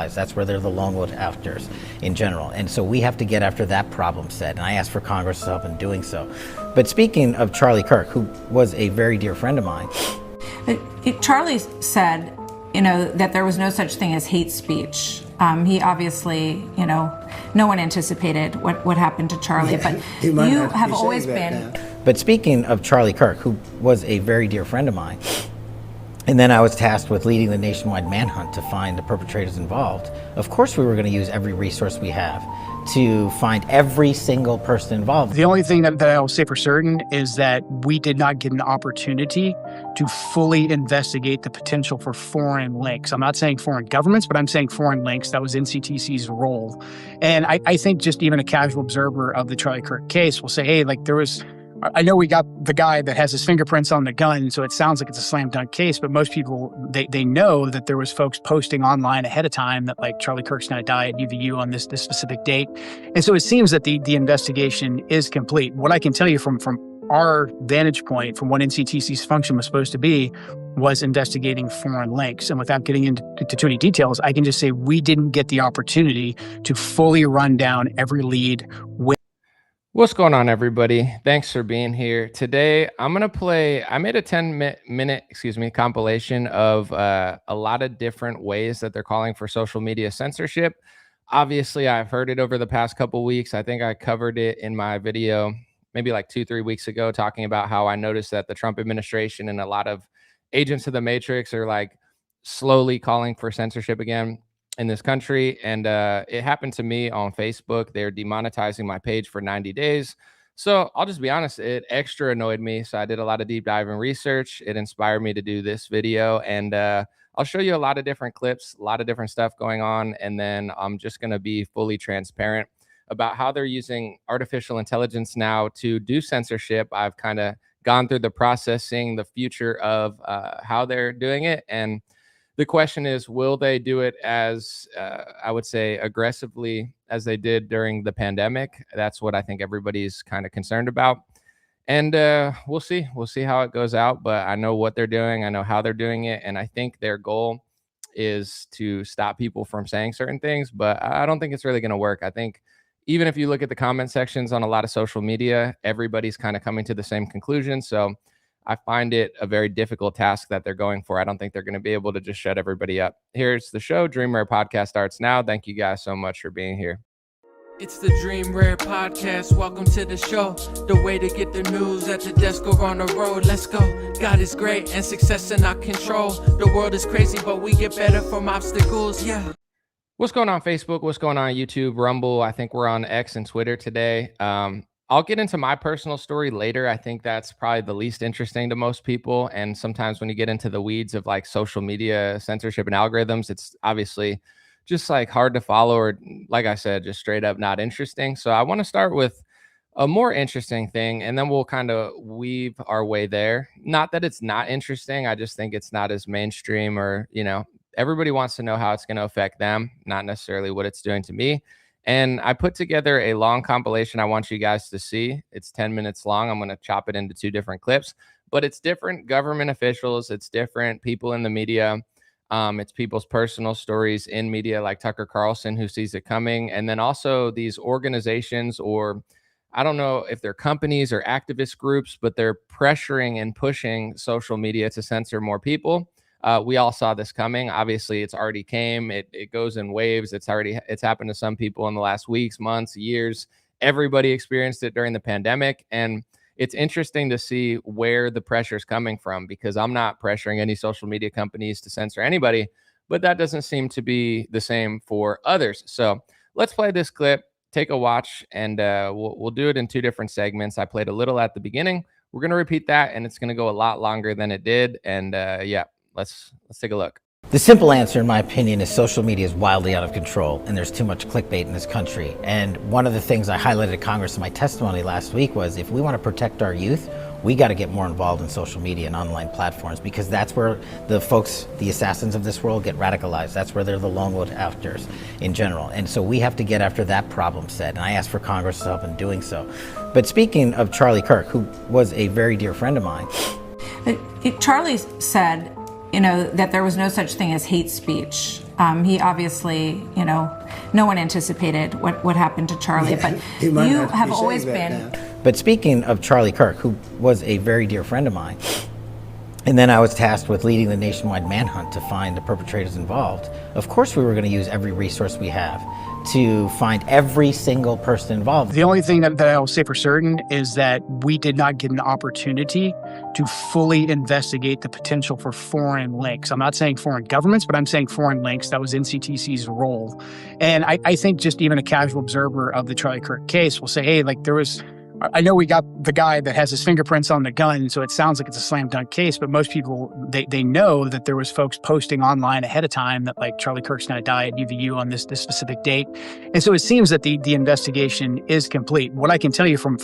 That's where they're the lone wolf actors in general. And so we have to get after that problem set. And I asked for Congress help in doing so. But speaking of Charlie Kirk, who was a very dear friend of mine. Charlie said, that there was no such thing as hate speech. He obviously, no one anticipated what happened to Charlie, but you have always been. But speaking of Charlie Kirk, who was a very dear friend of mine, and then I was tasked with leading the nationwide manhunt to find the perpetrators involved. Of course, we were going to use every resource we have to find every single person involved. The only thing that I will say for certain is that we did not get an opportunity to fully investigate the potential for foreign links. I'm not saying foreign governments, but I'm saying foreign links. That was NCTC's role. And I think just even a casual observer of the Charlie Kirk case will say, hey, I know we got the guy that has his fingerprints on the gun, so it sounds like it's a slam dunk case, but most people, they know that there was folks posting online ahead of time that Charlie Kirk's going to die at UVU on this specific date. And so it seems that the investigation is complete. What I can tell you from our vantage point, from what NCTC's function was supposed to be, was investigating foreign links. And without getting into too many details, I can just say we didn't get the opportunity to fully run down every lead with. What's going on, everybody? Thanks for being here. Today, I made a 10-minute compilation of a lot of different ways that they're calling for social media censorship. Obviously, I've heard it over the past couple weeks. I think I covered it in my video maybe 2-3 weeks ago, talking about how I noticed that the Trump administration and a lot of agents of the Matrix are slowly calling for censorship again in this country. And it happened to me on Facebook. They're demonetizing my page for 90 days. So I'll just be honest, it extra annoyed me. So I did a lot of deep dive and research. It inspired me to do this video. And I'll show you a lot of different clips, a lot of different stuff going on. And then I'm just going to be fully transparent about how they're using artificial intelligence now to do censorship. I've kind of gone through the process, seeing the future of how they're doing it. And the question is, will they do it as, I would say, aggressively as they did during the pandemic? That's what I think everybody's kind of concerned about. And we'll see. We'll see how it goes out. But I know what they're doing. I know how they're doing it. And I think their goal is to stop people from saying certain things. But I don't think it's really going to work. I think even if you look at the comment sections on a lot of social media, everybody's kind of coming to the same conclusion. So I find it a very difficult task that they're going for. I don't think they're going to be able to just shut everybody up. Here's the show. Dream Rare Podcast starts now. Thank you guys so much for being here. It's the Dream Rare Podcast. Welcome to the show. The way to get the news at the desk or on the road. Let's go. God is great and success in our control. The world is crazy, but we get better from obstacles. Yeah. What's going on Facebook? What's going on YouTube, Rumble? I think we're on X and Twitter today. I'll get into my personal story later. I think that's probably the least interesting to most people. And sometimes when you get into the weeds of social media censorship and algorithms, it's obviously just hard to follow, or like I said, just straight up not interesting. So I want to start with a more interesting thing, and then we'll kind of weave our way there. Not that it's not interesting. I just think it's not as mainstream, or, everybody wants to know how it's going to affect them, not necessarily what it's doing to me. And I put together a long compilation I want you guys to see. It's 10 minutes long. I'm going to chop it into 2 different clips, but it's different government officials. It's different people in the media. It's people's personal stories in media, like Tucker Carlson, who sees it coming. And then also these organizations, or I don't know if they're companies or activist groups, but they're pressuring and pushing social media to censor more people. We all saw this coming. Obviously, it's already came. It goes in waves. It's happened to some people in the last weeks, months, years. Everybody experienced it during the pandemic. And it's interesting to see where the pressure is coming from, because I'm not pressuring any social media companies to censor anybody, but that doesn't seem to be the same for others. So let's play this clip, take a watch, and we'll do it in 2 different segments. I played a little at the beginning. We're going to repeat that, and it's going to go a lot longer than it did. And yeah. Let's take a look. The simple answer, in my opinion, is social media is wildly out of control, and there's too much clickbait in this country. And one of the things I highlighted at Congress in my testimony last week was, if we want to protect our youth, we got to get more involved in social media and online platforms, because that's where the folks, the assassins of this world, get radicalized. That's where they're the lone wolf actors in general. And so we have to get after that problem set. And I asked for Congress help in doing so. But speaking of Charlie Kirk, who was a very dear friend of mine. Charlie said, that there was no such thing as hate speech. He obviously, no one anticipated what happened to Charlie, but you have always been. But speaking of Charlie Kirk, who was a very dear friend of mine, and then I was tasked with leading the nationwide manhunt to find the perpetrators involved. Of course, we were going to use every resource we have to find every single person involved. The only thing that I will say for certain is that we did not get an opportunity to fully investigate the potential for foreign links. I'm not saying foreign governments, but I'm saying foreign links. That was NCTC's role. And I think just even a casual observer of the Charlie Kirk case will say, hey, I know we got the guy that has his fingerprints on the gun, so it sounds like it's a slam dunk case, but most people, they know that there was folks posting online ahead of time that Charlie Kirk's going to die at UVU on this specific date. And so it seems that the investigation is complete. What I can tell you from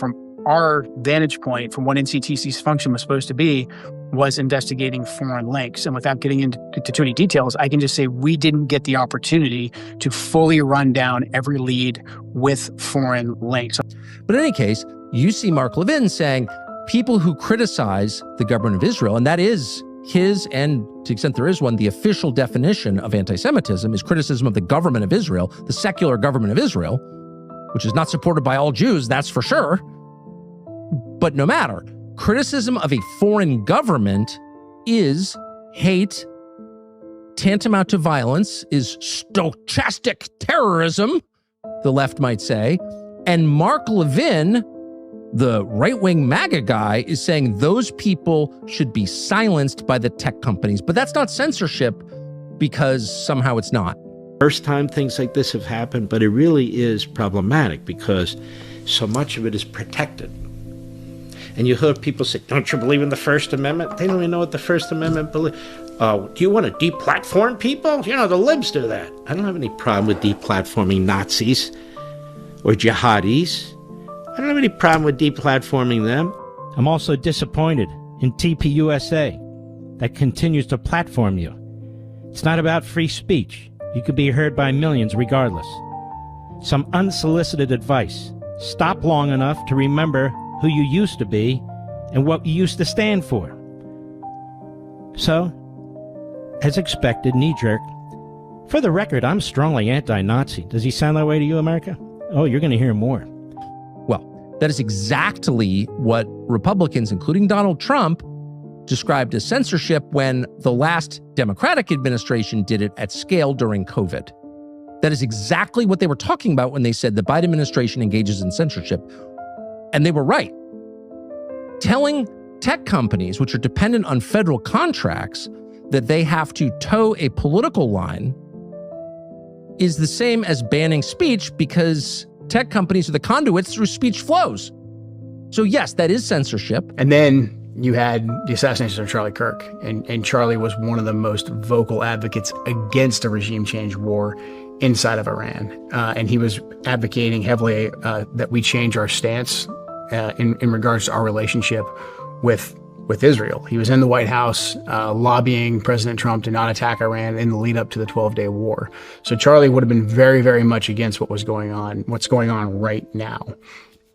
our vantage point, from what NCTC's function was supposed to be, was investigating foreign links. And without getting into too many details, I can just say we didn't get the opportunity to fully run down every lead with foreign links. But in any case, you see Mark Levin saying people who criticize the government of Israel, and that is his, and to the extent there is one, the official definition of anti-Semitism is criticism of the government of Israel, the secular government of Israel, which is not supported by all Jews, that's for sure. But no matter, criticism of a foreign government is hate, tantamount to violence, is stochastic terrorism, the left might say. And Mark Levin, the right-wing MAGA guy, is saying those people should be silenced by the tech companies. But that's not censorship because somehow it's not. First time things like this have happened, but it really is problematic because so much of it is protected. And you heard people say, don't you believe in the First Amendment? They don't even know what the First Amendment believes. Do you want to deplatform people? The libs do that. I don't have any problem with deplatforming Nazis or jihadis. I don't have any problem with deplatforming them. I'm also disappointed in TPUSA that continues to platform you. It's not about free speech. You could be heard by millions regardless. Some unsolicited advice. Stop long enough to remember who you used to be and what you used to stand for. So, as expected, knee-jerk. For the record, I'm strongly anti-Nazi. Does he sound that way to you, America? Oh, you're going to hear more. Well, that is exactly what Republicans, including Donald Trump, described as censorship when the last Democratic administration did it at scale during COVID. That is exactly what they were talking about when they said the Biden administration engages in censorship. And they were right. Telling tech companies, which are dependent on federal contracts, that they have to toe a political line is the same as banning speech because tech companies are the conduits through speech flows. So yes, that is censorship. And then you had the assassination of Charlie Kirk, and Charlie was one of the most vocal advocates against a regime change war inside of Iran. And he was advocating heavily that we change our stance in regards to our relationship with Israel. He was in the White House lobbying President Trump to not attack Iran in the lead up to the 12-day war. So Charlie would have been very, very much against what's going on right now.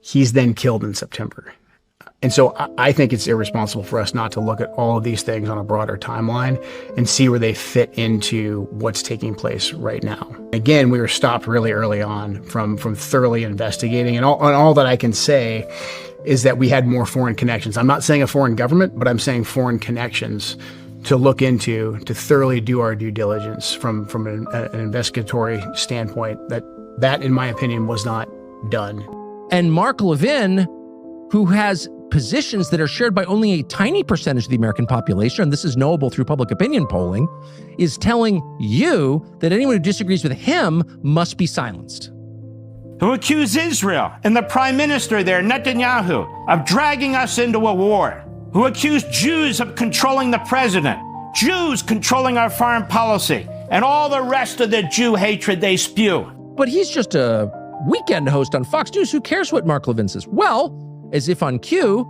He's then killed in September. And so I think it's irresponsible for us not to look at all of these things on a broader timeline and see where they fit into what's taking place right now. Again, we were stopped really early on from thoroughly investigating. And all that I can say is that we had more foreign connections. I'm not saying a foreign government, but I'm saying foreign connections to look into, to thoroughly do our due diligence from an investigatory standpoint that, in my opinion, was not done. And Mark Levin, who has positions that are shared by only a tiny percentage of the American population, and this is knowable through public opinion polling, is telling you that anyone who disagrees with him must be silenced. Who accuse Israel and the prime minister there, Netanyahu, of dragging us into a war. Who accuse Jews of controlling the president, Jews controlling our foreign policy, and all the rest of the Jew hatred they spew. But he's just a weekend host on Fox News. Who cares what Mark Levin says? Well, as if on cue,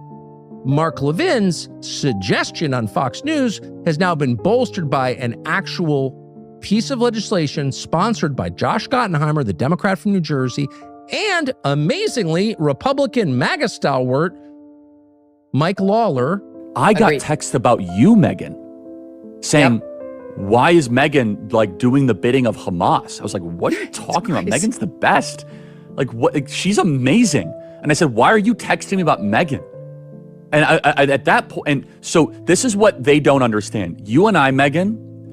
Mark Levin's suggestion on Fox News has now been bolstered by an actual piece of legislation sponsored by Josh Gottenheimer, the Democrat from New Jersey, and amazingly, Republican MAGA stalwart Mike Lawler. I got text about you, Megan, saying, why is Megan like doing the bidding of Hamas? I was like, what are you talking about? Megan's the best. Like, what? Like, she's amazing. And I said, why are you texting me about Megan? And I at that point, and so this is what they don't understand. You and I, Megan.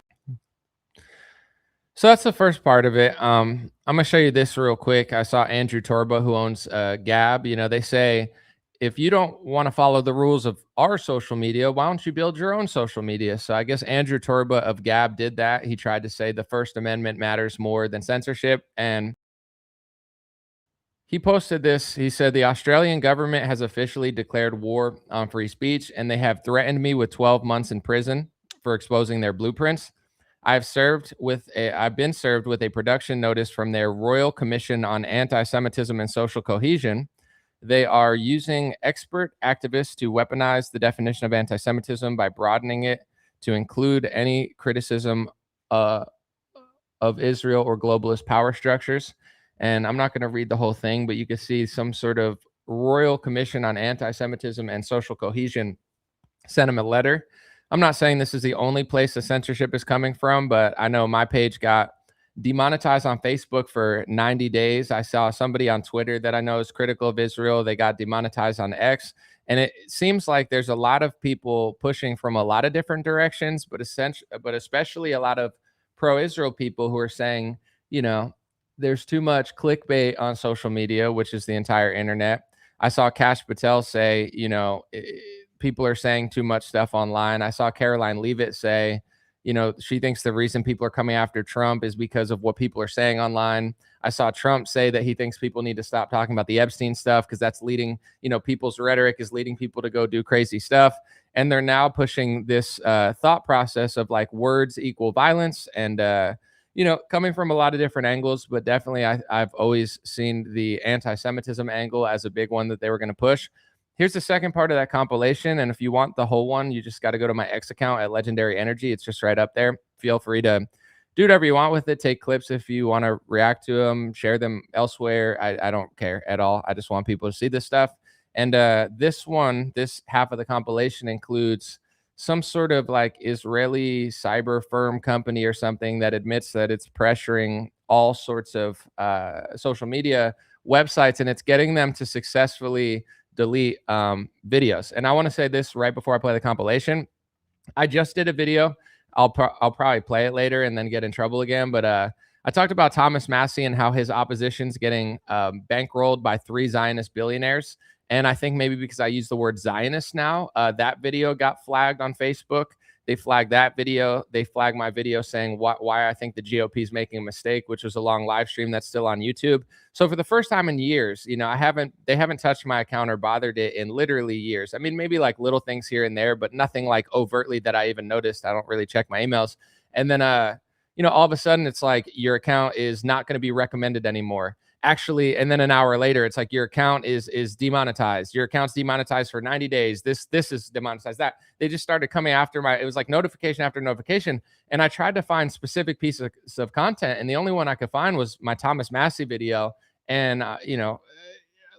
So that's the first part of it. I'm gonna show you this real quick. I saw Andrew Torba, who owns Gab. You know, they say, if you don't want to follow the rules of our social media, why don't you build your own social media? So I guess Andrew Torba of Gab did that. He tried to say the First Amendment matters more than censorship. And he posted this. He said, the Australian government has officially declared war on free speech, and they have threatened me with 12 months in prison for exposing their blueprints. I've been served with a production notice from their Royal Commission on Anti-Semitism and Social Cohesion. They are using expert activists to weaponize the definition of anti-Semitism by broadening it to include any criticism of Israel or globalist power structures. And I'm not going to read the whole thing, but you can see some sort of Royal Commission on Anti-Semitism and Social Cohesion sent him a letter. I'm not saying this is the only place the censorship is coming from, but I know my page got demonetized on Facebook for 90 days. I saw somebody on Twitter that I know is critical of Israel. They got demonetized on X. And it seems like there's a lot of people pushing from a lot of different directions, but especially a lot of pro-Israel people who are saying, you know, there's too much clickbait on social media, which is the entire internet. I saw Kash Patel say, you know, people are saying too much stuff online. I saw Caroline Leavitt say, you know, she thinks the reason people are coming after Trump is because of what people are saying online. I saw Trump say that he thinks people need to stop talking about the Epstein stuff because that's leading, you know, people's rhetoric is leading people to go do crazy stuff. And they're now pushing this thought process of like words equal violence and, you know, coming from a lot of different angles, but definitely I've always seen the anti-Semitism angle as a big one that they were going to push. Here's the second part of that compilation. And if you want the whole one, you just got to go to my X account at Legendary Energy. It's just right up there. Feel free to do whatever you want with it. Take clips if you want to react to them, share them elsewhere. I don't care at all. I just want people to see this stuff. And this half of the compilation includes some sort of like Israeli cyber firm company or something that admits that it's pressuring all sorts of social media websites, and it's getting them to successfully delete videos. And I want to say this right before I play the compilation. I just did a video. I'll probably play it later and then get in trouble again. But I talked about Thomas Massie and how his opposition's getting bankrolled by 3 Zionist billionaires. And I think maybe because I use the word Zionist now, that video got flagged on Facebook. They flagged that video. They flagged my video saying why I think the GOP is making a mistake, which was a long live stream that's still on YouTube. So for the first time in years, you know, they haven't touched my account or bothered it in literally years. I mean, maybe like little things here and there, but nothing like overtly that I even noticed. I don't really check my emails. And then, you know, all of a sudden it's like your account is not going to be recommended anymore. Actually, and then an hour later, it's like your account is demonetized. Your account's demonetized for 90 days. This is demonetized. That they just started coming after it was like notification after notification. And I tried to find specific pieces of content, and the only one I could find was my Thomas Massie video. And you know,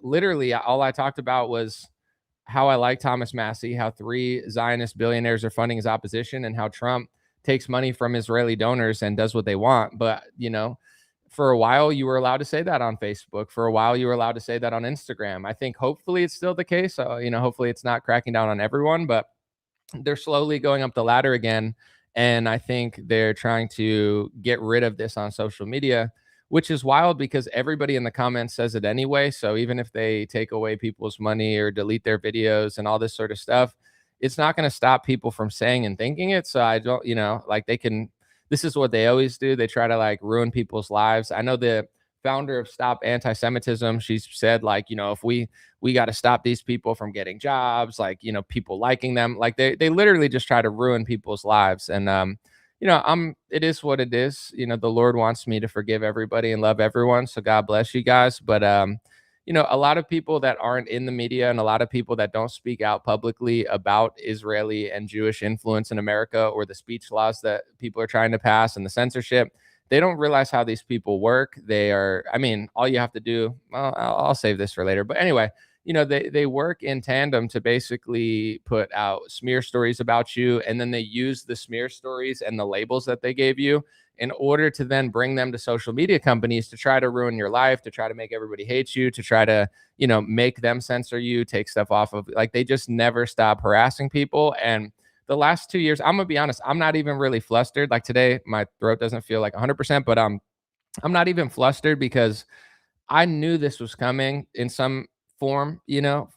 literally all I talked about was how I like Thomas Massie, how 3 Zionist billionaires are funding his opposition, and how Trump takes money from Israeli donors and does what they want. But you know, for a while, you were allowed to say that on Facebook. For a while, you were allowed to say that on Instagram. I think hopefully it's still the case. You know, hopefully it's not cracking down on everyone, but they're slowly going up the ladder again. And I think they're trying to get rid of this on social media, which is wild because everybody in the comments says it anyway. So even if they take away people's money or delete their videos and all this sort of stuff, it's not going to stop people from saying and thinking it. So I don't, you know, like this is what they always do. They try to like ruin people's lives. I know the founder of Stop Anti-Semitism, she said like, you know, if we got to stop these people from getting jobs, like, you know, people liking them, like they literally just try to ruin people's lives. And, you know, it is what it is. You know, the Lord wants me to forgive everybody and love everyone. So God bless you guys. But, you know, a lot of people that aren't in the media and a lot of people that don't speak out publicly about Israeli and Jewish influence in America or the speech laws that people are trying to pass and the censorship, they don't realize how these people work. They are, I mean, all you have to do, well, I'll save this for later. But anyway, they work in tandem to basically put out smear stories about you, and then they use the smear stories and the labels that they gave you in order to then bring them to social media companies to try to ruin your life, to try to make everybody hate you, to try to, make them censor you, take stuff off of, like, they just never stop harassing people. And the last 2 years, I'm gonna be honest, I'm not even really flustered. Like today, my throat doesn't feel like 100%, but I'm not even flustered because I knew this was coming in some form,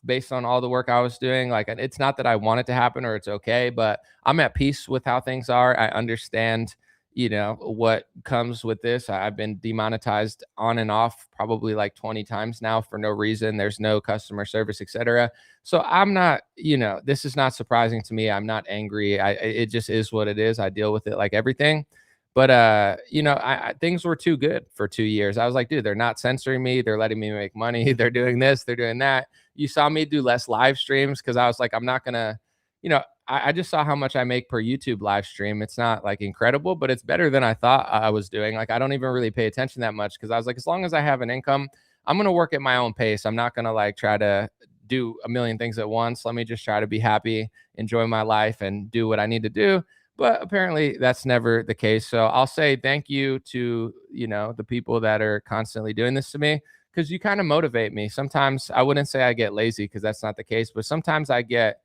based on all the work I was doing. Like, it's not that I want it to happen or it's okay, but I'm at peace with how things are. I understand, what comes with this. I've been demonetized on and off probably like 20 times now for no reason. There's no customer service, etc. So I'm not, this is not surprising to me. I'm not angry. It just is what it is. I deal with it like everything. But, things were too good for 2 years. I was like, dude, they're not censoring me. They're letting me make money. They're doing this. They're doing that. You saw me do less live streams because I was like, I'm not going to, I just saw how much I make per YouTube live stream. It's not like incredible, but it's better than I thought I was doing. Like, I don't even really pay attention that much because I was like, as long as I have an income, I'm going to work at my own pace. I'm not going to like try to do a million things at once. Let me just try to be happy, enjoy my life, and do what I need to do. But apparently that's never the case. So I'll say thank you to, the people that are constantly doing this to me, because you kind of motivate me. Sometimes I wouldn't say I get lazy because that's not the case, but sometimes I get,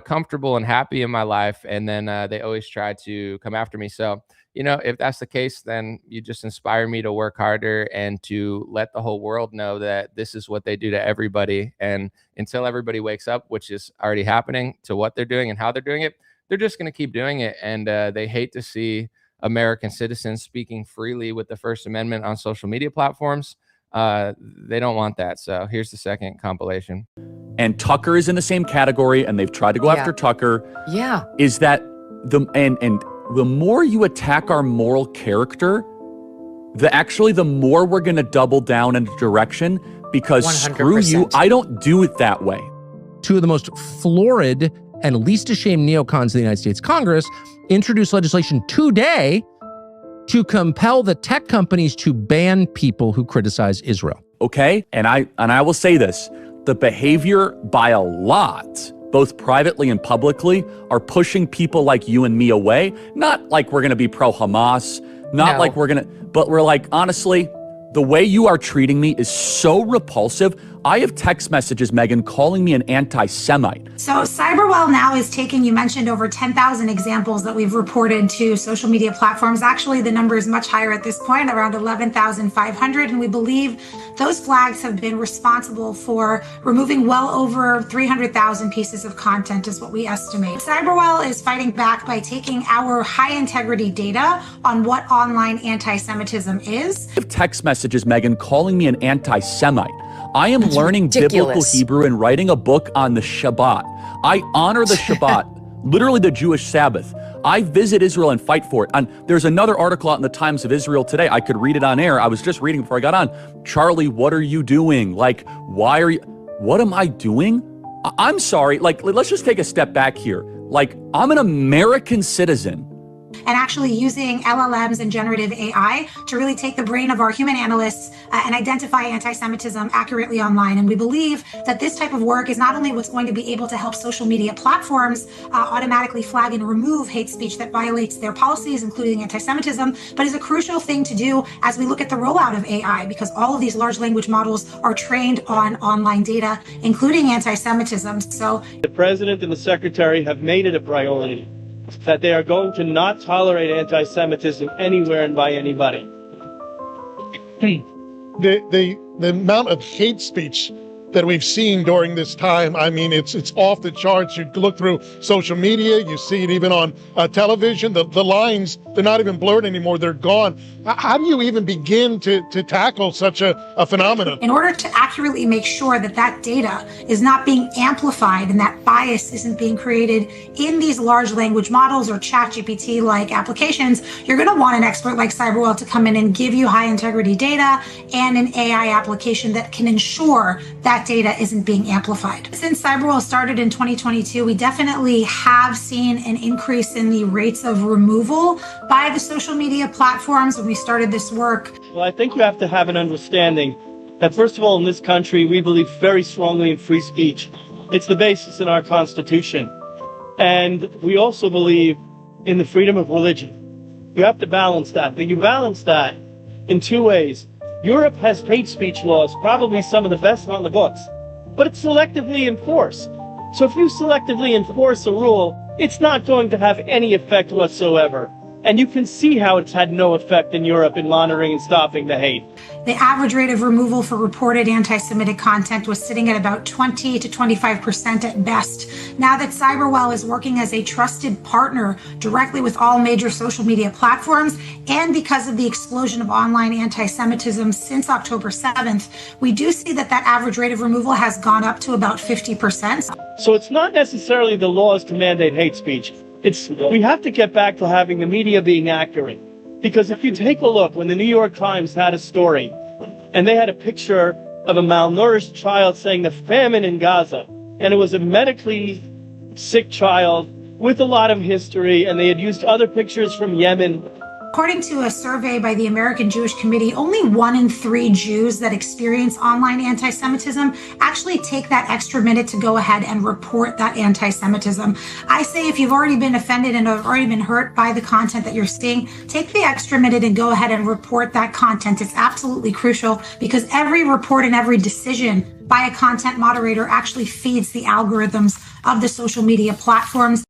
comfortable and happy in my life. And then they always try to come after me. So, if that's the case, then you just inspire me to work harder and to let the whole world know that this is what they do to everybody. And until everybody wakes up, which is already happening, to what they're doing and how they're doing it, they're just going to keep doing it. And they hate to see American citizens speaking freely with the First Amendment on social media platforms. They don't want that. So here's the second compilation. And Tucker is in the same category, and they've tried to go after Tucker. Yeah. Is that the more you attack our moral character, the more we're going to double down in a direction, because 100%. Screw you, I don't do it that way. Two of the most florid and least ashamed neocons in the United States Congress introduced legislation today to compel the tech companies to ban people who criticize Israel. Okay, and I will say this, the behavior by a lot, both privately and publicly, are pushing people like you and me away. Not like we're gonna be pro-Hamas, not like we're gonna, but we're like, honestly, the way you are treating me is so repulsive. I have text messages, Megyn, calling me an anti-Semite. So Cyberwell now is taking, you mentioned over 10,000 examples that we've reported to social media platforms. Actually, the number is much higher at this point, around 11,500. And we believe those flags have been responsible for removing well over 300,000 pieces of content is what we estimate. Cyberwell is fighting back by taking our high integrity data on what online anti-Semitism is. I have text messages, Megyn, calling me an anti-Semite. I am learning biblical Hebrew and writing a book on the Shabbat. I honor the Shabbat, literally the Jewish Sabbath. I visit Israel and fight for it. And there's another article out in the Times of Israel today. I could read it on air. I was just reading before I got on. Charlie, what are you doing? Like, what am I doing? I'm sorry. Like, let's just take a step back here. Like, I'm an American citizen. And actually using LLMs and generative AI to really take the brain of our human analysts and identify anti-Semitism accurately online. And we believe that this type of work is not only what's going to be able to help social media platforms automatically flag and remove hate speech that violates their policies, including anti-Semitism, but is a crucial thing to do as we look at the rollout of AI, because all of these large language models are trained on online data, including anti-Semitism. So the president and the secretary have made it a priority that they are going to not tolerate anti-Semitism anywhere and by anybody. The amount of hate speech that we've seen during this time, I mean, it's off the charts. You look through social media, you see it even on television. The lines, they're not even blurred anymore, they're gone. How do you even begin to tackle such a phenomenon? In order to accurately make sure that that data is not being amplified and that bias isn't being created in these large language models or ChatGPT-like applications, you're going to want an expert like Cyberwell to come in and give you high integrity data and an AI application that can ensure that data isn't being amplified. Since Cyberwell started in 2022, we definitely have seen an increase in the rates of removal by the social media platforms when we started this work. Well, I think you have to have an understanding that first of all, in this country, we believe very strongly in free speech. It's the basis in our Constitution. And we also believe in the freedom of religion. You have to balance that, but you balance that in two ways. Europe has hate speech laws, probably some of the best on the books, but it's selectively enforced. So if you selectively enforce a rule, it's not going to have any effect whatsoever. And you can see how it's had no effect in Europe in monitoring and stopping the hate. The average rate of removal for reported anti-Semitic content was sitting at about 20 to 25% at best. Now that Cyberwell is working as a trusted partner directly with all major social media platforms, and because of the explosion of online anti-Semitism since October 7th, we do see that that average rate of removal has gone up to about 50%. So it's not necessarily the laws to mandate hate speech. We have to get back to having the media being accurate. Because if you take a look, when the New York Times had a story, and they had a picture of a malnourished child saying the famine in Gaza, and it was a medically sick child with a lot of history, and they had used other pictures from Yemen. According to a survey by the American Jewish Committee, only 1 in 3 Jews that experience online anti-Semitism actually take that extra minute to go ahead and report that anti-Semitism. I say if you've already been offended and have already been hurt by the content that you're seeing, take the extra minute and go ahead and report that content. It's absolutely crucial because every report and every decision by a content moderator actually feeds the algorithms of the social media platforms.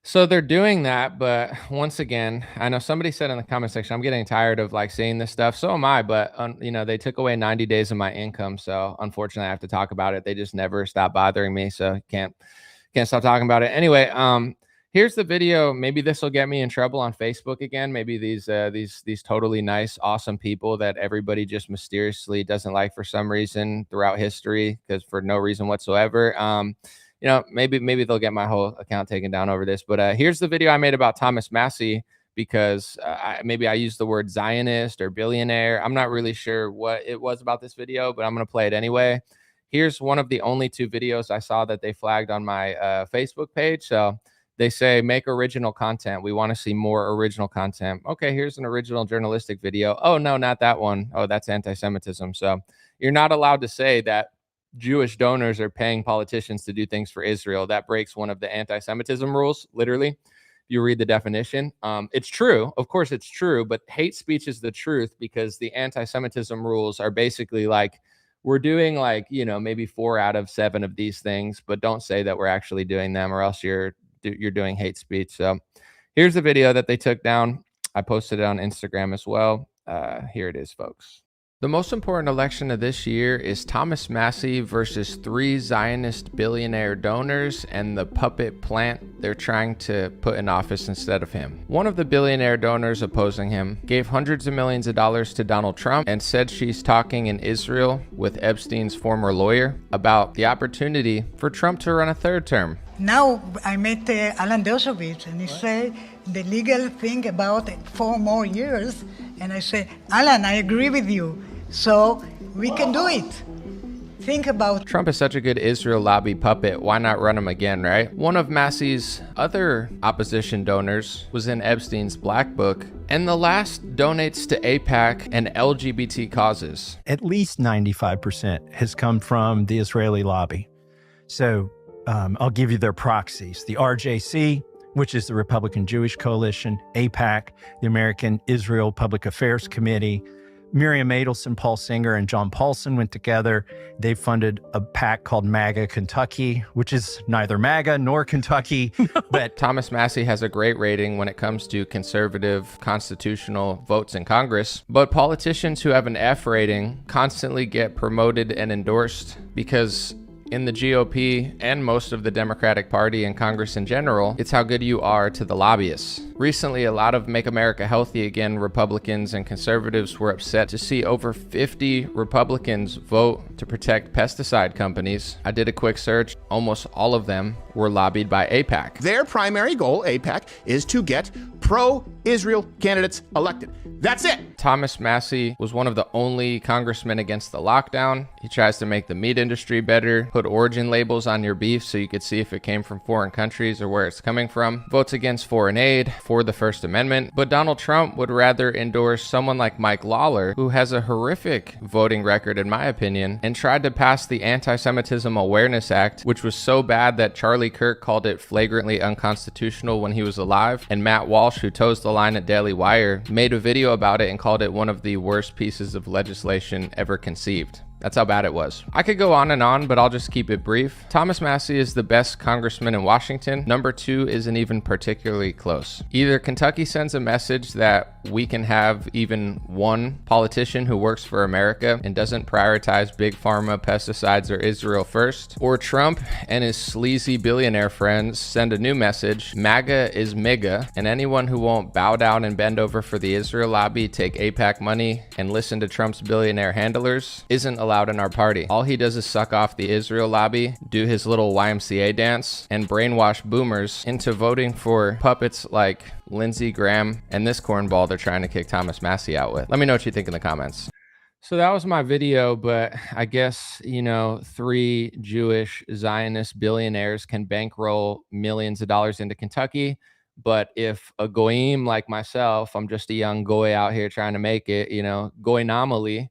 So they're doing that, but once again, I know somebody said in the comment section, I'm getting tired of like seeing this stuff. So am I, but you know, they took away 90 days of my income. So unfortunately I have to talk about it. They just never stop bothering me. So can't stop talking about it. Anyway, here's the video. Maybe this will get me in trouble on Facebook again. Maybe these totally nice, awesome people that everybody just mysteriously doesn't like for some reason throughout history, because for no reason whatsoever. You know, maybe they'll get my whole account taken down over this. But here's the video I made about Thomas Massie, because maybe I used the word Zionist or billionaire. I'm not really sure what it was about this video, but I'm going to play it anyway. Here's one of the only 2 videos I saw that they flagged on my Facebook page. So they say, make original content. We want to see more original content. Okay, here's an original journalistic video. Oh, no, not that one. Oh, that's anti-Semitism. So you're not allowed to say that Jewish donors are paying politicians to do things for Israel. That breaks one of the anti-Semitism rules, literally. You read the definition. It's true. Of course, it's true. But hate speech is the truth, because the anti-Semitism rules are basically like, we're doing like, you know, maybe 4 out of 7 of these things, but don't say that we're actually doing them, or else you're doing hate speech. So here's the video that they took down. I posted it on Instagram as well. Here it is, folks. The most important election of this year is Thomas Massie versus 3 Zionist billionaire donors and the puppet plant they're trying to put in office instead of him. One of the billionaire donors opposing him gave hundreds of millions of dollars to Donald Trump and said she's talking in Israel with Epstein's former lawyer about the opportunity for Trump to run a 3rd term. Now I met Alan Dershowitz, and he said the legal thing about 4 more years, and I said, Alan, I agree with you, so we can do it. Think about Trump is such a good Israel lobby puppet. Why not run him again, right? One of Massie's other opposition donors was in Epstein's black book, and the last donates to AIPAC and LGBT causes. At least 95% has come from the Israeli lobby. So I'll give you their proxies. The RJC, which is the Republican Jewish Coalition, AIPAC, the American Israel Public Affairs Committee. Miriam Adelson, Paul Singer, and John Paulson went together. They funded a PAC called MAGA Kentucky, which is neither MAGA nor Kentucky. But Thomas Massie has a great rating when it comes to conservative constitutional votes in Congress. But politicians who have an F rating constantly get promoted and endorsed, because in the GOP and most of the Democratic Party and Congress in general, it's how good you are to the lobbyists. Recently, a lot of Make America Healthy Again Republicans and conservatives were upset to see over 50 Republicans vote to protect pesticide companies. I did a quick search. Almost all of them were lobbied by AIPAC. Their primary goal, AIPAC, is to get pro-Israel Israel candidates elected. That's it. Thomas Massie was one of the only congressmen against the lockdown. He tries to make the meat industry better, put origin labels on your beef so you could see if it came from foreign countries or where it's coming from, votes against foreign aid, for the First Amendment. But Donald Trump would rather endorse someone like Mike Lawler, who has a horrific voting record, in my opinion, and tried to pass the Anti-Semitism Awareness Act, which was so bad that Charlie Kirk called it flagrantly unconstitutional when he was alive, and Matt Walsh, who toes the line at Daily Wire, made a video about it and called it one of the worst pieces of legislation ever conceived. That's how bad it was. I could go on and on, but I'll just keep it brief. Thomas Massie is the best congressman in Washington. Number 2 isn't even particularly close. Either Kentucky sends a message that we can have even one politician who works for America and doesn't prioritize big pharma, pesticides, or Israel first, or Trump and his sleazy billionaire friends send a new message: MAGA is MIGA, and anyone who won't bow down and bend over for the Israel lobby, take AIPAC money, and listen to Trump's billionaire handlers isn't allowed in our party. All he does is suck off the Israel lobby, do his little YMCA dance, and brainwash boomers into voting for puppets like Lindsey Graham and this cornball they're trying to kick Thomas Massie out with. Let me know what you think in the comments. So that was my video, but I guess, 3 Jewish Zionist billionaires can bankroll millions of dollars into Kentucky. But if a goyim like myself, I'm just a young goy out here trying to make it, goy-nominally,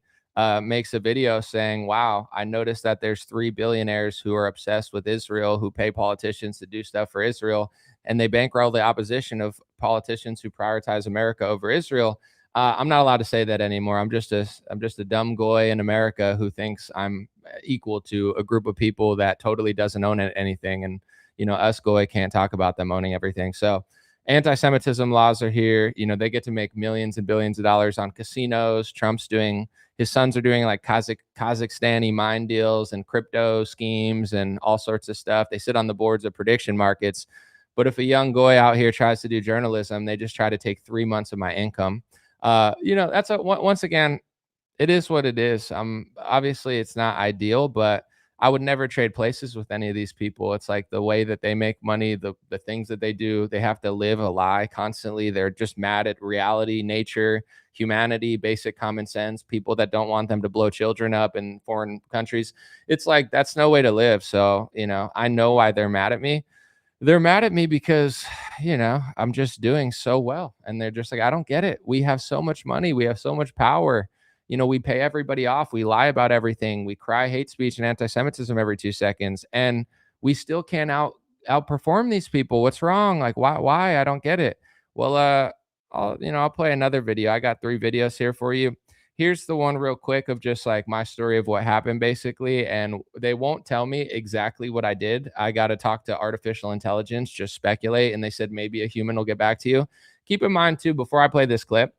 makes a video saying, wow, I noticed that there's 3 billionaires who are obsessed with Israel, who pay politicians to do stuff for Israel, and they bankroll the opposition of politicians who prioritize America over Israel. I'm not allowed to say that anymore. I'm just a dumb goy in America who thinks I'm equal to a group of people that totally doesn't own anything. And, us goy can't talk about them owning everything. So anti-Semitism laws are here. They get to make millions and billions of dollars on casinos. His sons are doing like Kazakhstani mine deals and crypto schemes and all sorts of stuff. They sit on the boards of prediction markets. But if a young goy out here tries to do journalism, they just try to take 3 months of my income. Once again, it is what it is. Obviously it's not ideal, but I would never trade places with any of these people. It's like the way that they make money, the things that they do, they have to live a lie constantly. They're just mad at reality, nature, humanity, basic common sense, people that don't want them to blow children up in foreign countries. It's like, that's no way to live. So, I know why they're mad at me. They're mad at me because, I'm just doing so well. And they're just like, I don't get it. We have so much money. We have so much power. We pay everybody off. We lie about everything. We cry hate speech and anti-Semitism every 2 seconds. And we still can't outperform these people. What's wrong? Like, why? I don't get it. Well, I'll play another video. I got 3 videos here for you. Here's the one real quick of just like my story of what happened basically. And they won't tell me exactly what I did. I got to talk to artificial intelligence, just speculate. And they said, maybe a human will get back to you. Keep in mind too, before I play this clip,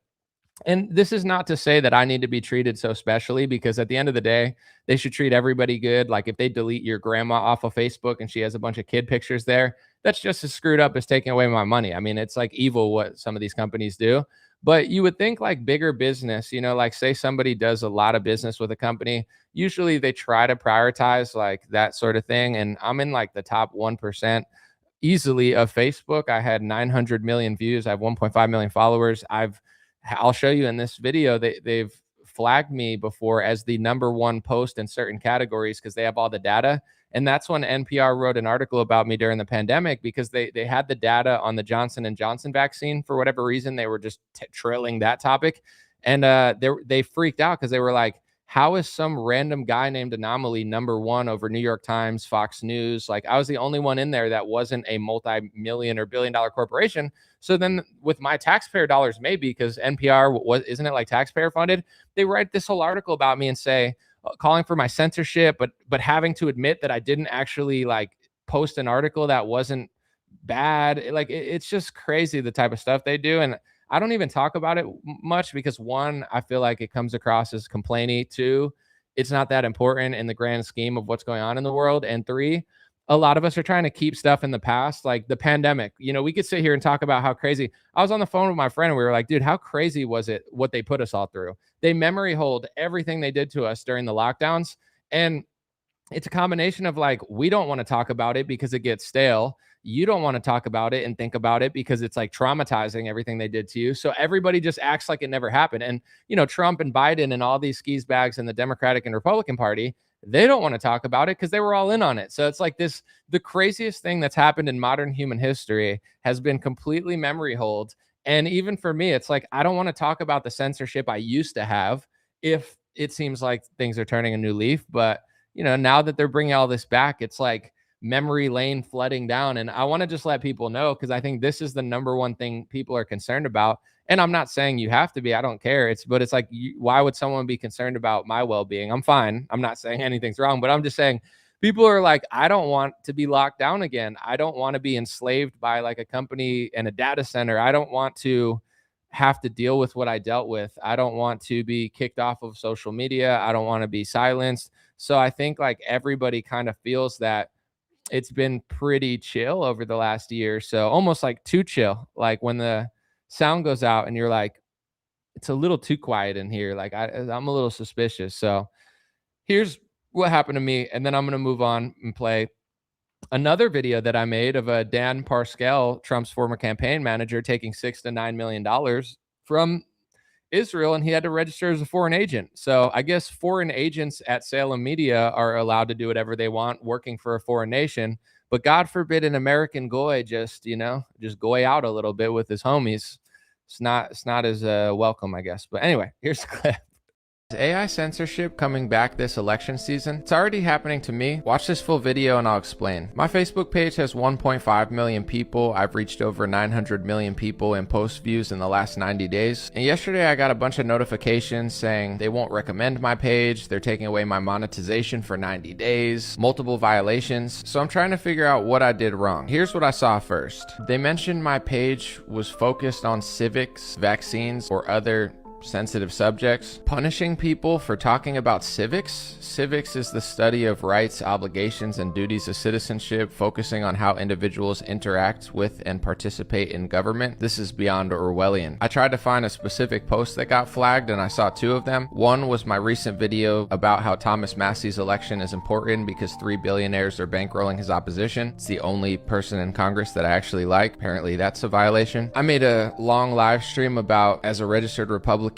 and this is not to say that I need to be treated so specially, because at the end of the day, they should treat everybody good. Like if they delete your grandma off of Facebook and she has a bunch of kid pictures there, that's just as screwed up as taking away my money. I mean, it's like evil what some of these companies do. But you would think like bigger business, like say somebody does a lot of business with a company, usually they try to prioritize like that sort of thing. And I'm in like the top 1% easily of Facebook. I had 900 million views. I have 1.5 million followers. I'll show you in this video, they've flagged me before as the #1 post in certain categories because they have all the data. And that's when NPR wrote an article about me during the pandemic, because they had the data on the Johnson & Johnson vaccine. For whatever reason, they were just trailing that topic. And they freaked out because they were like, how is some random guy named Anomaly #1 over New York Times, Fox News? Like I was the only one in there that wasn't a multi-million or billion-dollar corporation. So then with my taxpayer dollars, maybe, because NPR isn't it like taxpayer funded? They write this whole article about me and say, calling for my censorship, but having to admit that I didn't actually like post an article that wasn't bad. It's just crazy the type of stuff they do. And I don't even talk about it much because 1, I feel like it comes across as complainy. 2, it's not that important in the grand scheme of what's going on in the world. And 3, a lot of us are trying to keep stuff in the past, like the pandemic. We could sit here and talk about how crazy. I was on the phone with my friend and we were like, dude, how crazy was it what they put us all through? They memory hold everything they did to us during the lockdowns. And it's a combination of like, we don't want to talk about it because it gets stale. you don't want to talk about it and think about it because it's like traumatizing everything they did to you. So everybody just acts like it never happened. And, you know, Trump and Biden and all these skis bags in the Democratic and Republican Party, they don't want to talk about it because they were all in on it. So it's like this, the craziest thing that's happened in modern human history has been completely memory hold. And even for me, it's like, I don't want to talk about the censorship I used to have if it seems like things are turning a new leaf. But, you know, now that they're bringing all this back, it's like memory lane flooding down. And I want to just let people know, because I think this is the number one thing people are concerned about. And I'm not saying you have to be, I don't care. But it's like, why would someone be concerned about my well-being? I'm fine. I'm not saying anything's wrong, but I'm just saying people are like, I don't want to be locked down again. I don't want to be enslaved by like a company and a data center. I don't want to have to deal with what I dealt with. I don't want to be kicked off of social media. I don't want to be silenced. So I think like everybody kind of feels that it's been pretty chill over the last year. So almost like too chill. Like when the sound goes out and you're like, it's a little too quiet in here. Like I'm a little suspicious. So here's what happened to me. And then I'm going to move on and play another video that I made of a Dan Parscale, Trump's former campaign manager, taking $6 to $9 million from Israel, and he had to register as a foreign agent. So I guess foreign agents at Salem Media are allowed to do whatever they want working for a foreign nation. But God forbid an American goy just goy out a little bit with his homies. It's not as welcome, I guess. But anyway, here's the clip. Is AI censorship coming back this election season? It's already happening to me. Watch this full video and I'll explain. My Facebook page has 1.5 million people. I've reached over 900 million people in post views in the last 90 days. And yesterday I got a bunch of notifications saying they won't recommend my page. They're taking away my monetization for 90 days, multiple violations. So I'm trying to figure out what I did wrong. Here's what I saw first. They mentioned my page was focused on civics, vaccines, or other sensitive subjects. Punishing people for talking about civics. Civics is the study of rights, obligations, and duties of citizenship, focusing on how individuals interact with and participate in government. This is beyond Orwellian. I tried to find a specific post that got flagged, and I saw two of them. One was my recent video about how Thomas Massey's election is important because 3 billionaires are bankrolling his opposition. It's the only person in Congress that I actually like. Apparently that's a violation. I made a long live stream about, as a registered Republican,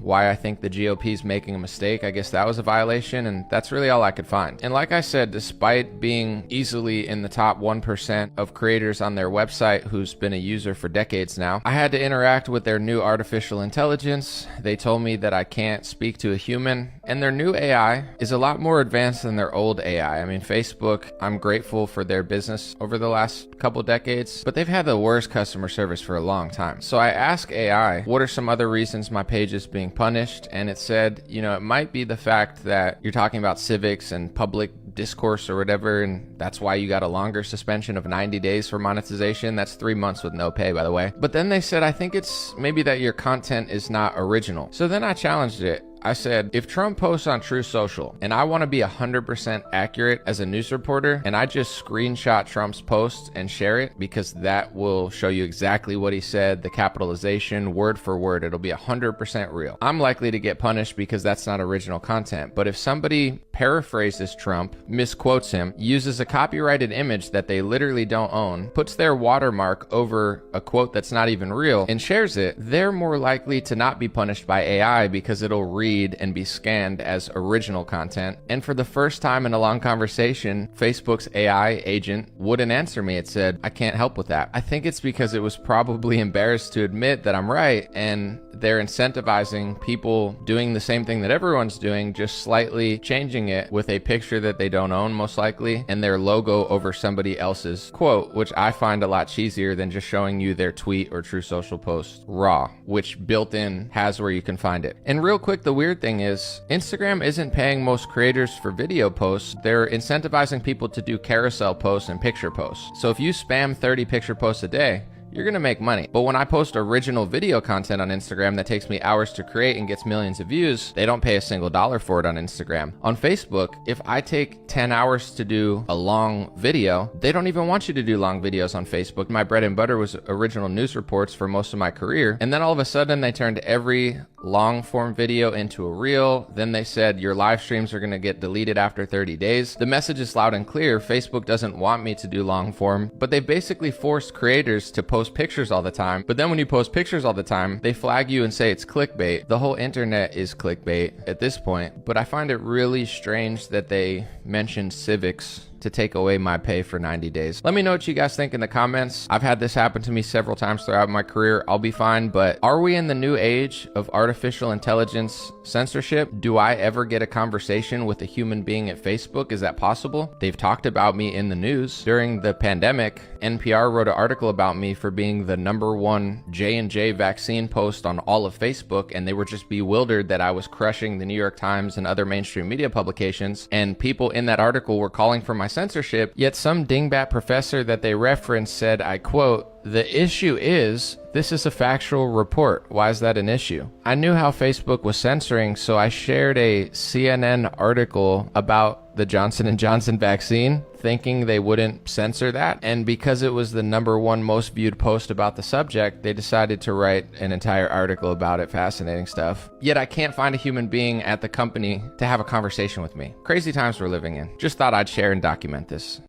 why I think the GOP is making a mistake. I guess that was a violation, and that's really all I could find. And like I said, despite being easily in the top 1% of creators on their website who's been a user for decades now, I had to interact with their new artificial intelligence. They told me that I can't speak to a human, and their new AI is a lot more advanced than their old AI. I mean, Facebook, I'm grateful for their business over the last couple decades, but they've had the worst customer service for a long time. So I asked AI, what are some other reasons my page is being punished? And it said, you know, it might be the fact that you're talking about civics and public discourse or whatever, and that's why you got a longer suspension of 90 days for monetization. That's 3 months with no pay, by the way. But then they said, I think it's maybe that your content is not original. So then I challenged it. I said, if Trump posts on True Social and I want to be 100% accurate as a news reporter, and I just screenshot Trump's post and share it because that will show you exactly what he said, the capitalization, word for word, it'll be 100% real. I'm likely to get punished because that's not original content. But if somebody paraphrases Trump, misquotes him, uses a copyrighted image that they literally don't own, puts their watermark over a quote that's not even real, and shares it, they're more likely to not be punished by AI because it'll read and be scanned as original content. And for the first time in a long conversation, Facebook's AI agent wouldn't answer me. It said, I can't help with that. I think it's because it was probably embarrassed to admit that I'm right, and they're incentivizing people doing the same thing that everyone's doing, just slightly changing it with a picture that they don't own, most likely, and their logo over somebody else's quote, which I find a lot cheesier than just showing you their tweet or True Social post raw, which built in has where you can find it. And real quick, the weird thing is Instagram isn't paying most creators for video posts. They're incentivizing people to do carousel posts and picture posts. So if you spam 30 picture posts a day, you're gonna make money. But when I post original video content on Instagram that takes me hours to create and gets millions of views, they don't pay a single dollar for it on Instagram. On Facebook, if I take 10 hours to do a long video, they don't even want you to do long videos on Facebook. My bread and butter was original news reports for most of my career. And then all of a sudden they turned every long form video into a reel. Then they said your live streams are going to get deleted after 30 days. The message is loud and clear. Facebook doesn't want me to do long form, but they basically forced creators to post pictures all the time. But then when you post pictures all the time, they flag you and say it's clickbait. The whole internet is clickbait at this point. But I find it really strange that they mentioned civics to take away my pay for 90 days. Let me know what you guys think in the comments. I've had this happen to me several times throughout my career. I'll be fine, but are we in the new age of artificial intelligence censorship? Do I ever get a conversation with a human being at Facebook? Is that possible? They've talked about me in the news. During the pandemic, NPR wrote an article about me for being the #1 J&J vaccine post on all of Facebook, and they were just bewildered that I was crushing the New York Times and other mainstream media publications, and people in that article were calling for my censorship, yet some dingbat professor that they referenced said, I quote, "The issue is, this is a factual report. Why is that an issue?" I knew how Facebook was censoring, so I shared a CNN article about the Johnson & Johnson vaccine, thinking they wouldn't censor that. And because it was the #1 most viewed post about the subject, they decided to write an entire article about it. Fascinating stuff. Yet I can't find a human being at the company to have a conversation with me. Crazy times we're living in. Just thought I'd share and document this.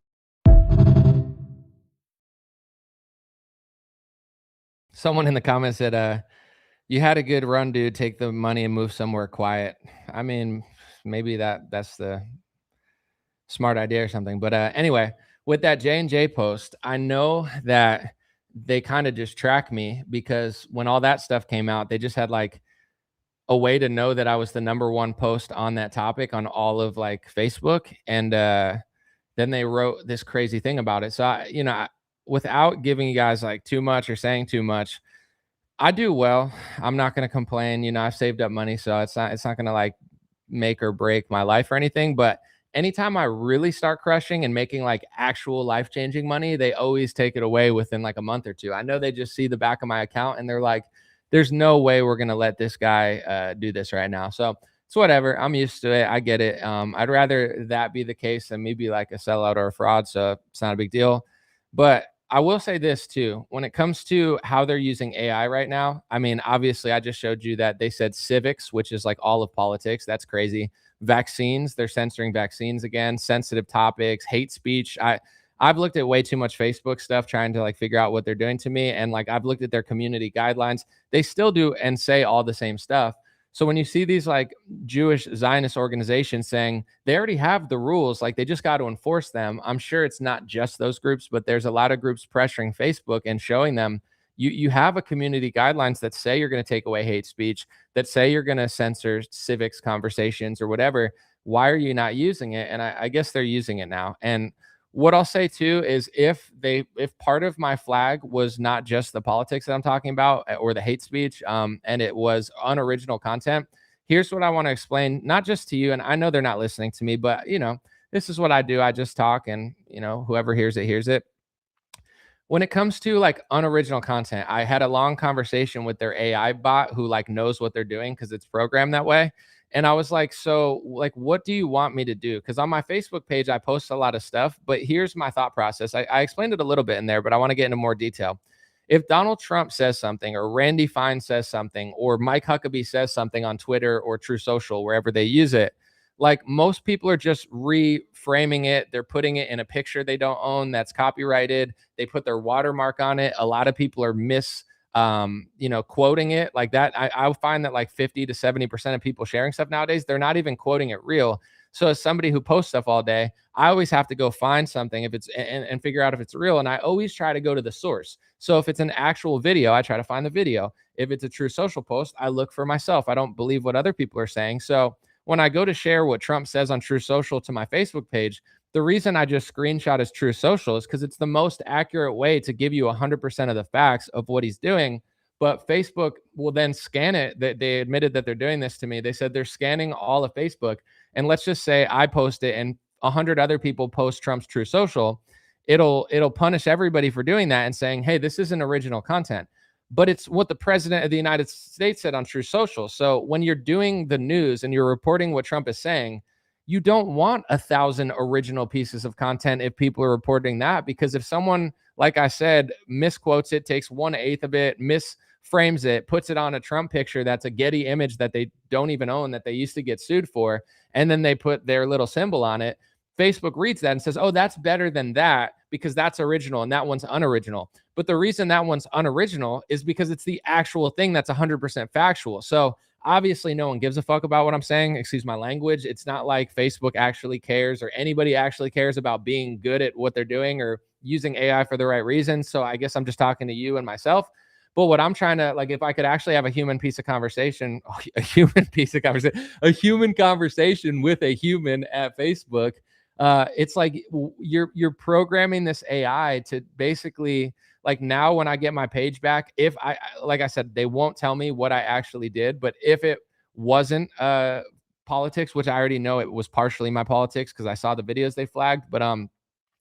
Someone in the comments said, you had a good run, dude. Take the money and move somewhere quiet. I mean, maybe that's the smart idea or something. But anyway, with that J&J post, I know that they kind of just track me, because when all that stuff came out, they just had like a way to know that I was the #1 post on that topic on all of like Facebook. And then they wrote this crazy thing about it. So without giving you guys like too much or saying too much, I do well. I'm not going to complain. I've saved up money, so it's not going to like make or break my life or anything. But anytime I really start crushing and making like actual life-changing money, they always take it away within like a month or two. I know they just see the back of my account and they're like, there's no way we're going to let this guy do this right now. So it's whatever. I'm used to it. I get it. I'd rather that be the case than me be like a sellout or a fraud. So it's not a big deal. But I will say this too, when it comes to how they're using AI right now, I mean, obviously I just showed you that they said civics, which is like all of politics. That's crazy. Vaccines, they're censoring vaccines again, sensitive topics, hate speech. I've looked at way too much Facebook stuff trying to like figure out what they're doing to me. And like, I've looked at their community guidelines. They still do and say all the same stuff. So when you see these like Jewish Zionist organizations saying they already have the rules, like they just got to enforce them, I'm sure it's not just those groups, but there's a lot of groups pressuring Facebook and showing them you have a community guidelines that say you're going to take away hate speech, that say you're going to censor civics conversations or whatever. Why are you not using it? And I guess they're using it now. And what I'll say too is if part of my flag was not just the politics that I'm talking about or the hate speech, and it was unoriginal content, here's what I want to explain, not just to you. And I know they're not listening to me, but this is what I do. I just talk, and whoever hears it, hears it. When it comes to like unoriginal content, I had a long conversation with their AI bot who like knows what they're doing because it's programmed that way. And I was like, so like, what do you want me to do? Because on my Facebook page, I post a lot of stuff, but here's my thought process. I explained it a little bit in there, but I want to get into more detail. If Donald Trump says something, or Randy Fine says something, or Mike Huckabee says something on Twitter or True Social, wherever they use it, like most people are just reframing it. They're putting it in a picture they don't own that's copyrighted. They put their watermark on it. A lot of people are quoting it like that. I find that like 50 to 70% of people sharing stuff nowadays, they're not even quoting it real. So as somebody who posts stuff all day, I always have to go find something if it's and figure out if it's real. And I always try to go to the source. So if it's an actual video, I try to find the video. If it's a True Social post, I look for myself. I don't believe what other people are saying. So when I go to share what Trump says on True Social to my Facebook page, the reason I just screenshot as True Social is because it's the most accurate way to give you 100% of the facts of what he's doing. But Facebook will then scan it. They admitted that they're doing this to me. They said they're scanning all of Facebook. And let's just say I post it and 100 other people post Trump's True Social. It'll punish everybody for doing that and saying, hey, this isn't original content. But it's what the president of the United States said on True Social. So when you're doing the news and you're reporting what Trump is saying, you don't want 1,000 original pieces of content if people are reporting that, because if someone, like I said, misquotes it, takes 1/8 of it, frames it, puts it on a Trump picture that's a Getty image that they don't even own, that they used to get sued for, and then they put their little symbol on it. Facebook reads that and says, oh, that's better than that because that's original and that one's unoriginal. But the reason that one's unoriginal is because it's the actual thing that's 100% factual. So obviously no one gives a fuck about what I'm saying. Excuse my language. It's not like Facebook actually cares or anybody actually cares about being good at what they're doing or using AI for the right reasons. So I guess I'm just talking to you and myself. But what I'm trying to, like, if I could actually have a human piece of conversation, a human conversation with a human at Facebook, it's like you're programming this AI to basically, like, now when I get my page back, if I, like I said, they won't tell me what I actually did, but if it wasn't politics, which I already know it was partially my politics because I saw the videos they flagged, but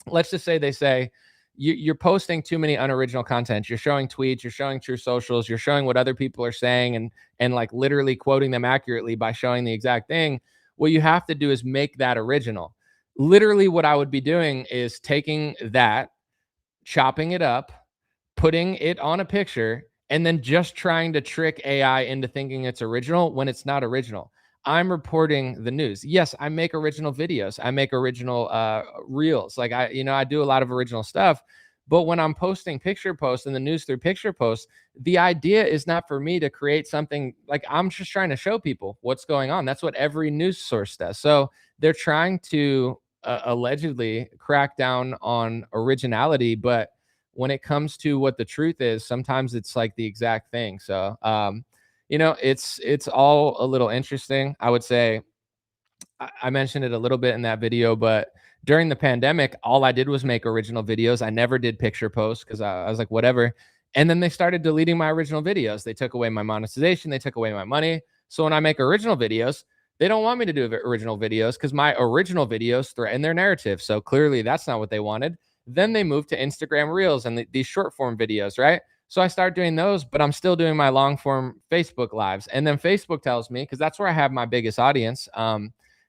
let's just say they say you're posting too many unoriginal content. You're showing tweets, you're showing True Socials, you're showing what other people are saying and like literally quoting them accurately by showing the exact thing. What you have to do is make that original. Literally what I would be doing is taking that, chopping it up, putting it on a picture, and then just trying to trick AI into thinking it's original when it's not original. I'm reporting the news. Yes, I make original videos. I make original reels. Like I do a lot of original stuff. But when I'm posting picture posts and the news through picture posts, the idea is not for me to create something. Like, I'm just trying to show people what's going on. That's what every news source does. So they're trying to allegedly crack down on originality, but when it comes to what the truth is, sometimes it's like the exact thing. So it's all a little interesting. I would say I mentioned it a little bit in that video, but during the pandemic, all I did was make original videos. I never did picture posts because I was like, whatever. And then they started deleting my original videos. They took away my monetization. They took away my money. So when I make original videos, they don't want me to do original videos because my original videos threaten their narrative. So clearly that's not what they wanted. Then they moved to Instagram Reels and these short form videos, right? So I started doing those, but I'm still doing my long form Facebook lives. And then Facebook tells me, because that's where I have my biggest audience,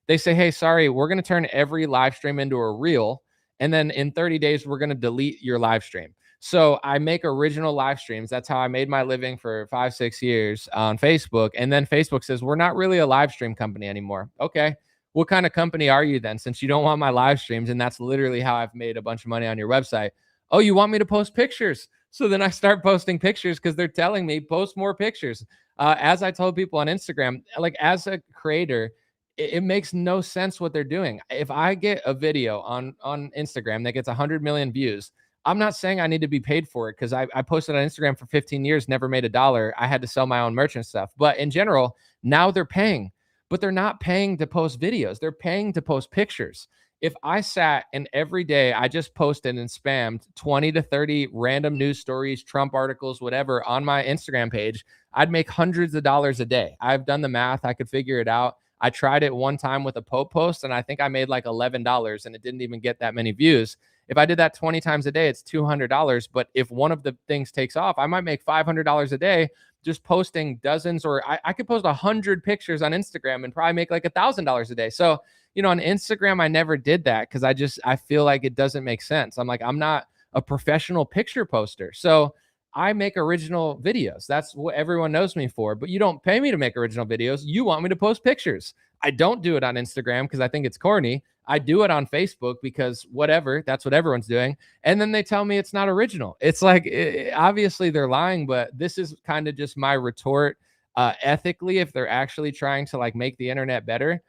they say, hey, sorry, we're going to turn every live stream into a reel. And then in 30 days, we're going to delete your live stream. So I make original live streams. That's how I made my living for 5-6 years on Facebook. And then Facebook says, we're not really a live stream company anymore. Okay. What kind of company are you then, since you don't want my live streams? And that's literally how I've made a bunch of money on your website. Oh, you want me to post pictures? So then I start posting pictures because they're telling me post more pictures. As I told people on Instagram, like, as a creator, it makes no sense what they're doing. If I get a video on Instagram that gets 100 million views, I'm not saying I need to be paid for it because I posted on Instagram for 15 years, never made $1. I had to sell my own merch and stuff. But in general, now they're paying, but they're not paying to post videos. They're paying to post pictures. If I sat and every day I just posted and spammed 20 to 30 random news stories, Trump articles, whatever on my Instagram page, I'd make hundreds of dollars a day. I've done the math. I could figure it out. I tried it one time with a Pope post and I think I made like $11 and it didn't even get that many views. If I did that 20 times a day, it's $200. But if one of the things takes off, I might make $500 a day just posting dozens, or I could post 100 pictures on Instagram and probably make like $1,000 a day. So, on Instagram, I never did that because I feel like it doesn't make sense. I'm like, I'm not a professional picture poster. So I make original videos. That's what everyone knows me for. But you don't pay me to make original videos. You want me to post pictures. I don't do it on Instagram because I think it's corny. I do it on Facebook because whatever, that's what everyone's doing. And then they tell me it's not original. It's like, obviously they're lying, but this is kind of just my retort. Ethically, if they're actually trying to like make the internet better,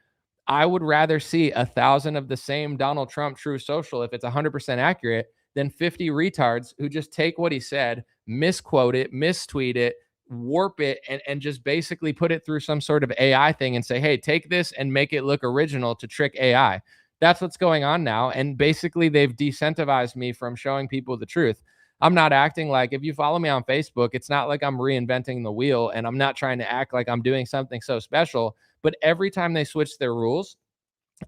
I would rather see 1,000 of the same Donald Trump True Social, if it's 100% accurate, than 50 retards who just take what he said, misquote it, mistweet it, warp it, and just basically put it through some sort of AI thing and say, hey, take this and make it look original to trick AI. That's what's going on now. And basically, they've decentivized me from showing people the truth. I'm not acting like, if you follow me on Facebook, it's not like I'm reinventing the wheel and I'm not trying to act like I'm doing something so special. But every time they switch their rules,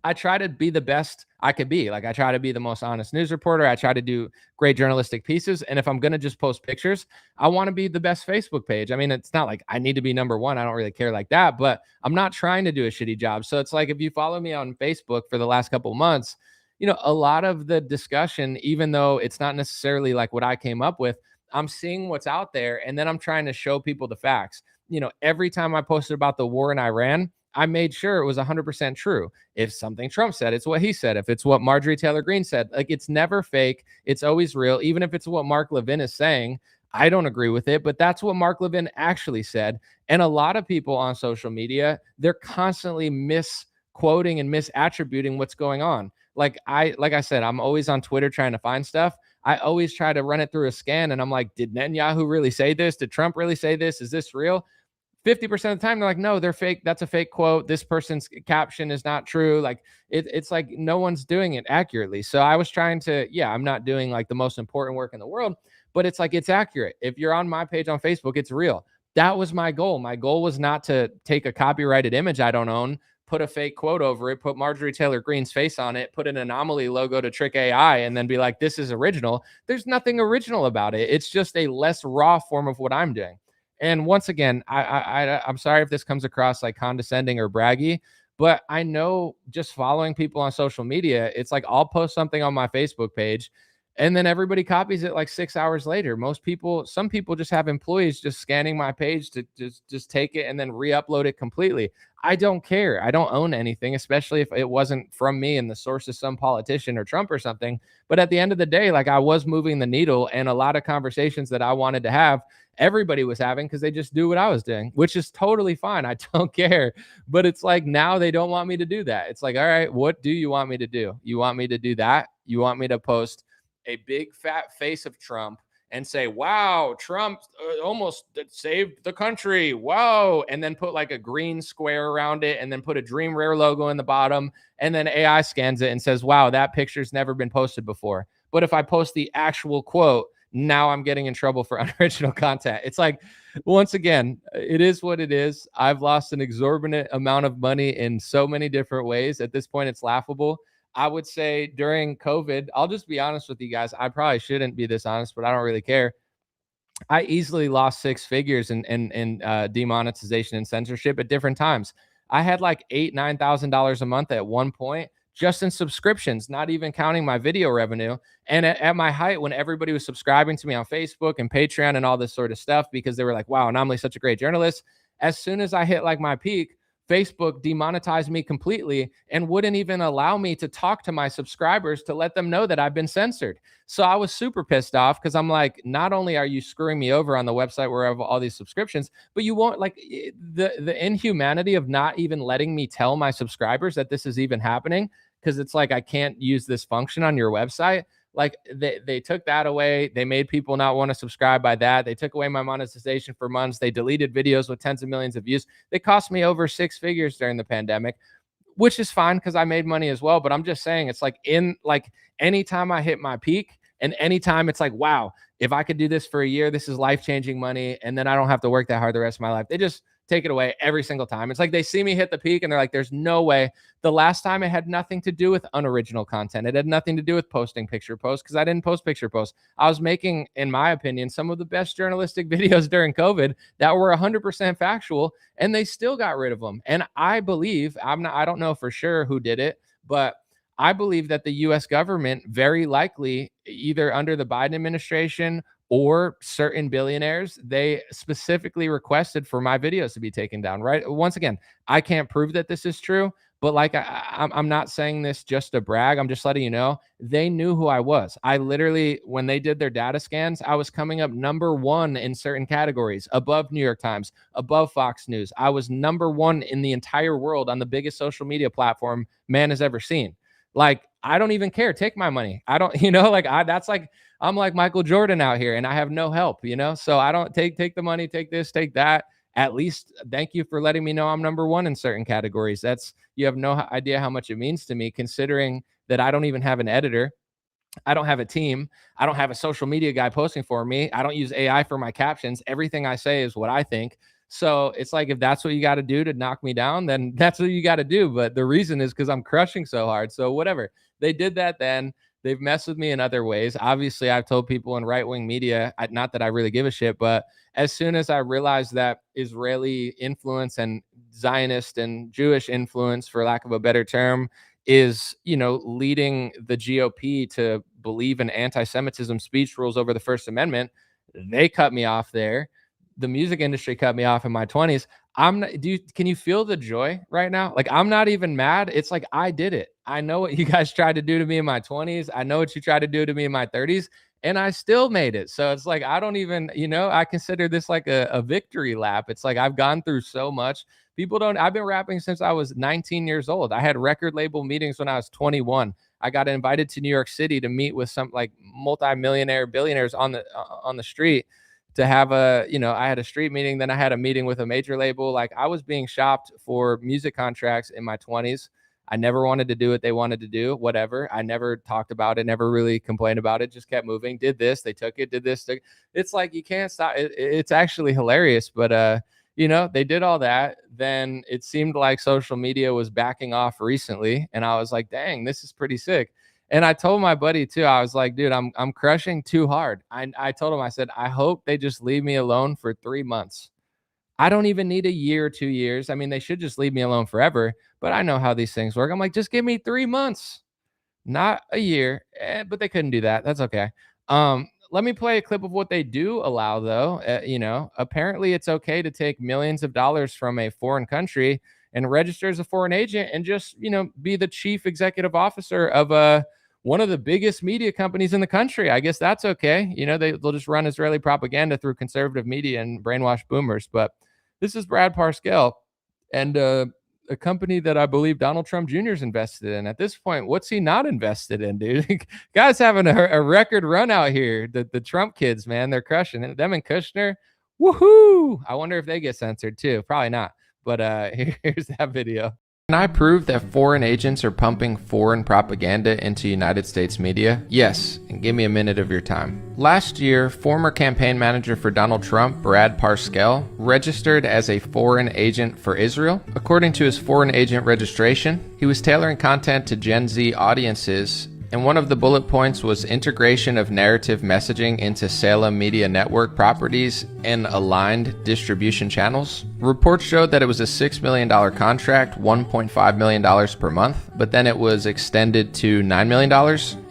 I try to be the best I could be. Like, I try to be the most honest news reporter. I try to do great journalistic pieces. And if I'm going to just post pictures, I want to be the best Facebook page. I mean, it's not like I need to be number one. I don't really care like that, but I'm not trying to do a shitty job. So it's like, if you follow me on Facebook for the last couple of months, a lot of the discussion, even though it's not necessarily like what I came up with, I'm seeing what's out there, and then I'm trying to show people the facts. Every time I posted about the war in Iran, I made sure it was 100% true. If something Trump said, it's what he said. If it's what Marjorie Taylor Greene said, like, it's never fake. It's always real. Even if it's what Mark Levin is saying, I don't agree with it, but that's what Mark Levin actually said. And a lot of people on social media, they're constantly misquoting and misattributing what's going on. Like I said, I'm always on Twitter trying to find stuff. I always try to run it through a scan, and I'm like, did Netanyahu really say this? Did Trump really say this? Is this real? 50% of the time they're like, no, they're fake. That's a fake quote. This person's caption is not true. Like, it's like no one's doing it accurately. So I was trying to, I'm not doing like the most important work in the world, but it's like, it's accurate. If you're on my page on Facebook, it's real. That was my goal. My goal was not to take a copyrighted image I don't own, put a fake quote over it, put Marjorie Taylor Greene's face on it, put an anomaly logo to trick AI, and then be like, this is original. There's nothing original about it. It's just a less raw form of what I'm doing. And once again, I'm sorry if this comes across like condescending or braggy, but I know just following people on social media, it's like I'll post something on my Facebook page and then everybody copies it like 6 hours later. Some people just have employees just scanning my page to just take it and then re-upload it completely. I don't care. I don't own anything, especially if it wasn't from me and the source is some politician or Trump or something. But at the end of the day, like, I was moving the needle, and a lot of conversations that I wanted to have, everybody was having because they just do what I was doing, which is totally fine. I don't care. But it's like, now they don't want me to do that. It's like, all right, what do you want me to do? You want me to do that? You want me to post a big fat face of Trump and say, wow, Trump almost saved the country. Whoa. And then put like a green square around it and then put a Dream Rare logo in the bottom. And then AI scans it and says, wow, that picture's never been posted before. But if I post the actual quote, now I'm getting in trouble for unoriginal content. It's like, once again, it is what it is. I've lost an exorbitant amount of money in so many different ways. At this point, it's laughable. I would say during COVID, I'll just be honest with you guys. I probably shouldn't be this honest, but I don't really care. I easily lost 6 figures in demonetization and censorship at different times. I had like $8,000-9,000 a month at one point just in subscriptions, not even counting my video revenue. And at my height, when everybody was subscribing to me on Facebook and Patreon and all this sort of stuff, because they were like, wow, Anomaly's such a great journalist. As soon as I hit like my peak, Facebook demonetized me completely and wouldn't even allow me to talk to my subscribers to let them know that I've been censored. So I was super pissed off because I'm like, not only are you screwing me over on the website where I have all these subscriptions, but you won't, like, the inhumanity of not even letting me tell my subscribers that this is even happening, because it's like, I can't use this function on your website. Like, they took that away. They made people not want to subscribe by that. They took away my monetization for months. They deleted videos with tens of millions of views. They cost me over 6 figures during the pandemic, which is fine because I made money as well. But I'm just saying, it's like, anytime I hit my peak and anytime it's like, wow, if I could do this for a year, this is life-changing money, and then I don't have to work that hard the rest of my life. They just take it away every single time. It's like they see me hit the peak and they're like, there's no way. The last time, it had nothing to do with unoriginal content. It had nothing to do with posting picture posts, because I didn't post picture posts. I was making, in my opinion, some of the best journalistic videos during COVID that were 100% factual, and they still got rid of them. And I believe, I don't know for sure who did it, but I believe that the US government very likely, either under the Biden administration or certain billionaires, they specifically requested for my videos to be taken down, right? Once again, I can't prove that this is true, but like, I'm not saying this just to brag. I'm just letting you know, they knew who I was. I literally, when they did their data scans, I was coming up #1 in certain categories, above New York Times, above Fox News. I was #1 in the entire world on the biggest social media platform man has ever seen. Like, I don't even care. Take my money. I don't, that's like, I'm like Michael Jordan out here and I have no help, so I don't take the money, take this, take that. At least thank you for letting me know I'm #1 in certain categories. You have no idea how much it means to me, considering that I don't even have an editor. I don't have a team. I don't have a social media guy posting for me. I don't use AI for my captions. Everything I say is what I think. So it's like, if that's what you got to do to knock me down, then that's what you got to do. But the reason is because I'm crushing so hard. So whatever. They did that then. They've messed with me in other ways. Obviously, I've told people in right-wing media, not that I really give a shit, but as soon as I realized that Israeli influence and Zionist and Jewish influence, for lack of a better term, is, leading the GOP to believe in anti-Semitism speech rules over the First Amendment, They cut me off there. The music industry cut me off in my 20s. I'm not, can you feel the joy right now? Like, I'm not even mad. It's like, I did it. I know what you guys tried to do to me in my 20s. I know what you tried to do to me in my 30s, and I still made it. So it's like, I don't even, I consider this like a victory lap. It's like, I've gone through so much. I've been rapping since I was 19 years old. I had record label meetings when I was 21. I got invited to New York City to meet with some like multi-millionaire billionaires on the street to have I had a street meeting. Then I had a meeting with a major label. Like, I was being shopped for music contracts in my 20s. I never wanted to do what they wanted to do, whatever. I never talked about it, never really complained about it, just kept moving, did this, they took it, did this. It's like, you can't stop. It's actually hilarious. But, they did all that. Then it seemed like social media was backing off recently. And I was like, dang, this is pretty sick. And I told my buddy too, I was like, dude, I'm crushing too hard. I told him, I said, I hope they just leave me alone for 3 months. I don't even need a year or 2 years. I mean, they should just leave me alone forever, but I know how these things work. I'm like, just give me 3 months, not a year. But they couldn't do that. That's okay. Let me play a clip of what they do allow, though. Apparently it's okay to take millions of dollars from a foreign country and register as a foreign agent and just, be the chief executive officer of one of the biggest media companies in the country. I guess that's okay. They'll just run Israeli propaganda through conservative media and brainwash boomers. But this is Brad Parscale and a company that I believe Donald Trump Jr. is invested in. At this point, what's he not invested in, dude? Guy's having a record run out here. The Trump kids, man, they're crushing it. Them and Kushner, woohoo! I wonder if they get censored too. Probably not. But here's that video. Can I prove that foreign agents are pumping foreign propaganda into United States media? Yes, and give me a minute of your time. Last year, former campaign manager for Donald Trump, Brad Parscale, registered as a foreign agent for Israel. According to his foreign agent registration, he was tailoring content to Gen Z audiences, and one of the bullet points was integration of narrative messaging into Salem Media Network properties and aligned distribution channels. Reports showed that it was a $6 million contract, $1.5 million per month, but then it was extended to $9 million.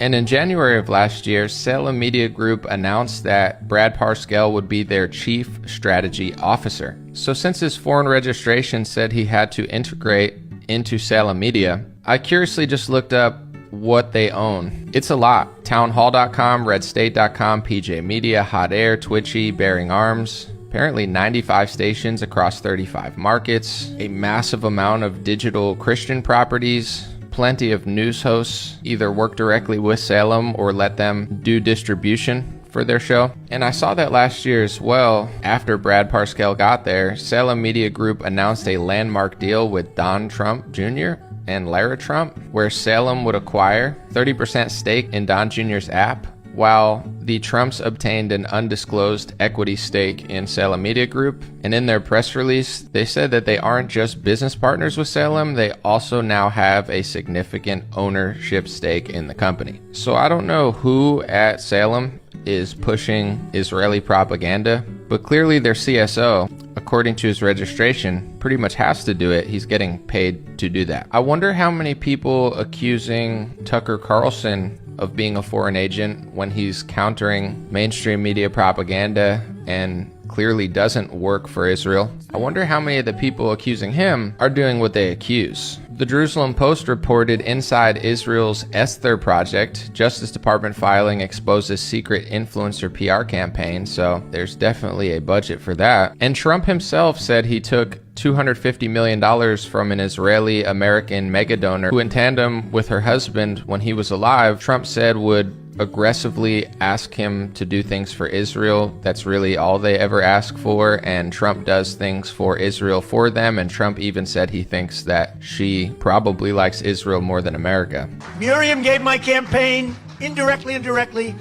And in January of last year, Salem Media Group announced that Brad Parscale would be their chief strategy officer. So since his foreign registration said he had to integrate into Salem Media, I curiously just looked up what they own. It's a lot. Townhall.com, RedState.com, PJ Media, Hot Air, Twitchy, Bearing Arms. Apparently 95 stations across 35 markets, a massive amount of digital Christian properties, plenty of news hosts either work directly with Salem or let them do distribution for their show. And I saw that last year as well. After Brad Parscale got there, Salem Media Group announced a landmark deal with Don Trump Jr. and Lara Trump, where Salem would acquire 30% stake in Don Jr.'s app, while the Trumps obtained an undisclosed equity stake in Salem Media Group. And in their press release, they said that they aren't just business partners with Salem, they also now have a significant ownership stake in the company. So I don't know who at Salem is pushing Israeli propaganda, but clearly their CSO, according to his registration, pretty much has to do it. He's getting paid to do that. I wonder how many people accusing Tucker Carlson of being a foreign agent when he's countering mainstream media propaganda and clearly doesn't work for Israel. I wonder how many of the people accusing him are doing what they accuse. The Jerusalem Post reported inside Israel's Esther project, Justice Department filing exposes secret influencer PR campaign, so there's definitely a budget for that. And Trump himself said he took $250 million from an Israeli-American mega donor who, in tandem with her husband when he was alive, Trump said would aggressively ask him to do things for Israel. That's really all they ever ask for, and Trump does things for Israel for them, and Trump even said he thinks that she probably likes Israel more than America. Miriam gave my campaign, indirectly and directly,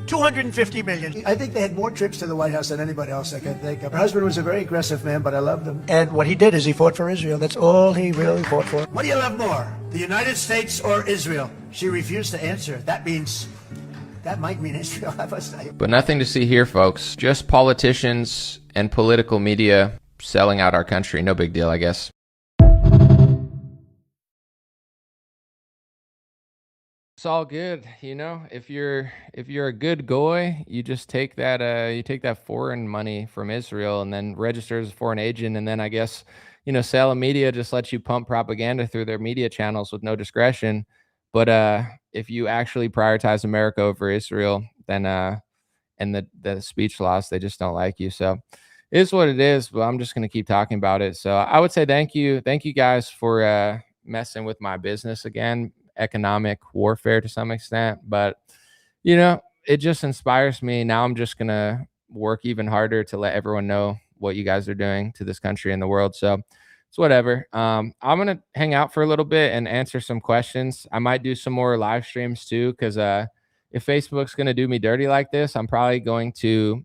$250 million. I think they had more trips to the White House than anybody else I can think of. Her husband was a very aggressive man, but I loved him. And what he did is he fought for Israel. That's all he really fought for. What do you love more, the United States or Israel? She refused to answer. That might mean Israel, I must say. But nothing to see here, folks. Just politicians and political media selling out our country. No big deal, I guess. It's all good. If you're a good goy, you just take that foreign money from Israel and then register as a foreign agent, and then I guess Salem Media just lets you pump propaganda through their media channels with no discretion. But if you actually prioritize America over Israel, then and the speech laws, they just don't like you. So it is what it is, but I'm just going to keep talking about it. So I would say thank you guys for messing with my business again, economic warfare to some extent. But it just inspires me. Now I'm just going to work even harder to let everyone know what you guys are doing to this country and the world. So it's whatever. I'm going to hang out for a little bit and answer some questions. I might do some more live streams too, because if Facebook's going to do me dirty like this, I'm probably going to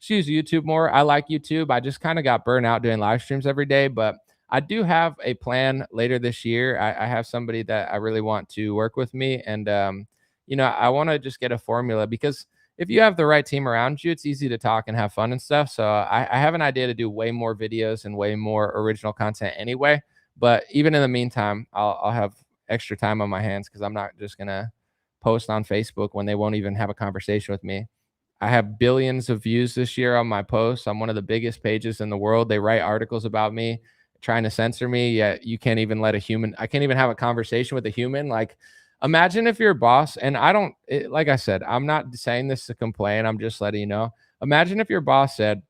use YouTube more. I like YouTube. I just kind of got burnt out doing live streams every day, but I do have a plan later this year. I have somebody that I really want to work with me, and I want to just get a formula, because if you have the right team around you, it's easy to talk and have fun and stuff. So I have an idea to do way more videos and way more original content anyway. But even in the meantime, I'll have extra time on my hands, because I'm not just gonna post on Facebook when they won't even have a conversation with me. I have billions of views this year on my posts. I'm one of the biggest pages in the world. They write articles about me, trying to censor me. Yet you can't even let I can't even have a conversation with a human. Like, imagine if you're a boss, and like I said, I'm not saying this to complain. I'm just letting you know. Imagine if your boss said,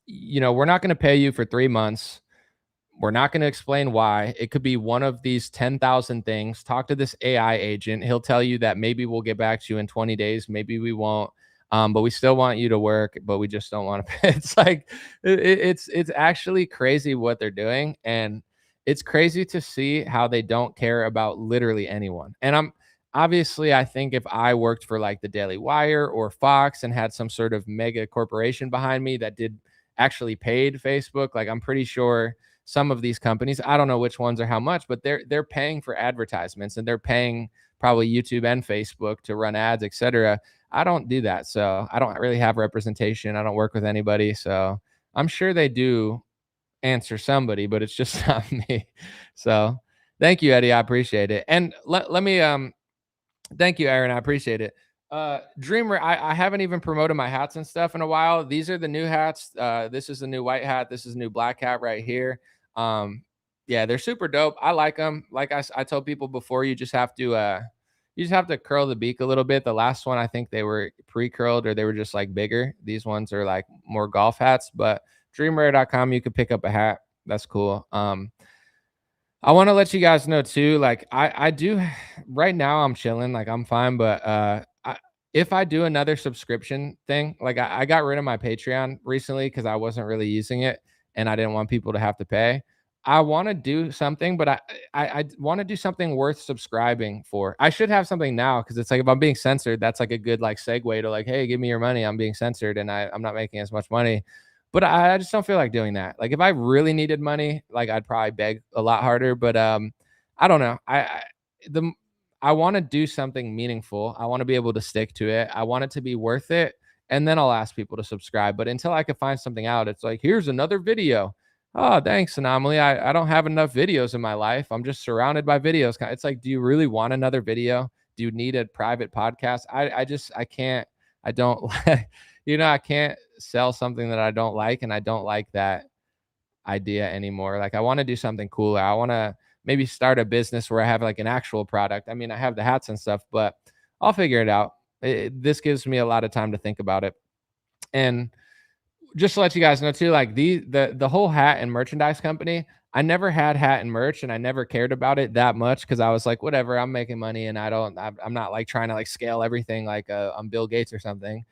we're not going to pay you for 3 months. We're not going to explain why. It could be one of these 10,000 things. Talk to this AI agent. He'll tell you that maybe we'll get back to you in 20 days. Maybe we won't. But we still want you to work, but we just don't want to pay. It's like, it's actually crazy what they're doing. And it's crazy to see how they don't care about literally anyone. And I think if I worked for like the Daily Wire or Fox and had some sort of mega corporation behind me that did actually paid Facebook, like I'm pretty sure some of these companies, I don't know which ones or how much, but they're paying for advertisements, and they're paying probably YouTube and Facebook to run ads, etc. I don't do that. So I don't really have representation. I don't work with anybody. So I'm sure they do answer somebody, but it's just not me. So thank you, Eddie. I appreciate it. And let me thank you, Aaron. I appreciate it. Dreamer, I haven't even promoted my hats and stuff in a while. These are the new hats. This is the new white hat. This is a new black hat right here. Yeah, they're super dope. I like them. Like I told people before, you just have to curl the beak a little bit. The last one, I think they were pre-curled, or they were just like bigger. These ones are like more golf hats, but dreamrare.com, you could pick up a hat. That's cool. I want to let you guys know too, like I do right now, I'm chilling, like I'm fine. But if I do another subscription thing, like I got rid of my Patreon recently because I wasn't really using it and I didn't want people to have to pay. I want to do something, but I want to do something worth subscribing for. I should have something now, because it's like, if I'm being censored, that's like a good like segue to like, hey, give me your money. I'm being censored and I'm not making as much money. But I just don't feel like doing that. Like, if I really needed money, like I'd probably beg a lot harder. But I don't know. I want to do something meaningful. I want to be able to stick to it. I want it to be worth it. And then I'll ask people to subscribe. But until I can find something out, it's like, here's another video. Oh, thanks, Anomaly. I don't have enough videos in my life. I'm just surrounded by videos. It's like, do you really want another video? Do you need a private podcast? I can't, I don't I can't sell something that I don't like, and I don't like that idea anymore. Like, I want to do something cooler. I want to maybe start a business where I have like an actual product. I mean, I have the hats and stuff, but I'll figure it out. This gives me a lot of time to think about it. And just to let you guys know too, like the whole hat and merchandise company, I never had hat and merch, and I never cared about it that much, because I was like, whatever, I'm making money, and I'm not like trying to like scale everything like I'm Bill Gates or something.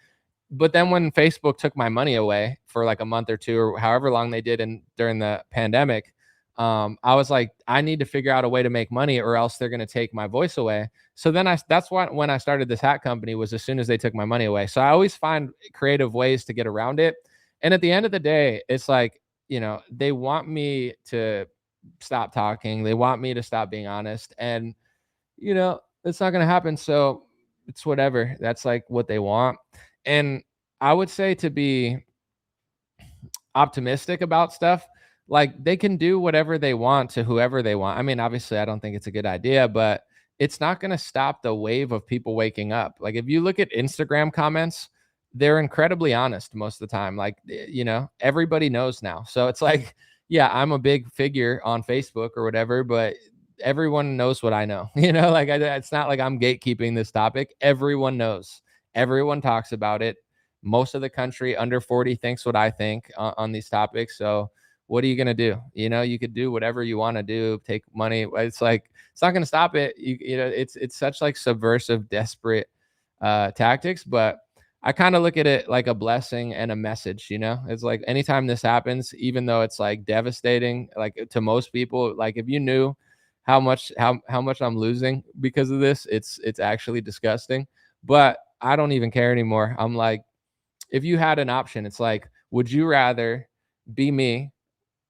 But then when Facebook took my money away for like a month or two, or however long they did during the pandemic, I was like, I need to figure out a way to make money, or else they're going to take my voice away. So then that's why when I started this hat company, was as soon as they took my money away. So I always find creative ways to get around it. And at the end of the day, it's like, they want me to stop talking. They want me to stop being honest. And, it's not going to happen. So it's whatever. That's like what they want. And I would say, to be optimistic about stuff, like, they can do whatever they want to whoever they want. I mean, obviously, I don't think it's a good idea, but it's not going to stop the wave of people waking up. Like if you look at Instagram comments, they're incredibly honest most of the time. Like, everybody knows now. So it's like, yeah, I'm a big figure on Facebook or whatever, but everyone knows what I know. Like it's not like I'm gatekeeping this topic. Everyone knows. Everyone talks about it. Most of the country under 40 thinks what I think on these topics. So what are you going to do? You could do whatever you want to do, take money. It's like, it's not going to stop it. It's such like subversive, desperate tactics, but I kind of look at it like a blessing and a message. It's like anytime this happens, even though it's like devastating, like to most people, like if you knew how much I'm losing because of this, it's actually disgusting. But I don't even care anymore. I'm like, if you had an option, it's like, would you rather be me?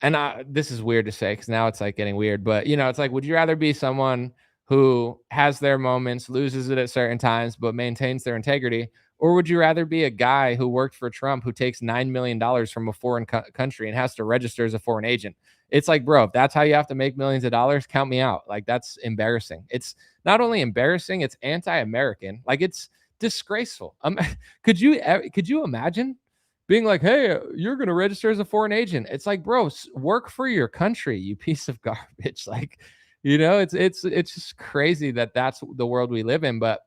And this is weird to say because now it's like getting weird, but it's like, would you rather be someone who has their moments, loses it at certain times, but maintains their integrity? Or would you rather be a guy who worked for Trump who takes $9 million from a foreign country and has to register as a foreign agent? It's like, bro, if that's how you have to make millions of dollars, count me out. Like, that's embarrassing. It's not only embarrassing, it's anti-American. Like, it's disgraceful. Could you imagine being like, hey, you're going to register as a foreign agent? It's like, bro, work for your country, you piece of garbage. Like, it's just crazy that that's the world we live in. But,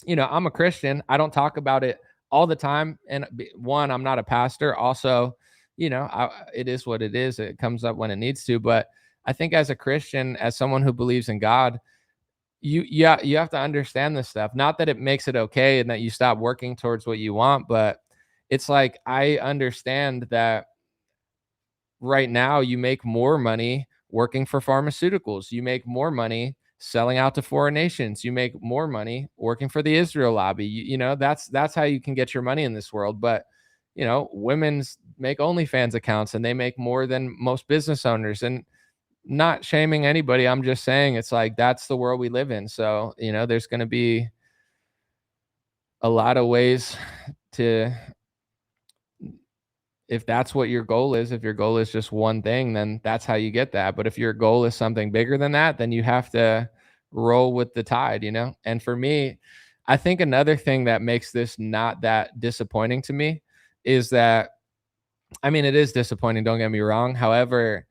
I'm a Christian. I don't talk about it all the time. And one, I'm not a pastor. Also, it is what it is. It comes up when it needs to. But I think as a Christian, as someone who believes in God, you have to understand this stuff. Not that it makes it okay and that you stop working towards what you want, but it's like, I understand that right now you make more money working for pharmaceuticals. You make more money selling out to foreign nations. You make more money working for the Israel lobby. That's how you can get your money in this world. But, women's make OnlyFans accounts and they make more than most business owners. And not shaming anybody. I'm just saying it's like, that's the world we live in. So, there's going to be a lot of ways to, if that's what your goal is, if your goal is just one thing, then that's how you get that. But if your goal is something bigger than that, then you have to roll with the tide, And for me, I think another thing that makes this not that disappointing to me is that, it is disappointing, don't get me wrong. However,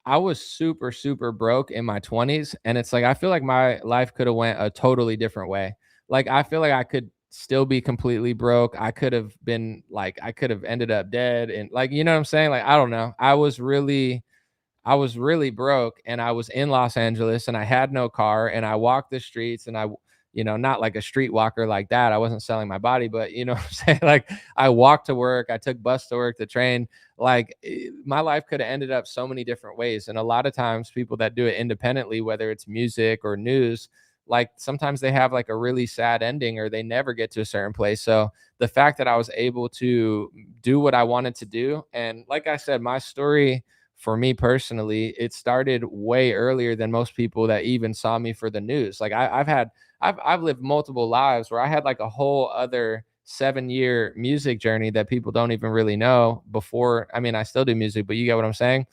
I was super, super broke in my 20s. And it's like, I feel like my life could have went a totally different way. Like, I feel like I could still be completely broke. I could have ended up dead. And like, you know what I'm saying? Like, I don't know. I was really broke, and I was in Los Angeles and I had no car and I walked the streets, and not like a streetwalker like that. I wasn't selling my body, but you know what I'm saying? Like, I walked to work, I took bus to work, the train. Like, my life could have ended up so many different ways. And a lot of times people that do it independently, whether it's music or news, like sometimes they have like a really sad ending or they never get to a certain place. So the fact that I was able to do what I wanted to do, and like I said, my story for me personally, it started way earlier than most people that even saw me for the news. Like I've lived multiple lives where I had like a whole other 7-year music journey that people don't even really know before. I still do music, but you get what I'm saying?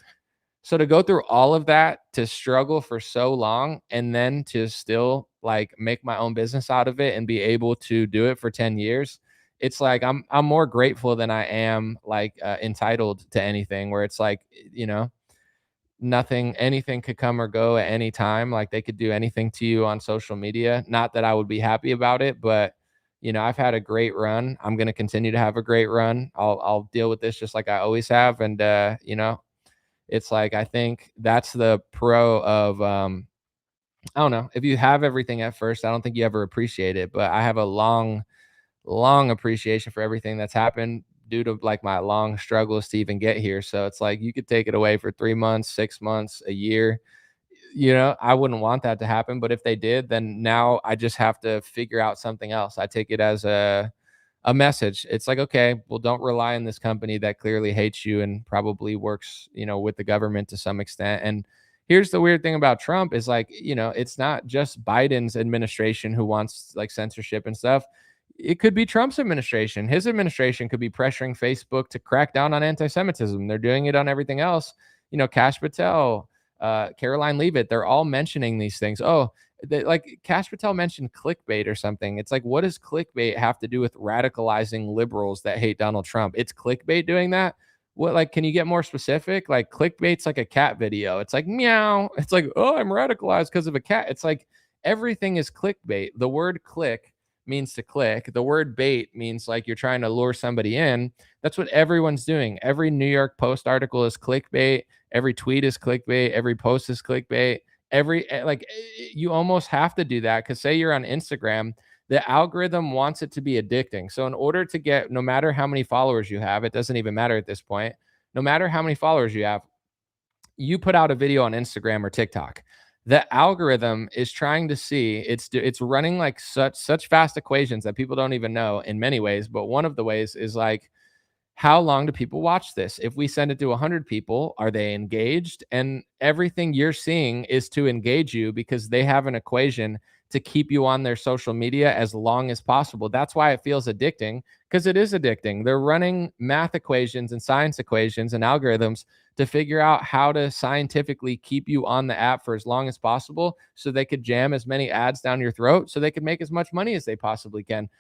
So to go through all of that, to struggle for so long, and then to still like make my own business out of it and be able to do it for 10 years, it's like I'm more grateful than I am like entitled to anything, where it's like, anything could come or go at any time. Like, they could do anything to you on social media. Not that I would be happy about it, but I've had a great run. I'm going to continue to have a great run. I'll deal with this just like I always have. And it's like, I think that's the pro of I don't know, if you have everything at first, I don't think you ever appreciate it. But I have a long appreciation for everything that's happened due to like my long struggles to even get here. So it's like, you could take it away for 3 months, 6 months, a year. I wouldn't want that to happen. But if they did, then now I just have to figure out something else. I take it as a message. It's like, okay, well, don't rely on this company that clearly hates you and probably works, with the government to some extent. And here's the weird thing about Trump is like, it's not just Biden's administration who wants like censorship and stuff. It could be Trump's administration. His administration could be pressuring Facebook to crack down on anti-Semitism. They're doing it on everything else. Kash Patel, Caroline Leavitt, they're all mentioning these things. Oh, like Cash Patel mentioned clickbait or something. It's like, what does clickbait have to do with radicalizing liberals that hate Donald Trump? It's clickbait doing that. What, like, can you get more specific? Like, clickbait's like a cat video. It's like meow. It's like, oh, I'm radicalized because of a cat. It's like everything is clickbait. The word click means to click. The word bait means like you're trying to lure somebody in. That's what everyone's doing. Every New York Post article is clickbait. Every tweet is clickbait. Every post is clickbait. You almost have to do that, because say you're on Instagram, the algorithm wants it to be addicting. So in order to get, no matter how many followers you have, it doesn't even matter at this point, no matter how many followers you have, you put out a video on Instagram or TikTok, the algorithm is trying to see, it's running like such fast equations that people don't even know in many ways. But one of the ways is like, how long do people watch this? If we send it to 100 people, are they engaged? And everything you're seeing is to engage you, because they have an equation to keep you on their social media as long as possible. That's why it feels addicting, because it is addicting. They're running math equations and science equations and algorithms to figure out how to scientifically keep you on the app for as long as possible, so they could jam as many ads down your throat so they could make as much money as they possibly can.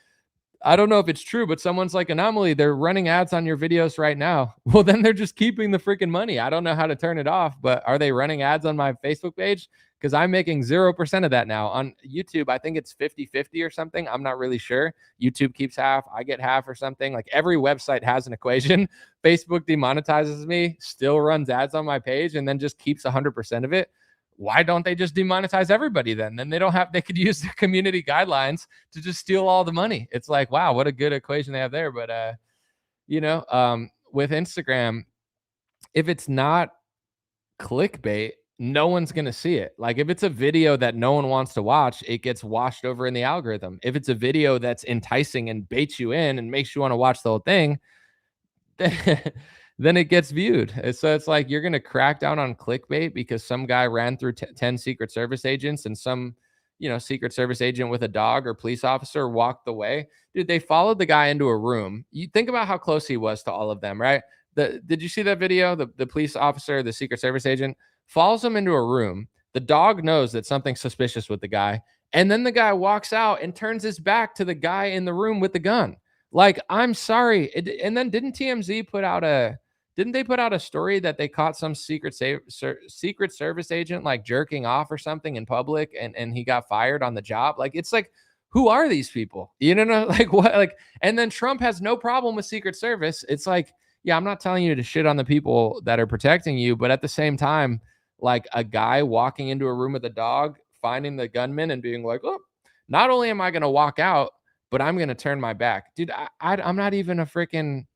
I don't know if it's true, but someone's like, Anomaly, they're running ads on your videos right now. Well, then they're just keeping the freaking money. I don't know how to turn it off, but are they running ads on my Facebook page? Because I'm making 0% of that now. On YouTube, I think it's 50-50 or something. I'm not really sure. YouTube keeps half, I get half or something. Like, every website has an equation. Facebook demonetizes me, still runs ads on my page, and then just keeps 100% of it. Why don't they just demonetize everybody then? Then they could use the community guidelines to just steal all the money. It's like, wow, what a good equation they have there. But, with Instagram, if it's not clickbait, no one's going to see it. Like, if it's a video that no one wants to watch, it gets washed over in the algorithm. If it's a video that's enticing and baits you in and makes you want to watch the whole thing, then it gets viewed. So it's like, you're going to crack down on clickbait because some guy ran through 10 Secret Service agents, and some, Secret Service agent with a dog or police officer walked away. Dude, they followed the guy into a room. You think about how close he was to all of them, right? Did you see that video? The police officer, the Secret Service agent, follows him into a room. The dog knows that something's suspicious with the guy. And then the guy walks out and turns his back to the guy in the room with the gun. Like, I'm sorry. And then didn't TMZ put out a story that they caught some Secret Service agent like jerking off or something in public, and he got fired on the job? Like, it's like, who are these people? You know, like, what? Like, and then Trump has no problem with Secret Service. It's like, yeah, I'm not telling you to shit on the people that are protecting you, but at the same time, like, a guy walking into a room with a dog, finding the gunman and being like, oh, not only am I going to walk out, but I'm going to turn my back. Dude, I'm not even a freaking,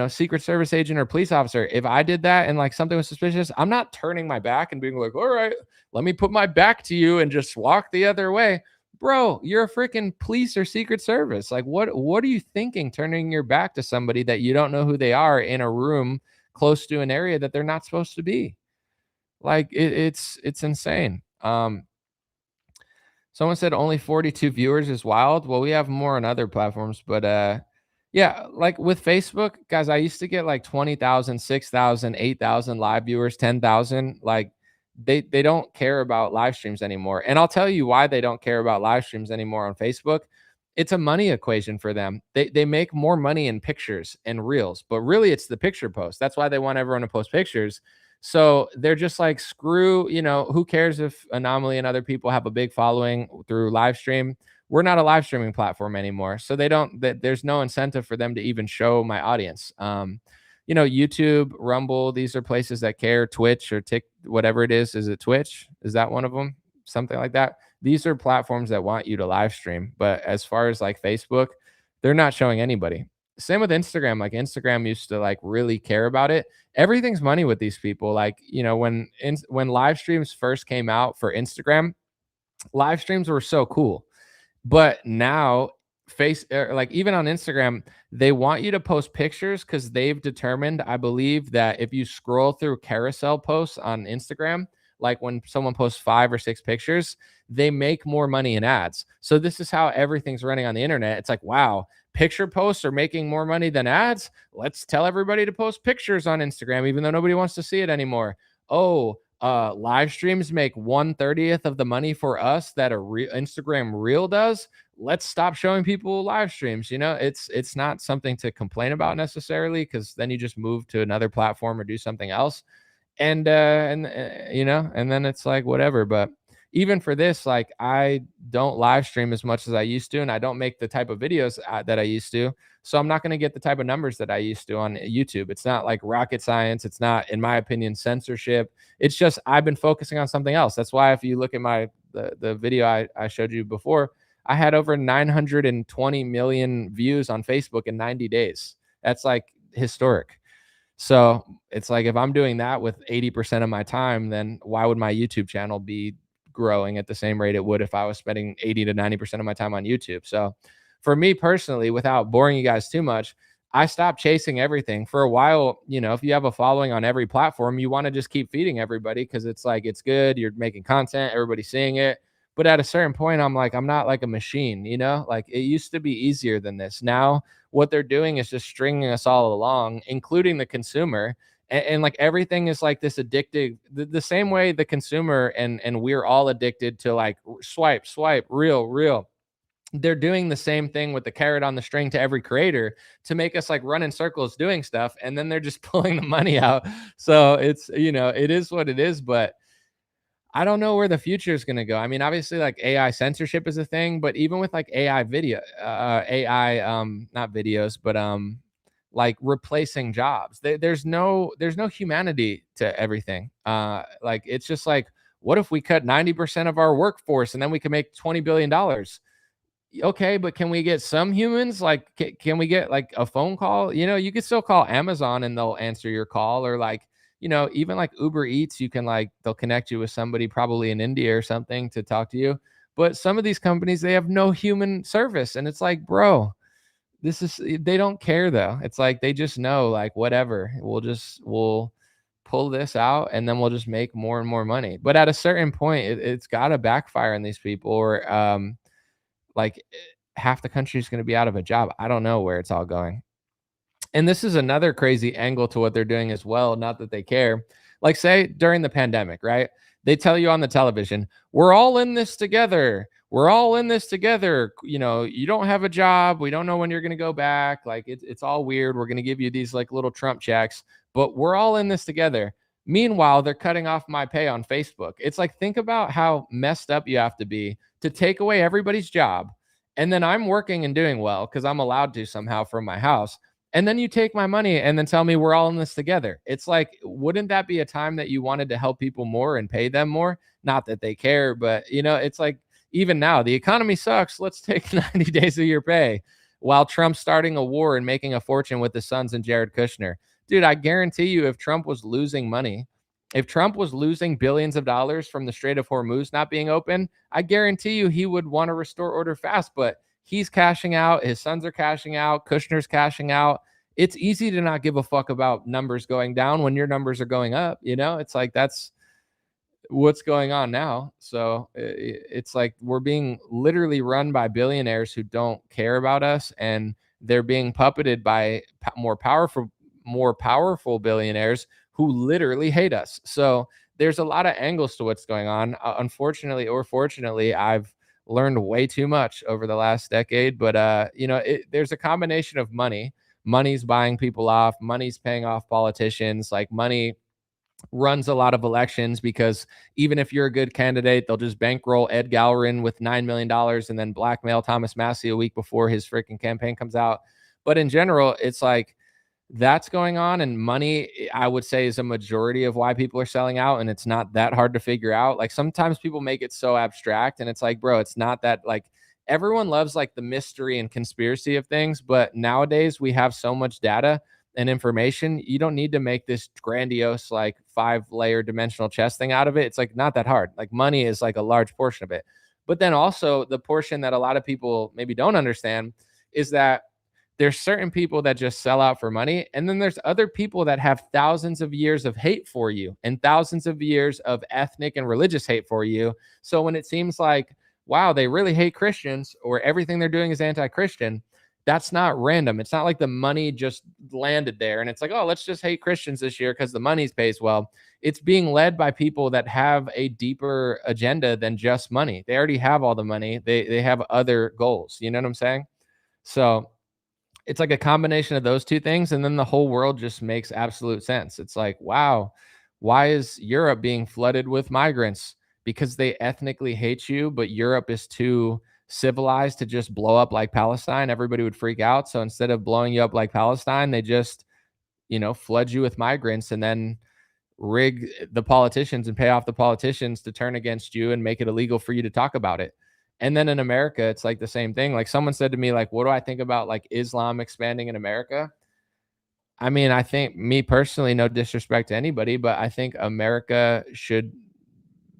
Secret Service agent or police officer. If I did that and like something was suspicious, I'm not turning my back and being like, all right, let me put my back to you and just walk the other way. Bro, you're a freaking police or Secret Service. Like, what are you thinking, turning your back to somebody that you don't know who they are in a room close to an area that they're not supposed to be? Like, it's insane. Someone said only 42 viewers is wild. Well, we have more on other platforms, but yeah, like with Facebook, guys, I used to get like 20,000, 6,000, 8,000 live viewers, 10,000. Like, they don't care about live streams anymore. And I'll tell you why they don't care about live streams anymore on Facebook. It's a money equation for them. They make more money in pictures and reels, but really it's the picture post. That's why they want everyone to post pictures. So they're just like, screw, who cares if Anomaly and other people have a big following through live stream? We're not a live streaming platform anymore. So there's no incentive for them to even show my audience. YouTube, Rumble, these are places that care. Twitch or whatever it is. Is it Twitch? Is that one of them? Something like that. These are platforms that want you to live stream. But as far as like Facebook, they're not showing anybody. Same with Instagram. Like, Instagram used to like really care about it. Everything's money with these people. Like, when live streams first came out for Instagram, live streams were so cool. But now like, even on Instagram, they want you to post pictures because they've determined, I believe, that if you scroll through carousel posts on Instagram, like when someone posts 5 or 6 pictures, they make more money in ads. So this is how everything's running on the internet. It's like, wow, picture posts are making more money than ads. Let's tell everybody to post pictures on Instagram, even though nobody wants to see it anymore. Oh, live streams make 1/30th of the money for us that a Instagram reel does. Let's stop showing people live streams. It's not something to complain about necessarily, because then you just move to another platform or do something else. And and then it's like whatever. But even for this, like, I don't live stream as much as I used to, and I don't make the type of videos that I used to. So I'm not going to get the type of numbers that I used to on YouTube. It's not like rocket science. It's not, in my opinion, censorship. It's just I've been focusing on something else. That's why if you look at the video I showed you before, I had over 920 million views on Facebook in 90 days. That's like historic. So it's like, if I'm doing that with 80% of my time, then why would my YouTube channel be growing at the same rate it would if I was spending 80 to 90% of my time on YouTube? So for me personally, without boring you guys too much, I stopped chasing everything for a while. If you have a following on every platform, you want to just keep feeding everybody because it's like, it's good. You're making content, everybody's seeing it. But at a certain point, I'm like, I'm not like a machine, like it used to be easier than this. Now, what they're doing is just stringing us all along, including the consumer. And like everything is like this addictive, the same way the consumer and we're all addicted to like swipe, reel. They're doing the same thing with the carrot on the string to every creator to make us like run in circles doing stuff. And then they're just pulling the money out. So it's, it is what it is. But I don't know where the future is going to go. I mean, obviously, like AI censorship is a thing, but even with like AI video, not videos, but like replacing jobs, there's no humanity to everything. Like it's just like, what if we cut 90% of our workforce and then we can make $20 billion? Okay, but can we get some humans? Like, can we get like a phone call? You could still call Amazon and they'll answer your call, or like, even like Uber Eats, you can like, they'll connect you with somebody probably in India or something to talk to you. But some of these companies, they have no human service. And it's like, bro, they don't care though. It's like, they just know like, whatever, we'll pull this out and then we'll just make more and more money. But at a certain point, it's got to backfire on these people, or like half the country is going to be out of a job. I don't know where it's all going. And this is another crazy angle to what they're doing as well. Not that they care. Like, say during the pandemic, right? They tell you on the television, we're all in this together. We're all in this together. You don't have a job. We don't know when you're going to go back. Like it's all weird. We're going to give you these like little Trump checks, but we're all in this together. Meanwhile, they're cutting off my pay on Facebook. It's like, think about how messed up you have to be to take away everybody's job. And then I'm working and doing well because I'm allowed to somehow from my house. And then you take my money and then tell me we're all in this together. It's like, wouldn't that be a time that you wanted to help people more and pay them more? Not that they care, but it's like, even now the economy sucks. Let's take 90 days of your pay, while Trump's starting a war and making a fortune with his sons and Jared Kushner. Dude, I guarantee you, if Trump was losing money, if Trump was losing billions of dollars from the Strait of Hormuz not being open, I guarantee you he would want to restore order fast. But he's cashing out. His sons are cashing out. Kushner's cashing out. It's easy to not give a fuck about numbers going down when your numbers are going up. It's like, that's what's going on now. So it's like, we're being literally run by billionaires who don't care about us, and they're being puppeted by more powerful billionaires who literally hate us. So there's a lot of angles to what's going on. Unfortunately or fortunately, I've learned way too much over the last decade. But there's a combination of money. Money's buying people off. Money's paying off politicians. Like, money runs a lot of elections, because even if you're a good candidate, they'll just bankroll Ed Gallerin with $9 million and then blackmail Thomas Massie a week before his freaking campaign comes out. But in general, it's like, that's going on. And money, I would say, is a majority of why people are selling out. And it's not that hard to figure out. Like, sometimes people make it so abstract, and it's like, bro, it's not that. Like, everyone loves like the mystery and conspiracy of things, but nowadays we have so much data and information. You don't need to make this grandiose like 5-layer dimensional chess thing out of it. It's like not that hard. Like, money is like a large portion of it. But then also the portion that a lot of people maybe don't understand is that there's certain people that just sell out for money. And then there's other people that have thousands of years of hate for you and thousands of years of ethnic and religious hate for you. So when it seems like, wow, they really hate Christians, or everything they're doing is anti-Christian, That's not random. It's not like the money just landed there and it's like, oh, let's just hate Christians this year because the money pays well. It's being led by people that have a deeper agenda than just money. They already have all the money. They have other goals. You know what I'm saying? So it's like a combination of those two things. And then the whole world just makes absolute sense. It's like, wow, why is Europe being flooded with migrants? Because they ethnically hate you, but Europe is too civilized to just blow up like Palestine. Everybody would freak out. So instead of blowing you up like Palestine, they just, flood you with migrants and then rig the politicians and pay off the politicians to turn against you and make it illegal for you to talk about it. And then in America, it's like the same thing. Like someone said to me, like, what do I think about like Islam expanding in America? I mean, I think me personally, no disrespect to anybody, but I think America should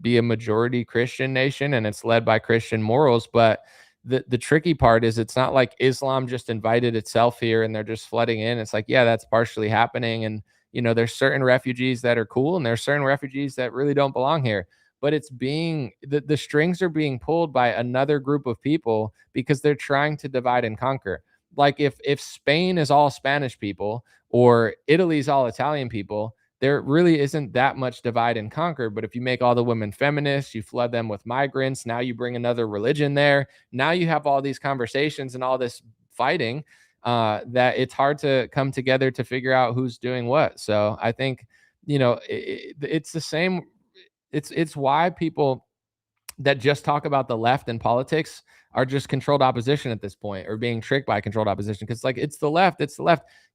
be a majority Christian nation and it's led by Christian morals. But the tricky part is it's not like Islam just invited itself here and they're just flooding in. It's like, yeah, that's partially happening. And, there's certain refugees that are cool and there's certain refugees that really don't belong here. But it's the strings are being pulled by another group of people because they're trying to divide and conquer. Like if Spain is all Spanish people or Italy's all Italian people, there really isn't that much divide and conquer. But if you make all the women feminists, you flood them with migrants, now you bring another religion there. Now you have all these conversations and all this fighting that it's hard to come together to figure out who's doing what. So I think, it's the same. It's why people that just talk about the left and politics are just controlled opposition at this point or being tricked by controlled opposition. Cause like, it's the left.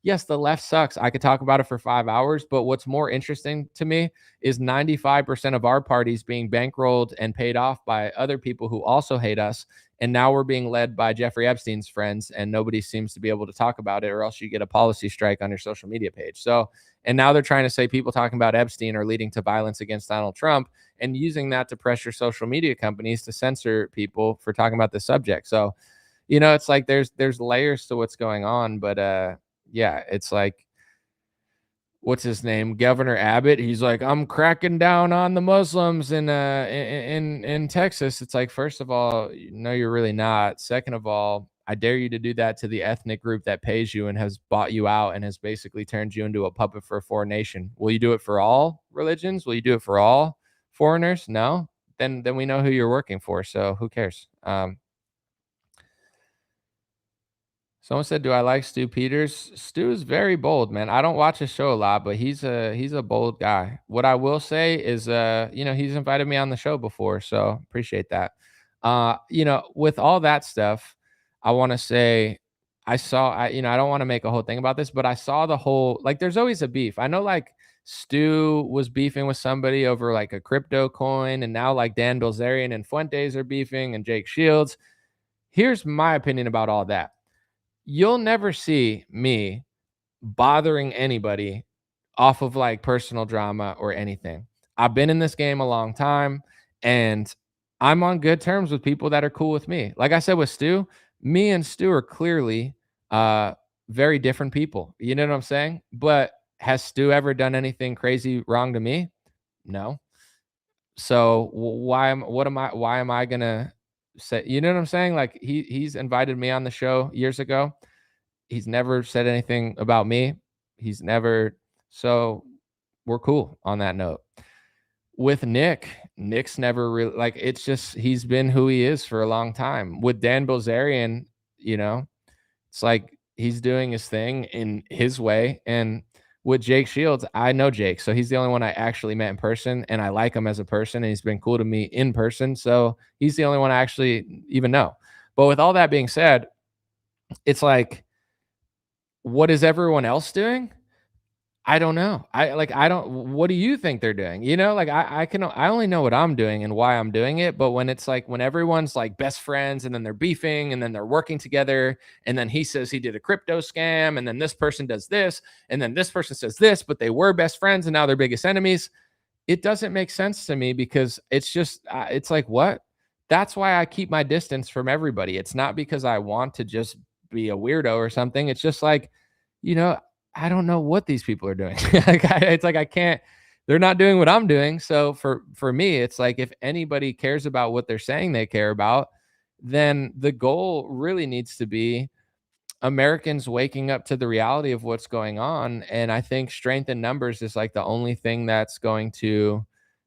Yes, the left sucks. I could talk about it for 5 hours, but what's more interesting to me is 95% of our parties being bankrolled and paid off by other people who also hate us. And now we're being led by Jeffrey Epstein's friends and nobody seems to be able to talk about it or else you get a policy strike on your social media page. So, and now they're trying to say people talking about Epstein are leading to violence against Donald Trump and using that to pressure social media companies to censor people for talking about this subject. So, it's like there's layers to what's going on, but yeah, it's like, what's his name? Governor Abbott. He's like, I'm cracking down on the Muslims in Texas. It's like, first of all, no, you're really not. Second of all, I dare you to do that to the ethnic group that pays you and has bought you out and has basically turned you into a puppet for a foreign nation. Will you do it for all religions? Will you do it for all foreigners? No. Then we know who you're working for. So who cares? Someone said, do I like Stu Peters? Stu is very bold, man. I don't watch his show a lot, but he's a bold guy. What I will say is, he's invited me on the show before, so appreciate that. With all that stuff, I want to say I don't want to make a whole thing about this, but I saw the whole, like, there's always a beef. I know like Stu was beefing with somebody over like a crypto coin, and now like Dan Bilzerian and Fuentes are beefing and Jake Shields. Here's my opinion about all that. You'll never see me bothering anybody off of like personal drama or anything. I've been in this game a long time and I'm on good terms with people that are cool with me. Like I said with Stu, me and Stu are clearly very different people. You know what I'm saying? But has Stu ever done anything crazy wrong to me? No. So why am I gonna say, you know what I'm saying? Like he's invited me on the show years ago. He's never said anything about me. So we're cool on that note. With Nick's never really, like, it's just, he's been who he is for a long time. With Dan Bilzerian, it's like he's doing his thing in his way. And with Jake Shields, I know Jake. So he's the only one I actually met in person and I like him as a person and he's been cool to me in person. So he's the only one I actually even know. But with all that being said, it's like, what is everyone else doing? I don't know. What do you think they're doing? I only know what I'm doing and why I'm doing it. But when it's like, when everyone's like best friends and then they're beefing and then they're working together and then he says he did a crypto scam and then this person does this and then this person says this, but they were best friends and now they're biggest enemies. It doesn't make sense to me because it's just, it's like, what? That's why I keep my distance from everybody. It's not because I want to just be a weirdo or something. It's just like, I don't know what these people are doing. It's like, I can't, they're not doing what I'm doing. So for me, it's like, if anybody cares about what they're saying they care about, then the goal really needs to be Americans waking up to the reality of what's going on. And I think strength in numbers is like the only thing that's going to,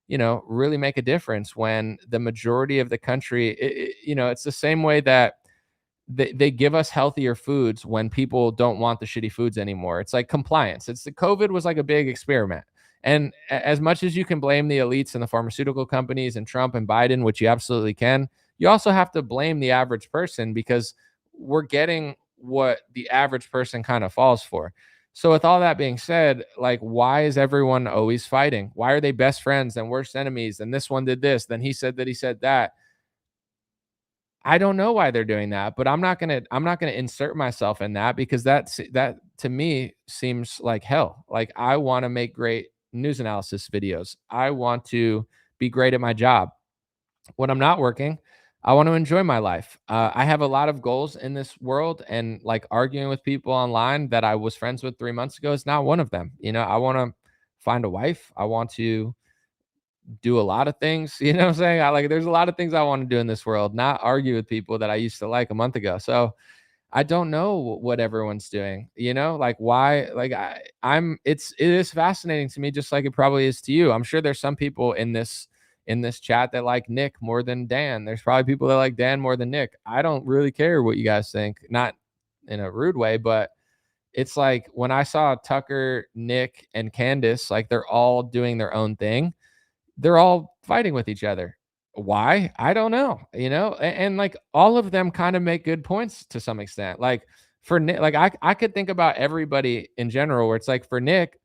really make a difference when the majority of the country, it's the same way that they give us healthier foods when people don't want the shitty foods anymore. It's like compliance. It's the COVID was like a big experiment. And as much as you can blame the elites and the pharmaceutical companies and Trump and Biden, which you absolutely can, you also have to blame the average person because we're getting what the average person kind of falls for. So with all that being said, like, why is everyone always fighting? Why are they best friends and worst enemies? And this one did this, then he said that. I don't know why they're doing that, but I'm not gonna insert myself in that because that to me seems like hell. Like, I want to make great news analysis videos. I want to be great at my job. When I'm not working, I want to enjoy my life. I have a lot of goals in this world, and like arguing with people online that I was friends with 3 months ago is not one of them. I want to find a wife. I want to do a lot of things. You know what I'm saying? There's a lot of things I want to do in this world, not argue with people that I used to like a month ago. So I don't know what everyone's doing, like why, like it is fascinating to me, just like it probably is to you. I'm sure there's some people in this chat that like Nick more than Dan. There's probably people that like Dan more than Nick. I don't really care what you guys think, not in a rude way, but it's like when I saw Tucker, Nick, and Candace, like they're all doing their own thing. They're all fighting with each other. Why? I don't know, and like all of them kind of make good points to some extent. Like for Nick, like I could think about everybody in general where it's like for Nick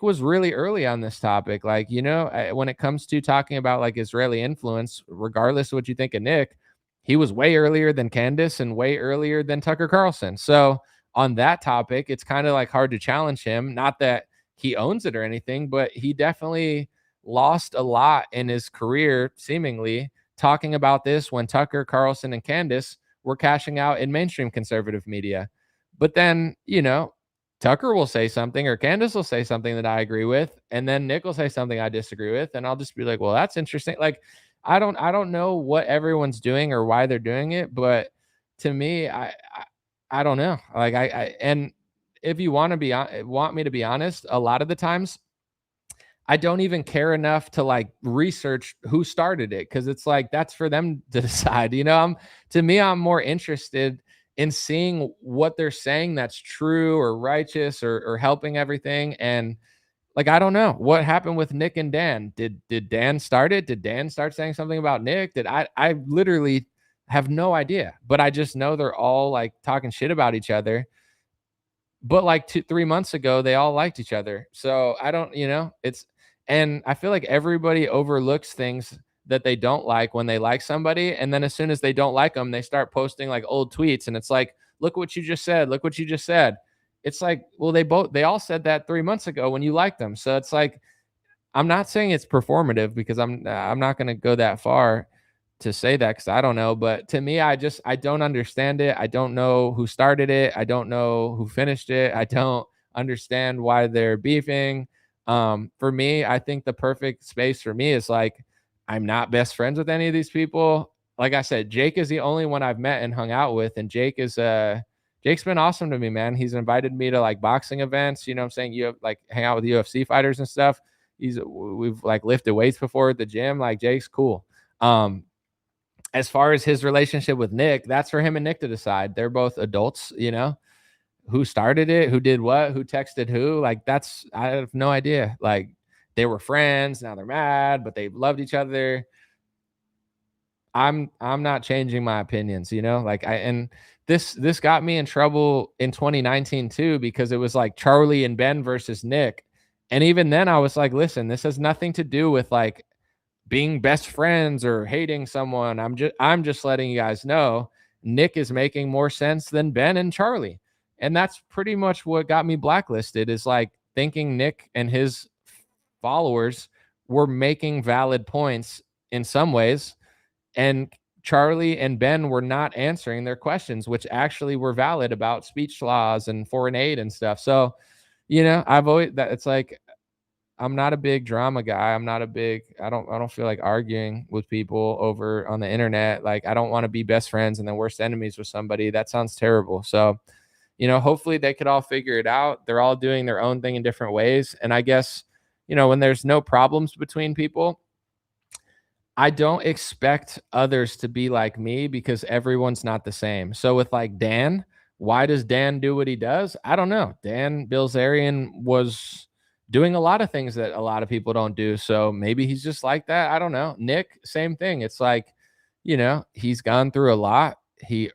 was really early on this topic. Like, when it comes to talking about like Israeli influence, regardless of what you think of Nick, he was way earlier than Candace and way earlier than Tucker Carlson. So on that topic, it's kind of like hard to challenge him. Not that he owns it or anything, but he definitely lost a lot in his career, seemingly, talking about this when Tucker Carlson and Candace were cashing out in mainstream conservative media. But then, Tucker will say something or Candace will say something that I agree with, and then Nick will say something I disagree with, and I'll just be like, well, that's interesting. Like, I don't know what everyone's doing or why they're doing it, but to me, I don't know. Like and if you want me to be honest, a lot of the times I don't even care enough to like research who started it, because it's like that's for them to decide. I'm more interested in seeing what they're saying that's true or righteous or helping everything. And like, I don't know what happened with Nick and Dan. Did Dan start it? Did Dan start saying something about Nick? I literally have no idea, but I just know they're all like talking shit about each other. But like 3 months ago, they all liked each other. So I don't, and I feel like everybody overlooks things that they don't like when they like somebody. And then as soon as they don't like them, they start posting like old tweets. And it's like, look what you just said. Look what you just said. It's like, well, they all said that 3 months ago when you liked them. So it's like, I'm not saying it's performative because I'm not going to go that far to say that because I don't know. But to me, I don't understand it. I don't know who started it. I don't know who finished it. I don't understand why they're beefing. For me, I think the perfect space for me is like, I'm not best friends with any of these people. Like I said, Jake is the only one I've met and hung out with. And Jake's been awesome to me, man. He's invited me to like boxing events, you know what I'm saying? You have like hang out with UFC fighters and stuff. We've like lifted weights before at the gym. Like Jake's cool. As far as his relationship with Nick, that's for him and Nick to decide. They're both adults, who started it, who did what, who texted who. Like I have no idea. Like they were friends, now they're mad, but they loved each other. I'm not changing my opinions, like this got me in trouble in 2019 too, because it was like Charlie and Ben versus Nick. And even then I was like, listen, this has nothing to do with like being best friends or hating someone. I'm just letting you guys know Nick is making more sense than Ben and Charlie. And that's pretty much what got me blacklisted, is like thinking Nick and his followers were making valid points in some ways, and Charlie and Ben were not answering their questions, which actually were valid about speech laws and foreign aid and stuff. So, I've always that it's like, I'm not a big drama guy. I don't feel like arguing with people over on the internet. Like, I don't want to be best friends and then worst enemies with somebody. That sounds terrible. So hopefully they could all figure it out. They're all doing their own thing in different ways. And I guess, when there's no problems between people, I don't expect others to be like me because everyone's not the same. So with like Dan, why does Dan do what he does? I don't know. Dan Bilzerian was doing a lot of things that a lot of people don't do. So maybe he's just like that. I don't know. Nick, same thing. It's like, he's gone through a lot. He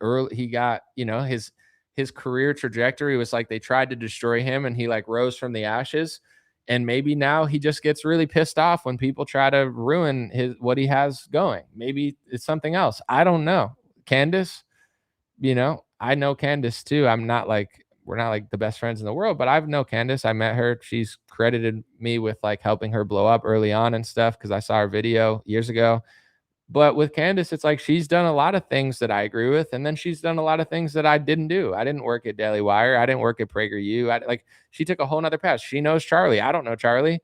got, his career trajectory was like they tried to destroy him and he like rose from the ashes. And maybe now he just gets really pissed off when people try to ruin what he has going. Maybe it's something else. I don't know. Candace, I know Candace too. We're not like the best friends in the world, but I know Candace. I met her. She's credited me with like helping her blow up early on and stuff because I saw her video years ago. But with Candace, it's like she's done a lot of things that I agree with, and then she's done a lot of things that I didn't do. I didn't work at Daily Wire. I didn't work at PragerU. She took a whole nother path. She knows Charlie. I don't know Charlie.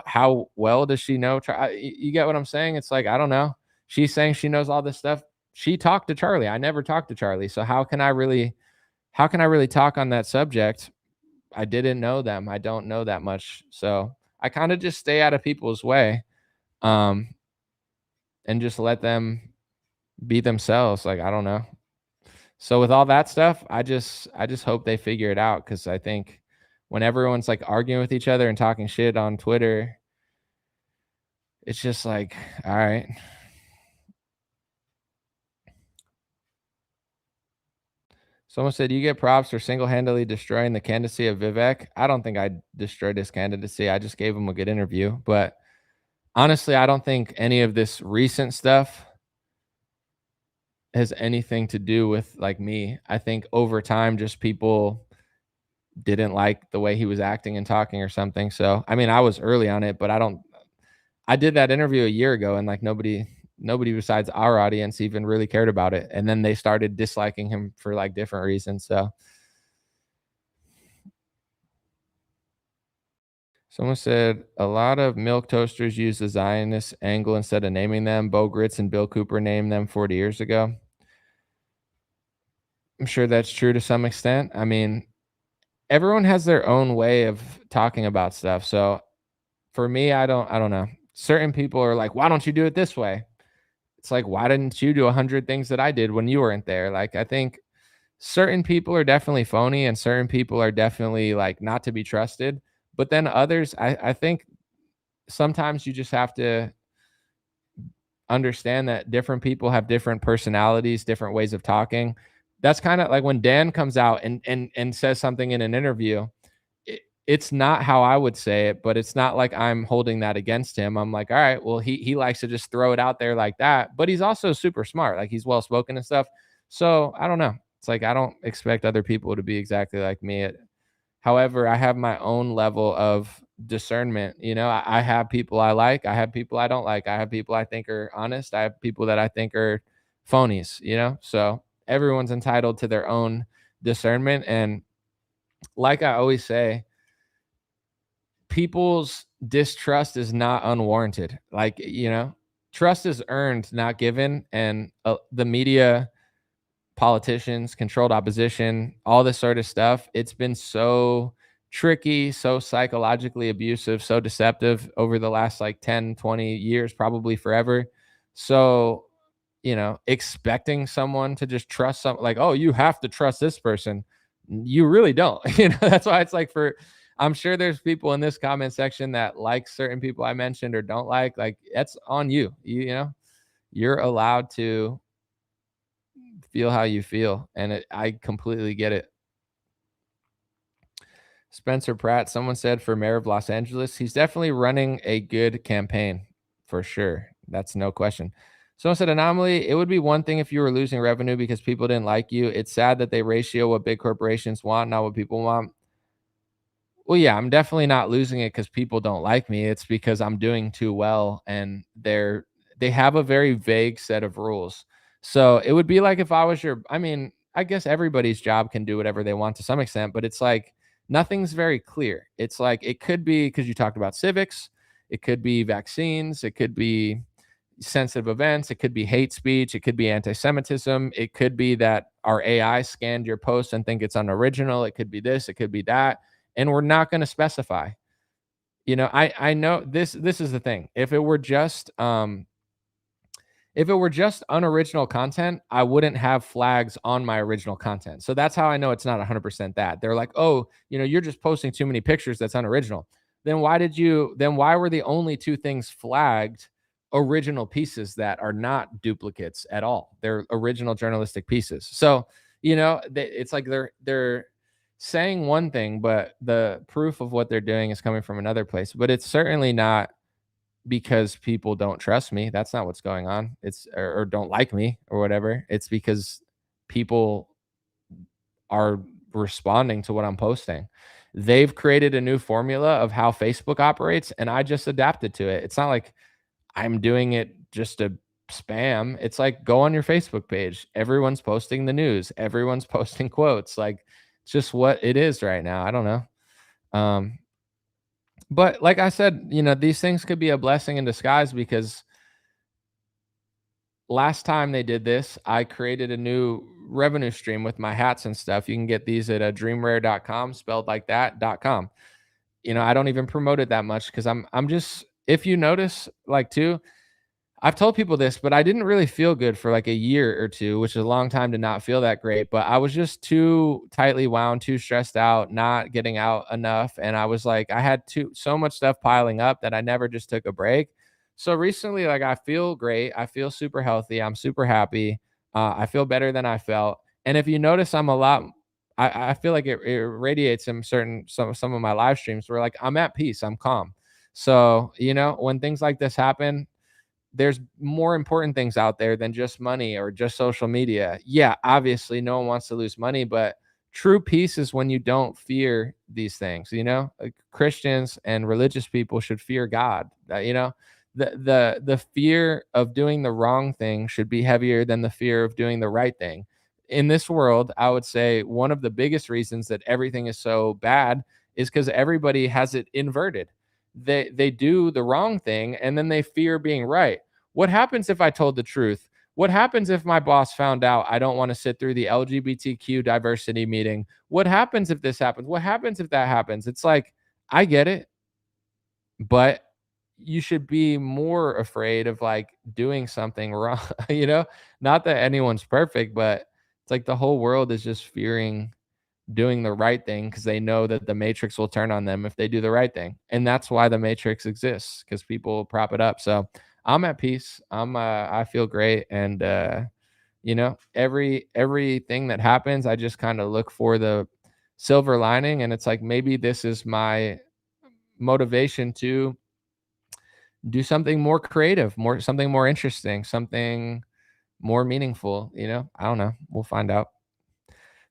How well does she know? You get what I'm saying? It's like, I don't know. She's saying she knows all this stuff. She talked to Charlie. I never talked to Charlie. So how can I really talk on that subject? I didn't know them. I don't know that much. So I kind of just stay out of people's way. And just let them be themselves. Like, I don't know. So with all that stuff, I just hope they figure it out. Cause I think when everyone's like arguing with each other and talking shit on Twitter, it's just like, all right. Someone said, you get props for single-handedly destroying the candidacy of Vivek. I don't think I destroyed his candidacy. I just gave him a good interview. But honestly, I don't think any of this recent stuff has anything to do with like me. I think over time, just people didn't like the way he was acting and talking or something. So, I mean, I was early on it, but I did that interview a year ago and like nobody besides our audience even really cared about it. And then they started disliking him for like different reasons. So someone said a lot of milk toasters use the Zionist angle instead of naming them. Bo Gritz and Bill Cooper named them 40 years ago. I'm sure that's true to some extent. I mean, everyone has their own way of talking about stuff. So for me, I don't know. Certain people are like, why don't you do it this way? It's like, why didn't you do 100 things that I did when you weren't there? Like, I think certain people are definitely phony and certain people are definitely like not to be trusted. But then others, I think sometimes you just have to understand that different people have different personalities, different ways of talking. That's kind of like when Dan comes out and says something in an interview, it's not how I would say it, but it's not like I'm holding that against him. I'm like, all right, well, he likes to just throw it out there like that, but he's also super smart. Like he's well-spoken and stuff. So I don't know. It's like, I don't expect other people to be exactly like me. However, I have my own level of discernment. I have people I like. I have people I don't like. I have people I think are honest. I have people that I think are phonies, so everyone's entitled to their own discernment. And like I always say, people's distrust is not unwarranted. Like, trust is earned, not given. And the media, politicians, controlled opposition, all this sort of stuff, it's been so tricky, so psychologically abusive, so deceptive over the last like 10, 20 years, probably forever. So, expecting someone to just trust something like, oh, you have to trust this person. You really don't. That's why it's like I'm sure there's people in this comment section that like certain people I mentioned or don't like that's on you. You're allowed to feel how you feel. And I completely get it. Spencer Pratt, someone said for mayor of Los Angeles, he's definitely running a good campaign for sure. That's no question. Someone said anomaly, it would be one thing if you were losing revenue because people didn't like you. It's sad that they ratio what big corporations want, not what people want. Well, yeah, I'm definitely not losing it because people don't like me. It's because I'm doing too well and they have a very vague set of rules. So it would be like if I was I guess everybody's job can do whatever they want to some extent, but it's like nothing's very clear. It's like it could be because you talked about civics, it could be vaccines, it could be sensitive events. It could be hate speech. It could be anti-Semitism. It could be that our AI scanned your post and think it's unoriginal. It could be this. It could be that. And we're not going to specify. I know this is the thing. If it were just unoriginal content, I wouldn't have flags on my original content. So that's how I know it's not 100% that. They're like, oh, you're just posting too many pictures that's unoriginal. Then why were the only two things flagged original pieces that are not duplicates at all? They're original journalistic pieces. So, it's like they're saying one thing, but the proof of what they're doing is coming from another place. But it's certainly not because people don't trust me. That's not what's going on. It's or don't like me or whatever. It's because people are responding to what I'm posting. They've created a new formula of how Facebook operates, and I just adapted to it. It's not like I'm doing it just to spam. It's like, go on your Facebook page. Everyone's posting the news. Everyone's posting quotes. Like, it's just what it is right now. I don't know. But like I said, these things could be a blessing in disguise, because last time they did this, I created a new revenue stream with my hats and stuff. You can get these at dreamrare.com, spelled like that, .com. I don't even promote it that much, because I'm just, if you notice, like, too, I've told people this, but I didn't really feel good for like a year or two, which is a long time to not feel that great. But I was just too tightly wound, too stressed out, not getting out enough. And I was like, I had so much stuff piling up that I never just took a break. So recently, like, I feel great. I feel super healthy. I'm super happy. I feel better than I felt. And if you notice, I feel like it radiates in some of my live streams where, like, I'm at peace. I'm calm. So, when things like this happen, there's more important things out there than just money or just social media. Yeah, obviously no one wants to lose money, but true peace is when you don't fear these things. Like, Christians and religious people should fear God. The fear of doing the wrong thing should be heavier than the fear of doing the right thing. In this world, I would say one of the biggest reasons that everything is so bad is because everybody has it inverted. They do the wrong thing and then they fear being right. What happens if I told the truth? What happens if my boss found out I don't want to sit through the LGBTQ diversity meeting? What happens if this happens? What happens if that happens? It's like, I get it, but you should be more afraid of, like, doing something wrong. Not that anyone's perfect, but it's like the whole world is just fearing doing the right thing, because they know that the matrix will turn on them if they do the right thing. And that's why the matrix exists, because people prop it up. So I'm at peace. I feel great. And, everything that happens, I just kind of look for the silver lining. And it's like, maybe this is my motivation to do something more creative, something more interesting, something more meaningful. I don't know. We'll find out.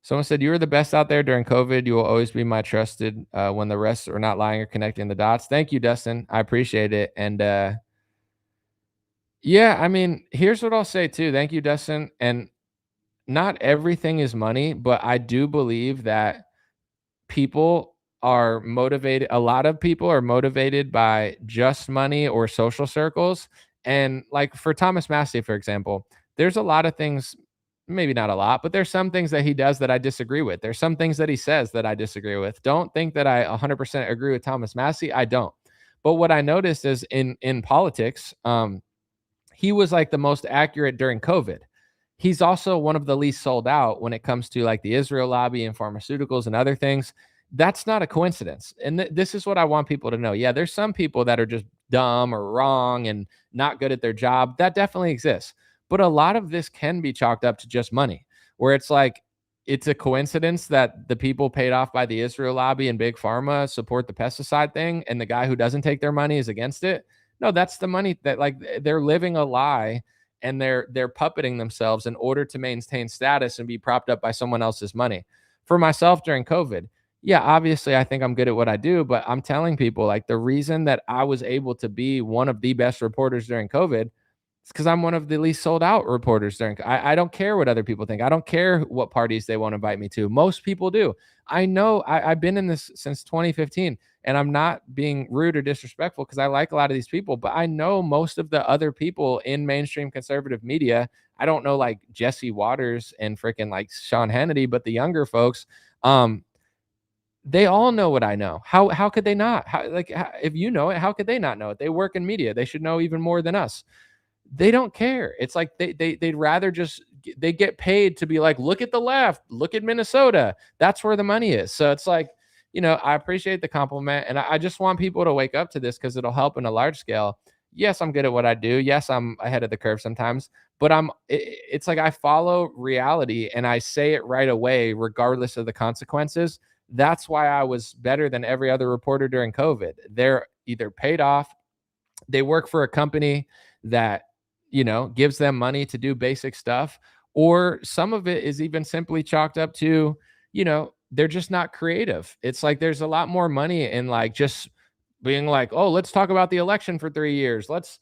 Someone said, you were the best out there during COVID. You will always be my trusted when the rest are not lying or connecting the dots. Thank you, Dustin. I appreciate it. And yeah, I mean, here's what I'll say too. Thank you, Dustin. And not everything is money, but I do believe that people are motivated. A lot of people are motivated by just money or social circles. And like for Thomas Massey, for example, there's a lot of things, maybe not a lot, but there's some things that he does that I disagree with. There's some things that he says that I disagree with. Don't think that I 100% agree with Thomas Massey. I don't. But what I noticed is in politics, he was like the most accurate during COVID. He's also one of the least sold out when it comes to like the Israel lobby and pharmaceuticals and other things. That's not a coincidence. And this is what I want people to know. Yeah, there's some people that are just dumb or wrong and not good at their job. That definitely exists. But a lot of this can be chalked up to just money, where it's like, it's a coincidence that the people paid off by the Israel lobby and big pharma support the pesticide thing, and the guy who doesn't take their money is against it. No, that's the money that, like, they're living a lie, and they're puppeting themselves in order to maintain status and be propped up by someone else's money. For myself during COVID, yeah, obviously I think I'm good at what I do, but I'm telling people, like, the reason that I was able to be one of the best reporters during COVID, It's because I'm one of the least sold out reporters during. I don't care what other people think. I don't care what parties they won't invite me to. Most people do. I know I've been in this since 2015, and I'm not being rude or disrespectful because I like a lot of these people, but I know most of the other people in mainstream conservative media. I don't know like Jesse Waters and freaking like Sean Hannity, but the younger folks, they all know what I know. How could they not? If you know it, how could they not know it? They work in media. They should know even more than us. They don't care. It's like they'd rather just they get paid to be like, look at the left, look at Minnesota. That's where the money is. So it's like, I appreciate the compliment, and I just want people to wake up to this because it'll help in a large scale. Yes, I'm good at what I do. Yes, I'm ahead of the curve sometimes, but it's like I follow reality and I say it right away, regardless of the consequences. That's why I was better than every other reporter during COVID. They're either paid off, they work for a company that gives them money to do basic stuff, or some of it is even simply chalked up to they're just not creative. It's like there's a lot more money in like just being like, oh, let's talk about the election for 3 years, let's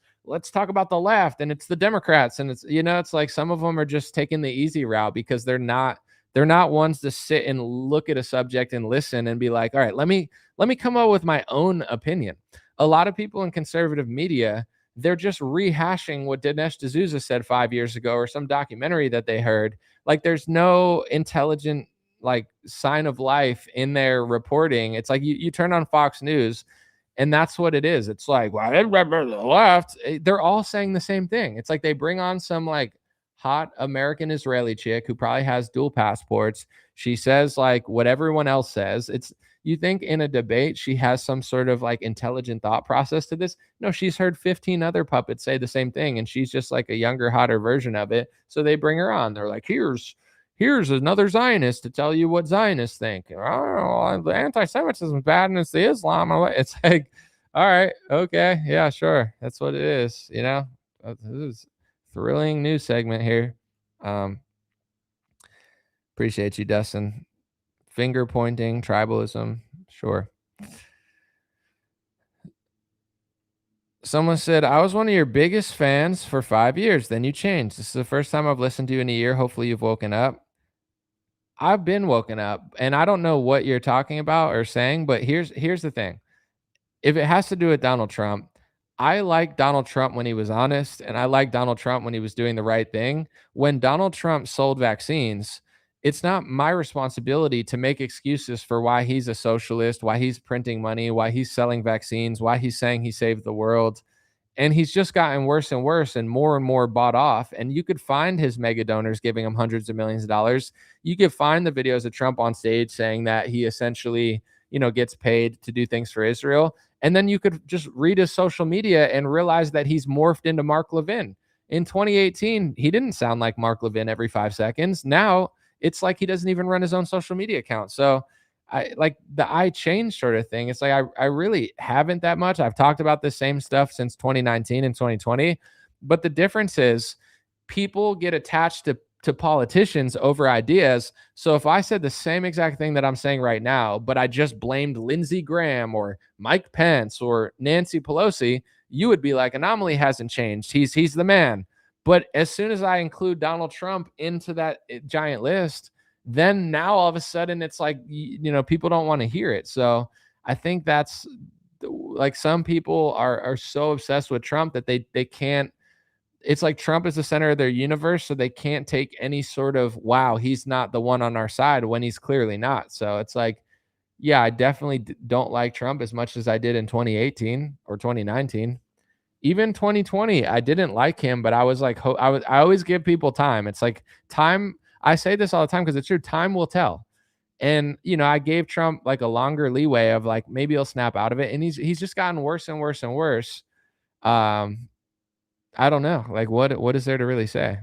talk about the left, and it's the Democrats, and it's like some of them are just taking the easy route because they're not ones to sit and look at a subject and listen and be like, all right, let me come up with my own opinion. A lot of people in conservative media, they're just rehashing what Dinesh D'Souza said 5 years ago or some documentary that they heard. Like there's no intelligent like sign of life in their reporting. It's like you turn on Fox News and that's what it is. It's like, well, the left, they're all saying the same thing. It's like they bring on some like hot American Israeli chick who probably has dual passports. She says like what everyone else says. You think in a debate she has some sort of like intelligent thought process to this? No, she's heard 15 other puppets say the same thing, and she's just like a younger, hotter version of it. So they bring her on. They're like, here's another Zionist to tell you what Zionists think. Oh, the anti-Semitism is bad and it's the Islam. It's like, all right, okay, yeah, sure, that's what it is. This is thrilling news segment here. Appreciate you, Dustin. Finger pointing, tribalism, sure. Someone said, I was one of your biggest fans for 5 years. Then you changed. This is the first time I've listened to you in a year. Hopefully you've woken up. I've been woken up, and I don't know what you're talking about or saying, but here's the thing. If it has to do with Donald Trump, I like Donald Trump when he was honest, and I like Donald Trump when he was doing the right thing. When Donald Trump sold vaccines, it's not my responsibility to make excuses for why he's a socialist, why he's printing money, why he's selling vaccines, why he's saying he saved the world. And he's just gotten worse and worse and more bought off. And you could find his mega donors giving him hundreds of millions of dollars. You could find the videos of Trump on stage saying that he essentially, gets paid to do things for Israel. And then you could just read his social media and realize that he's morphed into Mark Levin. In 2018, he didn't sound like Mark Levin every 5 seconds. Now it's like he doesn't even run his own social media account. So I like the I change sort of thing. It's like I really haven't that much. I've talked about the same stuff since 2019 and 2020. But the difference is people get attached to politicians over ideas. So if I said the same exact thing that I'm saying right now, but I just blamed Lindsey Graham or Mike Pence or Nancy Pelosi, you would be like, Anomaly hasn't changed. He's the man. But as soon as I include Donald Trump into that giant list, then now all of a sudden it's like, people don't want to hear it. So I think that's like some people are so obsessed with Trump that they can't. It's like Trump is the center of their universe, so they can't take any sort of, wow, he's not the one on our side when he's clearly not. So it's like, yeah, I definitely don't like Trump as much as I did in 2018 or 2019. Even 2020, I didn't like him, but I was like, I always give people time. It's like time. I say this all the time because it's true. Time will tell. And, I gave Trump like a longer leeway of like, maybe he'll snap out of it. And he's just gotten worse and worse and worse. I don't know. Like, what is there to really say?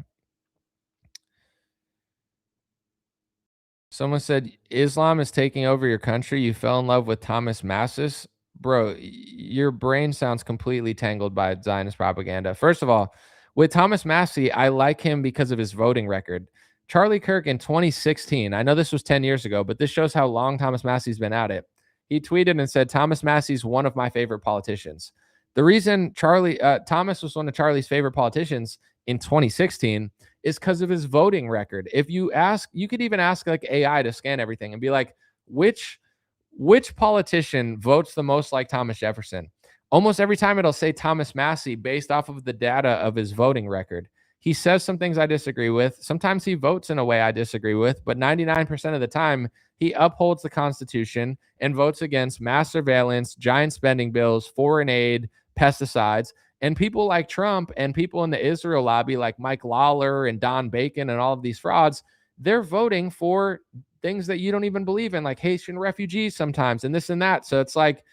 Someone said, Islam is taking over your country. You fell in love with Thomas Massis. Bro, your brain sounds completely tangled by Zionist propaganda. First of all, with Thomas Massie, I like him because of his voting record. Charlie Kirk in 2016, I know this was 10 years ago, but this shows how long Thomas Massie's been at it. He tweeted and said, Thomas Massie's one of my favorite politicians. The reason Thomas was one of Charlie's favorite politicians in 2016 is because of his voting record. If you ask, you could even ask like AI to scan everything and be like, which politician votes the most like Thomas Jefferson? Almost every time it'll say Thomas Massey based off of the data of his voting record. He says some things I disagree with. Sometimes he votes in a way I disagree with, but 99% of the time, he upholds the Constitution and votes against mass surveillance, giant spending bills, foreign aid, pesticides. And people like Trump and people in the Israel lobby like Mike Lawler and Don Bacon and all of these frauds, they're voting for things that you don't even believe in, like Haitian refugees sometimes and this and that. So it's like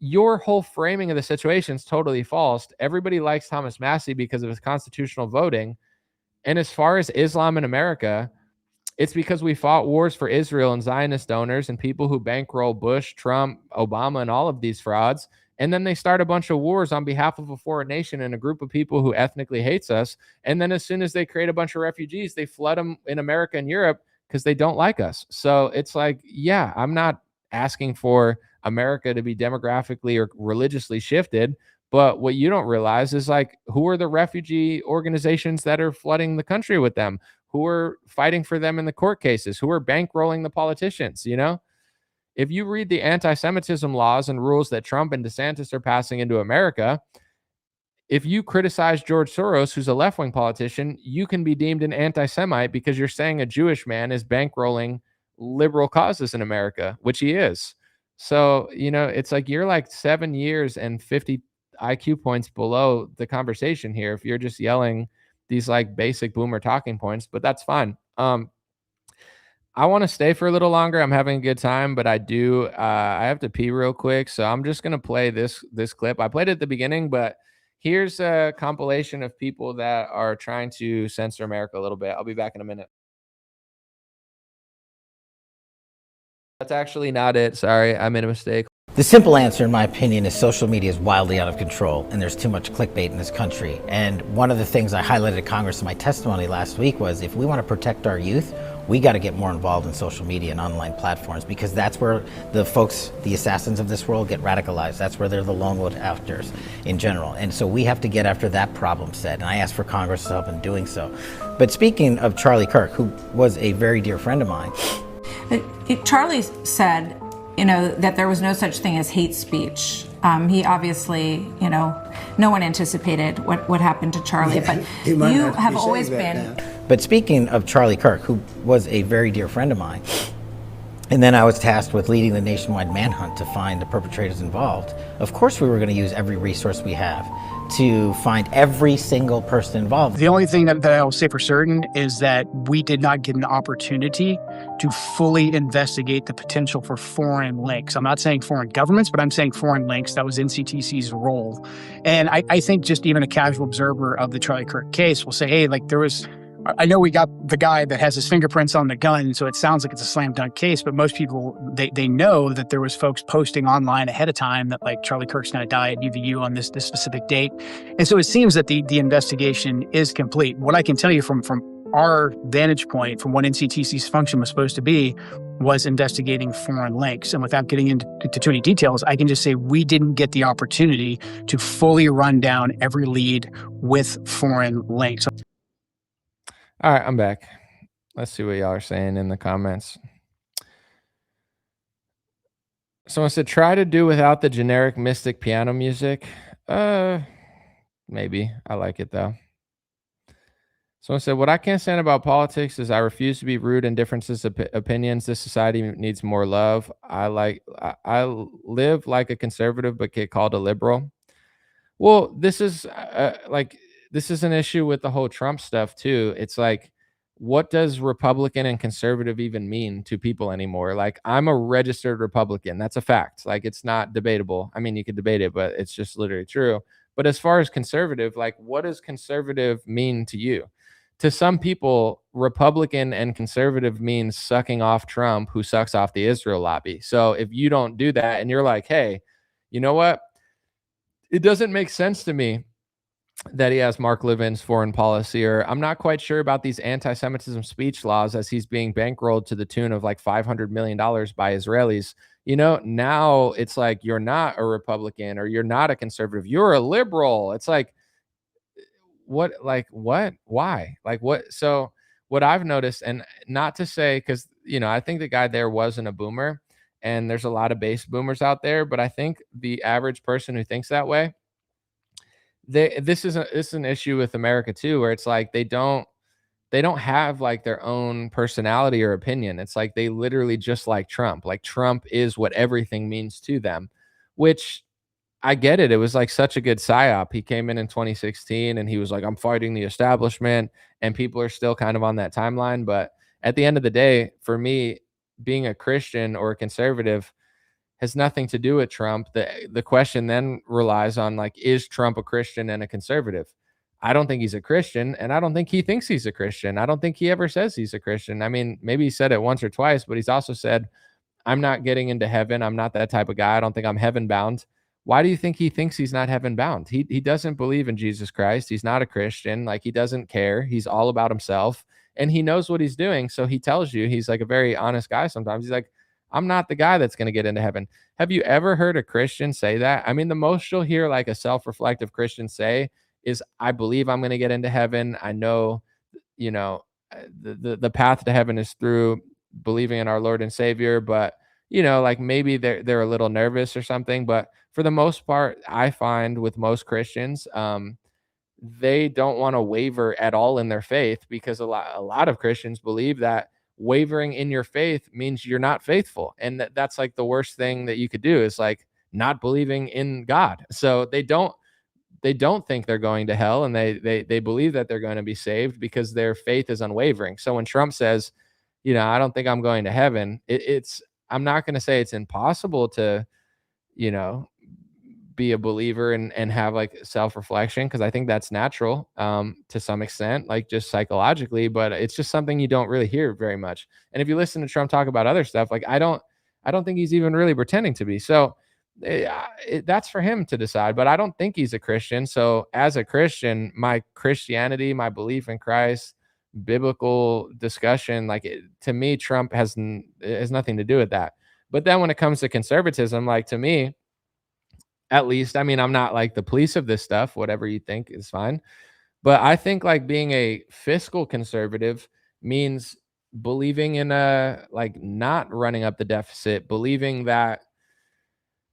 your whole framing of the situation is totally false. Everybody likes Thomas Massey because of his constitutional voting. And as far as Islam in America, it's because we fought wars for Israel and Zionist donors and people who bankroll Bush, Trump, Obama, and all of these frauds. And then they start a bunch of wars on behalf of a foreign nation and a group of people who ethnically hates us. And then as soon as they create a bunch of refugees, they flood them in America and Europe because they don't like us. So it's like, yeah, I'm not asking for America to be demographically or religiously shifted. But what you don't realize is like, who are the refugee organizations that are flooding the country with them? Who are fighting for them in the court cases? Who are bankrolling the politicians, you know? If you read the anti-Semitism laws and rules that Trump and DeSantis are passing into America, if you criticize George Soros, who's a left-wing politician, you can be deemed an anti-Semite because you're saying a Jewish man is bankrolling liberal causes in America, which he is. So, you know, it's like you're like 7 years and 50 IQ points below the conversation here if you're just yelling these like basic boomer talking points, but that's fine. I want to stay for a little longer. I'm having a good time, but I have to pee real quick. So I'm just going to play this clip. I played it at the beginning, but here's a compilation of people that are trying to censor America a little bit. I'll be back in a minute. That's actually not it. Sorry, I made a mistake. The simple answer, in my opinion, is social media is wildly out of control, and there's too much clickbait in this country. And one of the things I highlighted at Congress in my testimony last week was if we want to protect our youth, we got to get more involved in social media and online platforms, because that's where the folks, the assassins of this world, get radicalized. That's where they're the lone wolf actors in general. And so we have to get after that problem set. And I asked for Congress help in doing so. But speaking of Charlie Kirk, who was a very dear friend of mine. Charlie said, you know, that there was no such thing as hate speech. He obviously, you know, no one anticipated what happened to Charlie, but you have always been. But speaking of Charlie Kirk, who was a very dear friend of mine, and then I was tasked with leading the nationwide manhunt to find the perpetrators involved. Of course, we were going to use every resource we have to find every single person involved. The only thing that I will say for certain is that we did not get an opportunity to fully investigate the potential for foreign links. I'm not saying foreign governments, but I'm saying foreign links. That was NCTC's role. And I think just even a casual observer of the Charlie Kirk case will say, hey, like I know we got the guy that has his fingerprints on the gun, so it sounds like it's a slam dunk case, but most people, they know that there was folks posting online ahead of time that like Charlie Kirk's going to die at UVU on this specific date. And so it seems that the investigation is complete. What I can tell you from our vantage point, from what NCTC's function was supposed to be, was investigating foreign links. And without getting into too many details, I can just say we didn't get the opportunity to fully run down every lead with foreign links. All right, I'm back. Let's see what y'all are saying in the comments. Someone said, try to do without the generic mystic piano music. Maybe. I like it, though. Someone said, what I can't stand about politics is I refuse to be rude in differences of opinions. This society needs more love. I live like a conservative but get called a liberal. Well, this is this is an issue with the whole Trump stuff too. It's like, what does Republican and conservative even mean to people anymore? Like, I'm a registered Republican. That's a fact. Like, it's not debatable. I mean, you could debate it, but it's just literally true. But as far as conservative, like, what does conservative mean to you? To some people, Republican and conservative means sucking off Trump, who sucks off the Israel lobby. So if you don't do that and you're like, hey, you know what? It doesn't make sense to me that he has Mark Levin's foreign policy, or I'm not quite sure about these anti-Semitism speech laws as he's being bankrolled to the tune of like $500 million by Israelis. Now it's like, you're not a Republican or you're not a conservative, you're a liberal. It's like, what, why, what? So what I've noticed, and not to say, because I think the guy there wasn't a boomer, and there's a lot of base boomers out there, but I think the average person who thinks that way, this is an issue with America too, where it's like they don't have like their own personality or opinion. It's like they literally just like Trump. Like Trump is what everything means to them, which I get it. It was like such a good psyop. He came in 2016 and he was like, I'm fighting the establishment, and people are still kind of on that timeline. But at the end of the day, for me, being a Christian or a conservative has nothing to do with Trump. The question then relies on, like, is Trump a Christian and a conservative? I don't think he's a Christian, and I don't think he thinks he's a Christian. I don't think he ever says he's a Christian. I mean, maybe he said it once or twice, but he's also said, I'm not getting into heaven. I'm not that type of guy. I don't think I'm heaven bound. Why do you think he thinks he's not heaven bound? He doesn't believe in Jesus Christ. He's not a Christian. Like, he doesn't care. He's all about himself, and he knows what he's doing. So he tells you, he's like a very honest guy sometimes. He's like, I'm not the guy that's going to get into heaven. Have you ever heard a Christian say that? I mean, the most you'll hear like a self-reflective Christian say is, I believe I'm going to get into heaven. I know, you know, the path to heaven is through believing in our Lord and Savior, but like maybe they're a little nervous or something. But for the most part, I find with most Christians, they don't want to waver at all in their faith, because a lot of Christians believe that wavering in your faith means you're not faithful, and that's like the worst thing that you could do, is like not believing in God. So they don't think they're going to hell, and they believe that they're going to be saved because their faith is unwavering. So when Trump says, I don't think I'm going to heaven, I'm not going to say it's impossible to, be a believer and have like self-reflection, because I think that's natural to some extent, like just psychologically, but it's just something you don't really hear very much. And if you listen to Trump talk about other stuff, like I don't think he's even really pretending to be. So that's for him to decide, but I don't think he's a Christian. So as a Christian, my Christianity, my belief in Christ, biblical discussion, like to me, Trump has nothing to do with that. But then when it comes to conservatism, like to me, at least, I mean, I'm not like the police of this stuff. Whatever you think is fine. But I think like being a fiscal conservative means believing in like not running up the deficit, believing that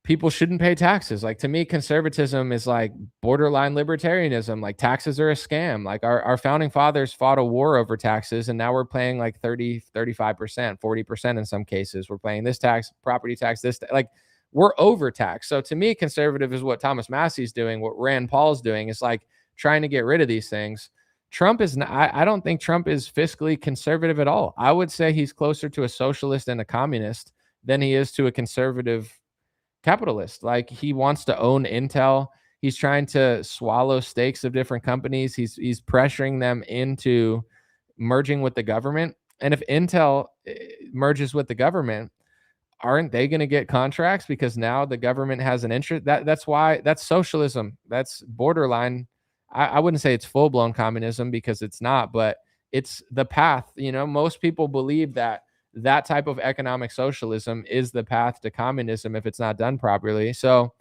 people shouldn't pay taxes. Like to me, conservatism is like borderline libertarianism. Like taxes are a scam. Like our founding fathers fought a war over taxes, and now we're paying like 30, 35%, 40% in some cases. We're paying this tax, property tax, like we're overtaxed. So to me, conservative is what Thomas Massey's doing, what Rand Paul's doing, is like trying to get rid of these things. Trump is not, I don't think Trump is fiscally conservative at all. I would say he's closer to a socialist and a communist than he is to a conservative capitalist. Like he wants to own Intel. He's trying to swallow stakes of different companies. He's pressuring them into merging with the government. And if Intel merges with the government, aren't they going to get contracts because now the government has an interest? That's why that's socialism. That's borderline. I wouldn't say it's full-blown communism, because it's not, but it's the path. Most people believe that type of economic socialism is the path to communism if it's not done properly. So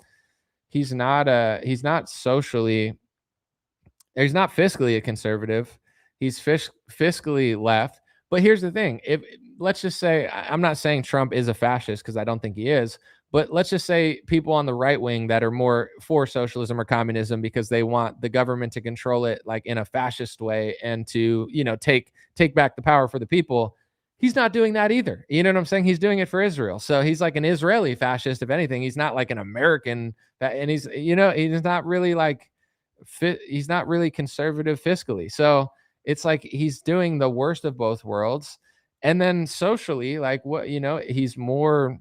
he's not fiscally a conservative. He's fiscally left. But here's the thing. If let's just say, I'm not saying Trump is a fascist, because I don't think he is, but let's just say people on the right wing that are more for socialism or communism because they want the government to control it like in a fascist way and to, take back the power for the people. He's not doing that either. You know what I'm saying? He's doing it for Israel. So he's like an Israeli fascist, if anything. He's not like an American, and he's not really like he's not really conservative fiscally. So it's like he's doing the worst of both worlds. And then socially, like he's more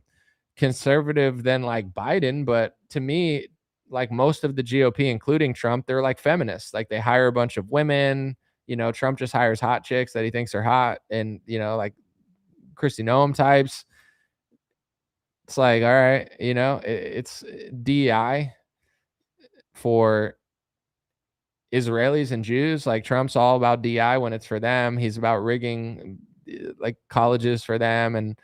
conservative than like Biden. But to me, like most of the GOP, including Trump, they're like feminists. Like they hire a bunch of women. Trump just hires hot chicks that he thinks are hot, and like Kristi Noem types. It's like, all right, it's DEI for Israelis and Jews. Like Trump's all about DI when it's for them. He's about rigging like colleges for them and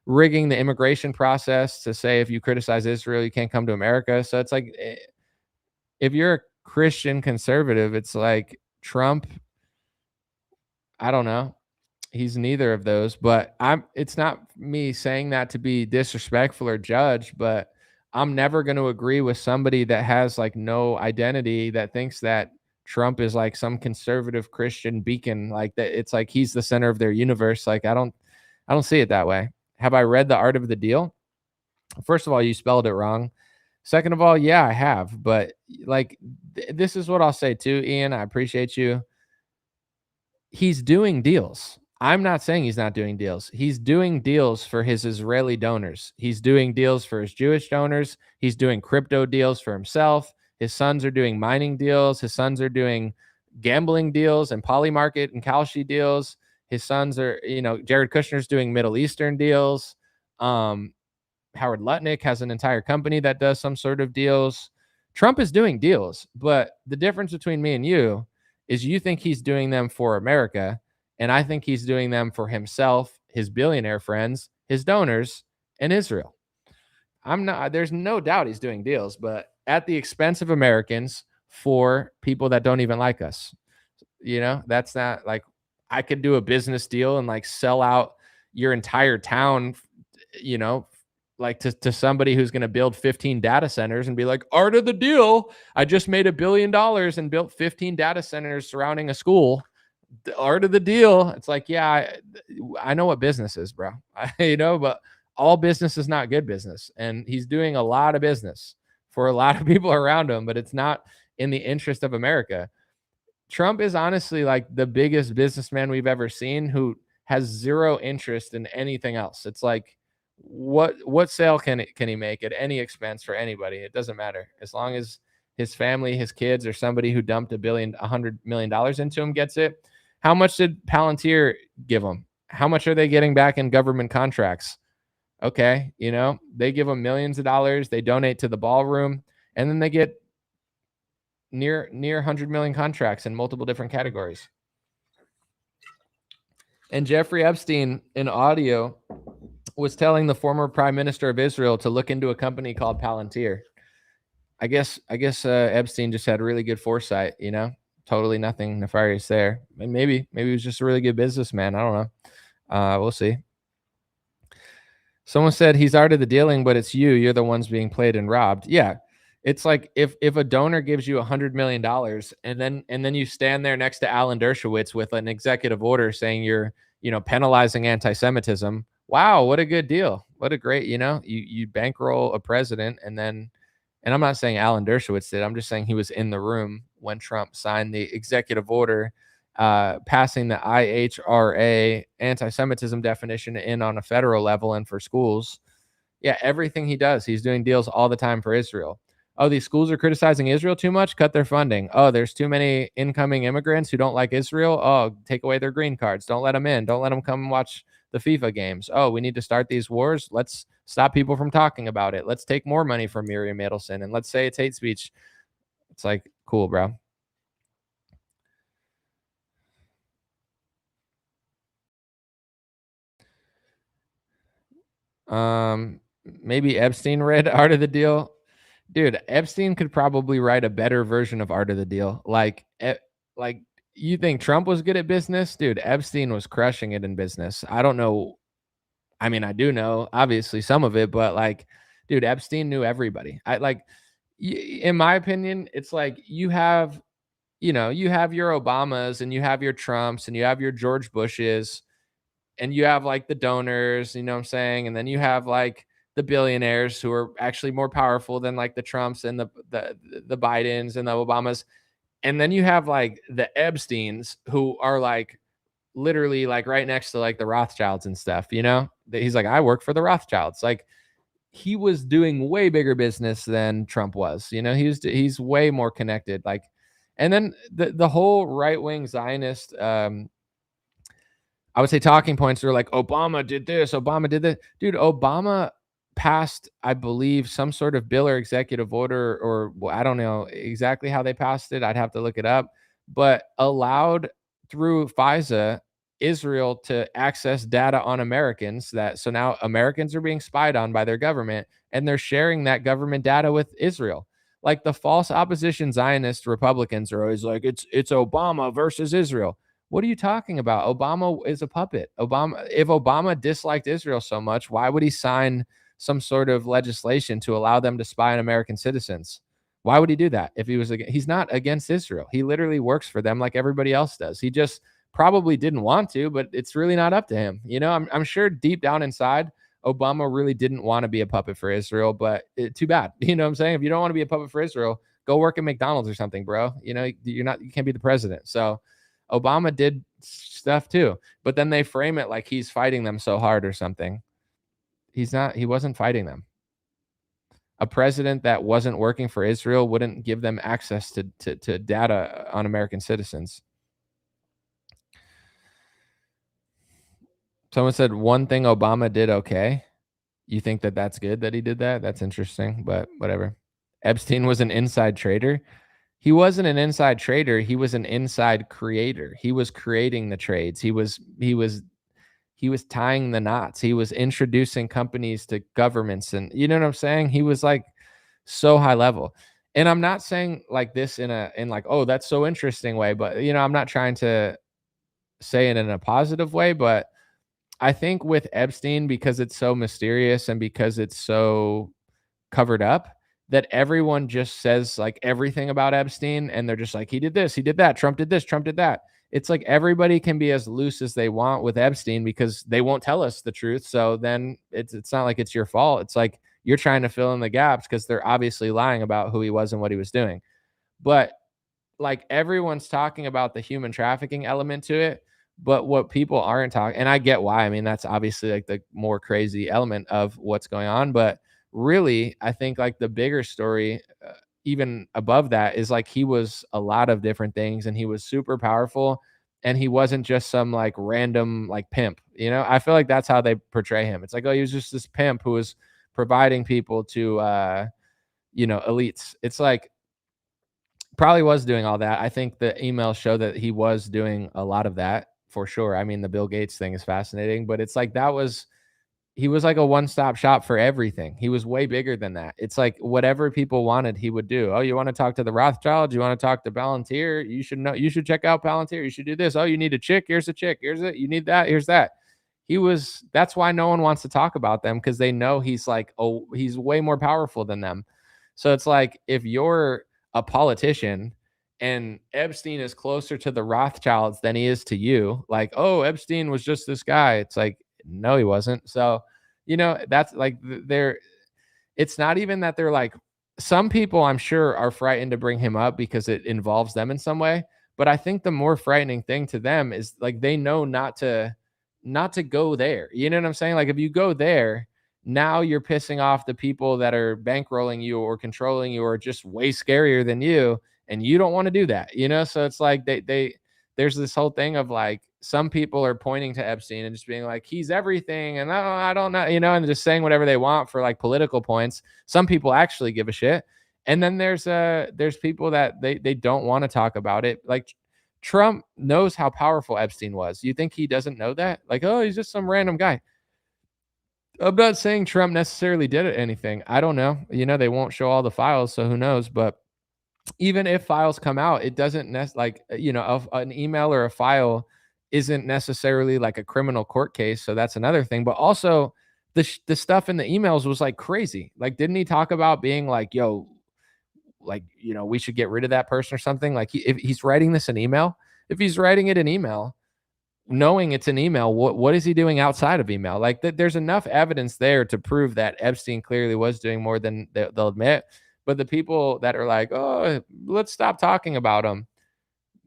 rigging the immigration process to say if you criticize Israel, you can't come to America. So it's like, if you're a Christian conservative, it's like Trump, I don't know. He's neither of those, but it's not me saying that to be disrespectful or judge, but I'm never going to agree with somebody that has like no identity, that thinks that Trump is like some conservative Christian beacon, like that. It's like he's the center of their universe. Like I don't see it that way. Have I read The Art of the Deal? First of all, you spelled it wrong. Second of all, yeah, I have. But like, this is what I'll say too, Ian. I appreciate you. He's doing deals. I'm not saying he's not doing deals. He's doing deals for his Israeli donors. He's doing deals for his Jewish donors. He's doing crypto deals for himself. His sons are doing mining deals. His sons are doing gambling deals and Polymarket and Kalshi deals. His sons are, Jared Kushner's doing Middle Eastern deals. Howard Lutnick has an entire company that does some sort of deals. Trump is doing deals, but the difference between me and you is you think he's doing them for America, and I think he's doing them for himself, his billionaire friends, his donors, and Israel. There's no doubt he's doing deals, but at the expense of Americans for people that don't even like us. That's not like, I could do a business deal and like sell out your entire town, like to somebody who's going to build 15 data centers and be like, art of the deal. I just made $1 billion and built 15 data centers surrounding a school. The art of the deal. It's like, yeah, I know what business is, bro. But all business is not good business. And he's doing a lot of business for a lot of people around him, but it's not in the interest of America. Trump is honestly like the biggest businessman we've ever seen who has zero interest in anything else. It's like, what sale can he make at any expense for anybody? It doesn't matter. As long as his family, his kids, or somebody who dumped $100 million into him gets it. How much did Palantir give him? How much are they getting back in government contracts? Okay, they give them millions of dollars. They donate to the ballroom, and then they get near 100 million contracts in multiple different categories. And Jeffrey Epstein in audio was telling the former prime minister of Israel to look into a company called Palantir. I guess Epstein just had really good foresight, totally nothing nefarious there. And maybe he was just a really good businessman. I don't know. We'll see. Someone said he's art of the dealing, but it's you're the ones being played and robbed. Yeah. It's like if a donor gives you $100 million and then you stand there next to Alan Dershowitz with an executive order saying you're, penalizing anti-Semitism. Wow, what a good deal. What a great, you bankroll a president and I'm not saying Alan Dershowitz did. I'm just saying he was in the room when Trump signed the executive order passing the IHRA anti-Semitism definition in on a federal level and for schools. Yeah, everything he does, he's doing deals all the time for Israel. Oh, these schools are criticizing Israel too much? Cut their funding. Oh, there's too many incoming immigrants who don't like Israel? Oh, take away their green cards. Don't let them in. Don't let them come and watch the FIFA games. Oh, we need to start these wars. Let's stop people from talking about it. Let's take more money from Miriam Adelson and let's say it's hate speech. It's like, cool, bro. Maybe Epstein read Art of the Deal. Dude, Epstein could probably write a better version of Art of the Deal. Like you think Trump was good at business? Dude, Epstein was crushing it in business. I don't know. I mean, I do know obviously some of it, but like, dude, Epstein knew everybody. In my opinion, it's like you have your Obamas and you have your Trumps and you have your George Bushes and you have like the donors, you know what I'm saying? And then you have like the billionaires who are actually more powerful than like the Trumps and the Bidens and the Obamas. And then you have like the Epsteins who are like literally like right next to like the Rothschilds and stuff, he's like, I work for the Rothschilds. Like he was doing way bigger business than Trump was, he's way more connected. Like, and then the whole right-wing Zionist, I would say talking points are like, Obama did this, Obama did that. Dude, Obama passed, I believe, some sort of bill or executive order, or well, I don't know exactly how they passed it. I'd have to look it up, but allowed through FISA Israel to access data on Americans. So now Americans are being spied on by their government, and they're sharing that government data with Israel. Like the false opposition Zionist Republicans are always like, it's Obama versus Israel. What are you talking about? Obama is a puppet. If Obama disliked Israel so much, why would he sign some sort of legislation to allow them to spy on American citizens? Why would he do that if he's not against Israel? He literally works for them like everybody else does. He just probably didn't want to, but it's really not up to him. I'm sure deep down inside, Obama really didn't want to be a puppet for Israel, but too bad. You know what I'm saying? If you don't want to be a puppet for Israel, go work at McDonald's or something, bro. You can't be the president. So Obama did stuff too, but then they frame it like he's fighting them so hard or something. He's not. He wasn't fighting them. A president that wasn't working for Israel wouldn't give them access to data on American citizens. Someone said one thing Obama did okay. You think that that's good that he did that? That's interesting, but whatever. Epstein was an inside trader. He wasn't an inside trader. He was an inside creator. He was creating the trades. He was tying the knots. He was introducing companies to governments, and you know what I'm saying? He was like so high level. And I'm not saying like this in like, oh, that's so interesting way, but I'm not trying to say it in a positive way, but I think with Epstein, because it's so mysterious and because it's so covered up, that everyone just says like everything about Epstein, and they're just like, he did this, he did that, Trump did this, Trump did that. It's like everybody can be as loose as they want with Epstein because they won't tell us the truth. So then it's not like it's your fault. It's like you're trying to fill in the gaps because they're obviously lying about who he was and what he was doing. But like everyone's talking about the human trafficking element to it, but what people aren't talking, and I get why. I mean, that's obviously like the more crazy element of what's going on, but really, I think like the bigger story, even above that, is like he was a lot of different things, and he was super powerful, and he wasn't just some like random like pimp. I feel like that's how they portray him. It's like, oh, he was just this pimp who was providing people to elites. It's like probably was doing all that. I think the emails show that he was doing a lot of that for sure. I mean, the Bill Gates thing is fascinating, but it's like he was like a one-stop shop for everything. He was way bigger than that. It's like whatever people wanted, he would do. Oh, you want to talk to the Rothschilds? You want to talk to Palantir? You should check out Palantir. You should do this. Oh, you need a chick? Here's a chick. Here's it. You need that. Here's that. That's why no one wants to talk about them, because they know he's like, oh, he's way more powerful than them. So it's like, if you're a politician and Epstein is closer to the Rothschilds than he is to you, like, oh, Epstein was just this guy. It's like, no, he wasn't. So, that's like it's not even that they're like, some people I'm sure are frightened to bring him up because it involves them in some way. But I think the more frightening thing to them is like, they know not to go there. You know what I'm saying? Like, if you go there, now you're pissing off the people that are bankrolling you or controlling you or just way scarier than you. And you don't want to do that, So it's like there's this whole thing of like, some people are pointing to Epstein and just being like, he's everything. And I don't know, and just saying whatever they want for like political points. Some people actually give a shit. And then there's people that they don't want to talk about it. Like Trump knows how powerful Epstein was. You think he doesn't know that? Like, oh, he's just some random guy. I'm not saying Trump necessarily did anything. I don't know. They won't show all the files, so who knows? But even if files come out, it doesn't an email or a file isn't necessarily like a criminal court case. So that's another thing. But also the stuff in the emails was like crazy. Like, didn't he talk about being like, yo, like, we should get rid of that person or something? Like, if he's writing this in email, if he's writing it in email, knowing it's an email, what is he doing outside of email? Like, there's enough evidence there to prove that Epstein clearly was doing more than they'll admit. But the people that are like, oh, let's stop talking about him,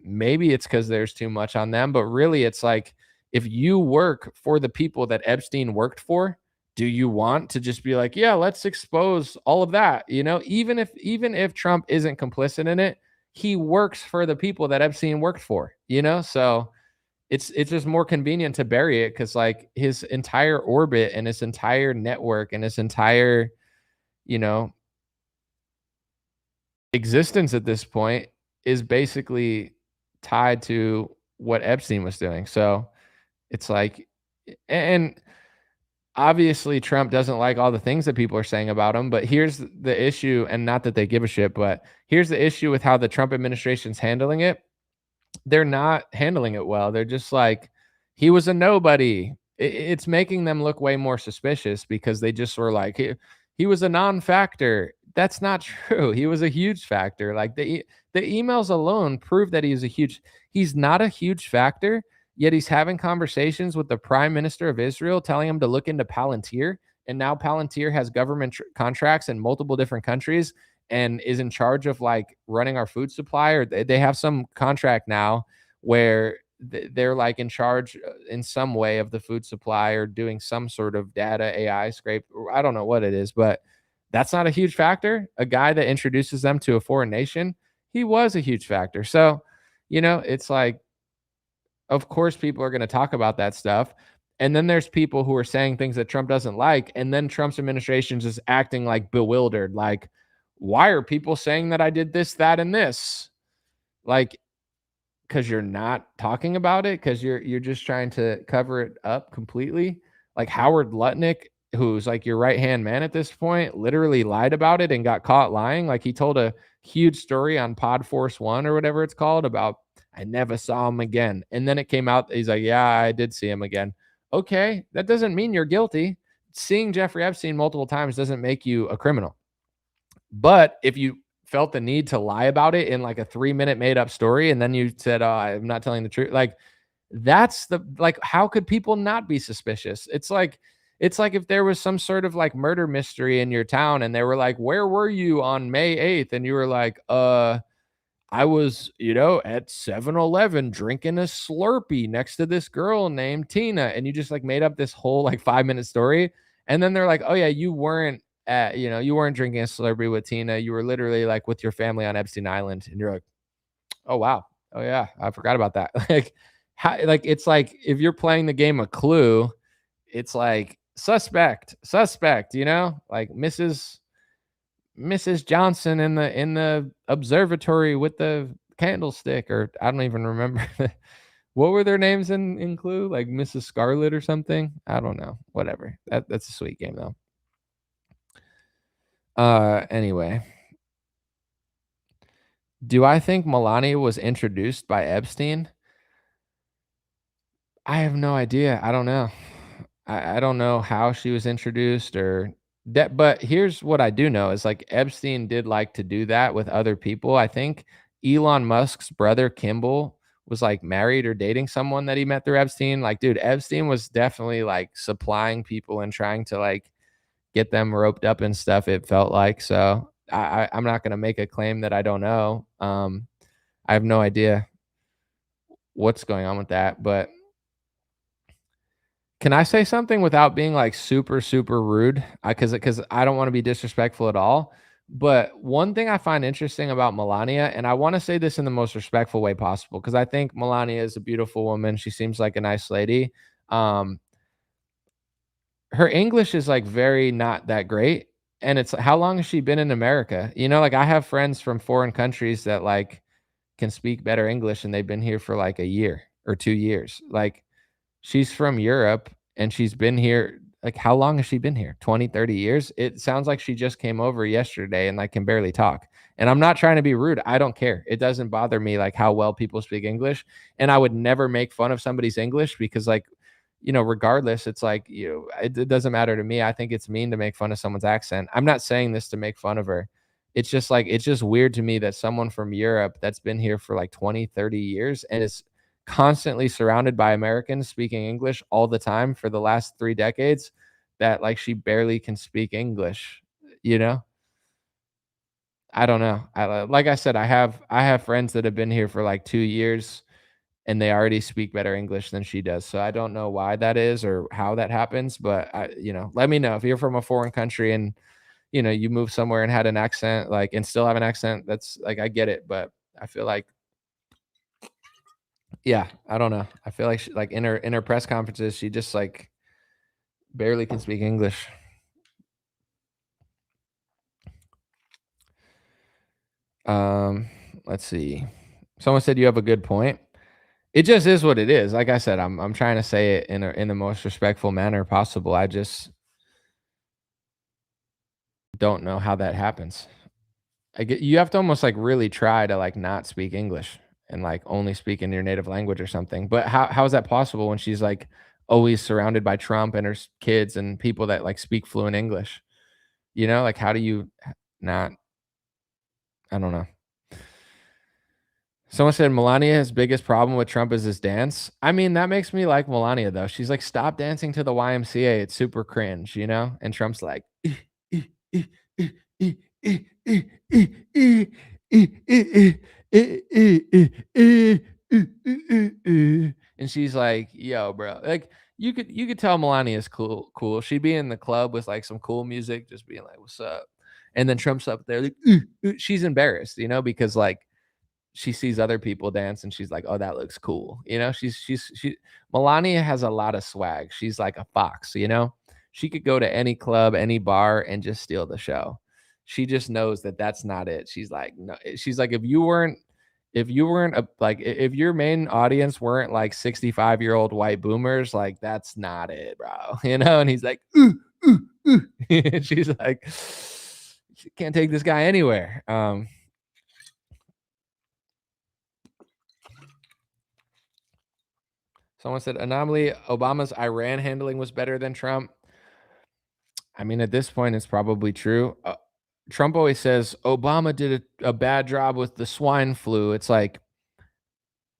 maybe it's because there's too much on them. But really, it's like, if you work for the people that Epstein worked for, do you want to just be like, yeah, let's expose all of that? Even if Trump isn't complicit in it, he works for the people that Epstein worked for, so it's just more convenient to bury it, because like his entire orbit and his entire network and his entire, existence at this point is basically tied to what Epstein was doing. So It's like, and obviously Trump doesn't like all the things that people are saying about him, but here's the issue, and not that they give a shit, but here's the issue with how the Trump administration's handling it. They're not handling it well. They're just like, he was a nobody. It's making them look way more suspicious because they just were like, he was a non-factor. That's not true. He was a huge factor. Like the emails alone prove that he's not a huge factor, yet he's having conversations with the prime minister of Israel, telling him to look into Palantir. And now Palantir has government contracts in multiple different countries and is in charge of like running our food supply, or they have some contract now where they're like in charge in some way of the food supply, or doing some sort of data AI scrape. I don't know what it is, but that's not a huge factor. A guy that introduces them to a foreign nation, he was a huge factor. So, it's like, of course people are going to talk about that stuff. And then there's people who are saying things that Trump doesn't like. And then Trump's administration is just acting like bewildered. Like, why are people saying that I did this, that, and this? Like, because you're not talking about it, because you're just trying to cover it up completely. Like Howard Lutnick, who's like your right hand man at this point, literally lied about it and got caught lying. Like he told a huge story on Pod Force One or whatever it's called about, I never saw him again. And then it came out, he's like, yeah, I did see him again. Okay, that doesn't mean you're guilty. Seeing Jeffrey Epstein multiple times doesn't make you a criminal. But if you felt the need to lie about it in like a 3-minute made up story, and then you said, oh, I'm not telling the truth, like that's how could people not be suspicious? It's like if there was some sort of like murder mystery in your town and they were like, where were you on May 8th? And you were like, I was, at 7-Eleven drinking a Slurpee next to this girl named Tina. And you just like made up this whole like 5-minute story. And then they're like, oh yeah, you weren't you weren't drinking a Slurpee with Tina. You were literally like with your family on Epstein Island. And you're like, oh wow. Oh yeah, I forgot about that. It's like if you're playing the game of Clue, it's like suspect, like Mrs. Johnson in the observatory with the candlestick, or I don't even remember. What were their names in Clue? Like Mrs. Scarlet or something? I don't know. Whatever. That's a sweet game though. Anyway. Do I think Melania was introduced by Epstein? I have no idea. I don't know. I don't know how she was introduced or that, but here's what I do know is like Epstein did like to do that with other people. I think Elon Musk's brother Kimball was like married or dating someone that he met through Epstein. Like, dude, Epstein was definitely like supplying people and trying to like get them roped up and stuff, it felt like. So I'm not going to make a claim that I don't know. I have no idea what's going on with that, but can I say something without being like super, super rude? Because I don't want to be disrespectful at all. But one thing I find interesting about Melania, and I want to say this in the most respectful way possible, because I think Melania is a beautiful woman. She seems like a nice lady. Her English is like very not that great. And it's how long has she been in America? Like I have friends from foreign countries that like can speak better English and they've been here for like a year or 2 years. Like she's from Europe and she's been here. Like, how long has she been here? 20, 30 years? It sounds like she just came over yesterday and like can barely talk. And I'm not trying to be rude. I don't care. It doesn't bother me like how well people speak English. And I would never make fun of somebody's English because like, regardless, it's like, it doesn't matter to me. I think it's mean to make fun of someone's accent. I'm not saying this to make fun of her. It's just like, it's just weird to me that someone from Europe that's been here for like 20, 30 years and is constantly surrounded by Americans speaking English all the time for the last 3 decades, that like she barely can speak English, I don't know. Like I said, I have friends that have been here for like 2 years and they already speak better English than she does. So I don't know why that is or how that happens, but let me know if you're from a foreign country and you move somewhere and had an accent, like, and still have an accent. That's like, I get it, but I feel like, yeah, I don't know. I feel like she, like in her press conferences, she just like barely can speak English. Let's see. Someone said you have a good point. It just is what it is. Like I said, I'm trying to say it in the most respectful manner possible. I just don't know how that happens. You have to almost like really try to like not speak English and like only speak in your native language or something. But how is that possible when she's like always surrounded by Trump and her kids and people that like speak fluent English? You know, like how do you not? I don't know. Someone said Melania's biggest problem with Trump is his dance. I mean, that makes me like Melania though. She's like, stop dancing to the YMCA. It's super cringe, you know? And Trump's like, and she's like, yo, bro. Like you could tell Melania's cool. She'd be in the club with like some cool music, just being like, what's up? And then Trump's up there, like, she's embarrassed, you know, because like she sees other people dance and she's like, oh, that looks cool. You know, she Melania has a lot of swag. She's like a fox, you know, she could go to any club, any bar and just steal the show. She just knows that that's not it. She's like, no, she's like, if you weren't like, if your main audience weren't like 65-year-old white boomers, like, that's not it, bro. You know? And he's like, ooh, ooh, ooh. And she's like, she can't take this guy anywhere. Someone said anomaly. Obama's Iran handling was better than Trump. I mean, at this point, it's probably true. Trump always says Obama did a bad job with the swine flu. It's like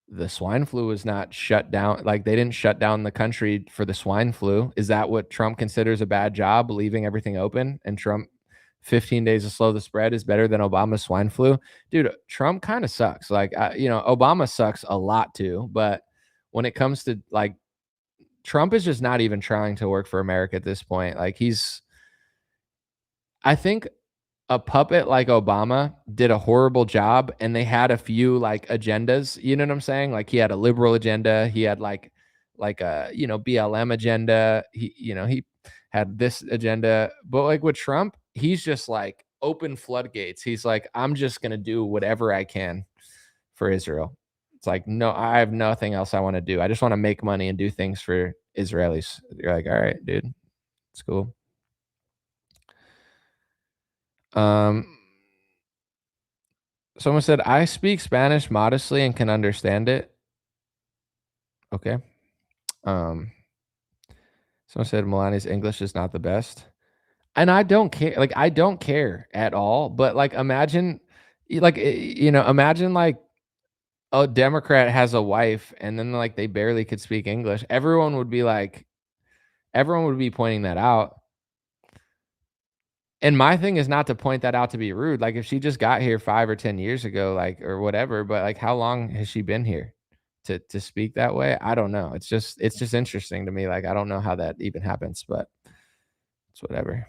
the swine flu was not shut down. Like they didn't shut down the country for the swine flu. Is that what Trump considers a bad job, leaving everything open? And Trump 15 days to slow the spread is better than Obama's swine flu. Dude, Trump kind of sucks. Like, you know, Obama sucks a lot too. But when it comes to like, Trump is just not even trying to work for America at this point. Like I think a puppet like Obama did a horrible job and they had a few like agendas, you know what I'm saying? Like he had a liberal agenda, he had like a, you know, BLM agenda, he had this agenda, but like with Trump, he's just like open floodgates. He's like, I'm just going to do whatever I can for Israel. It's like, no, I have nothing else I want to do. I just want to make money and do things for Israelis. You're like, all right, dude, it's cool. Someone said, I speak Spanish modestly and can understand it. Okay. Someone said Melania's English is not the best. And I don't care. Like, I don't care at all. But like, imagine, like, you know, imagine like a Democrat has a wife and then like they barely could speak English. Everyone would be pointing that out. And my thing is not to point that out to be rude. Like if she just got here 5 or 10 years ago, like, or whatever, but like how long has she been here to speak that way? I don't know. It's just interesting to me. Like, I don't know how that even happens, but it's whatever.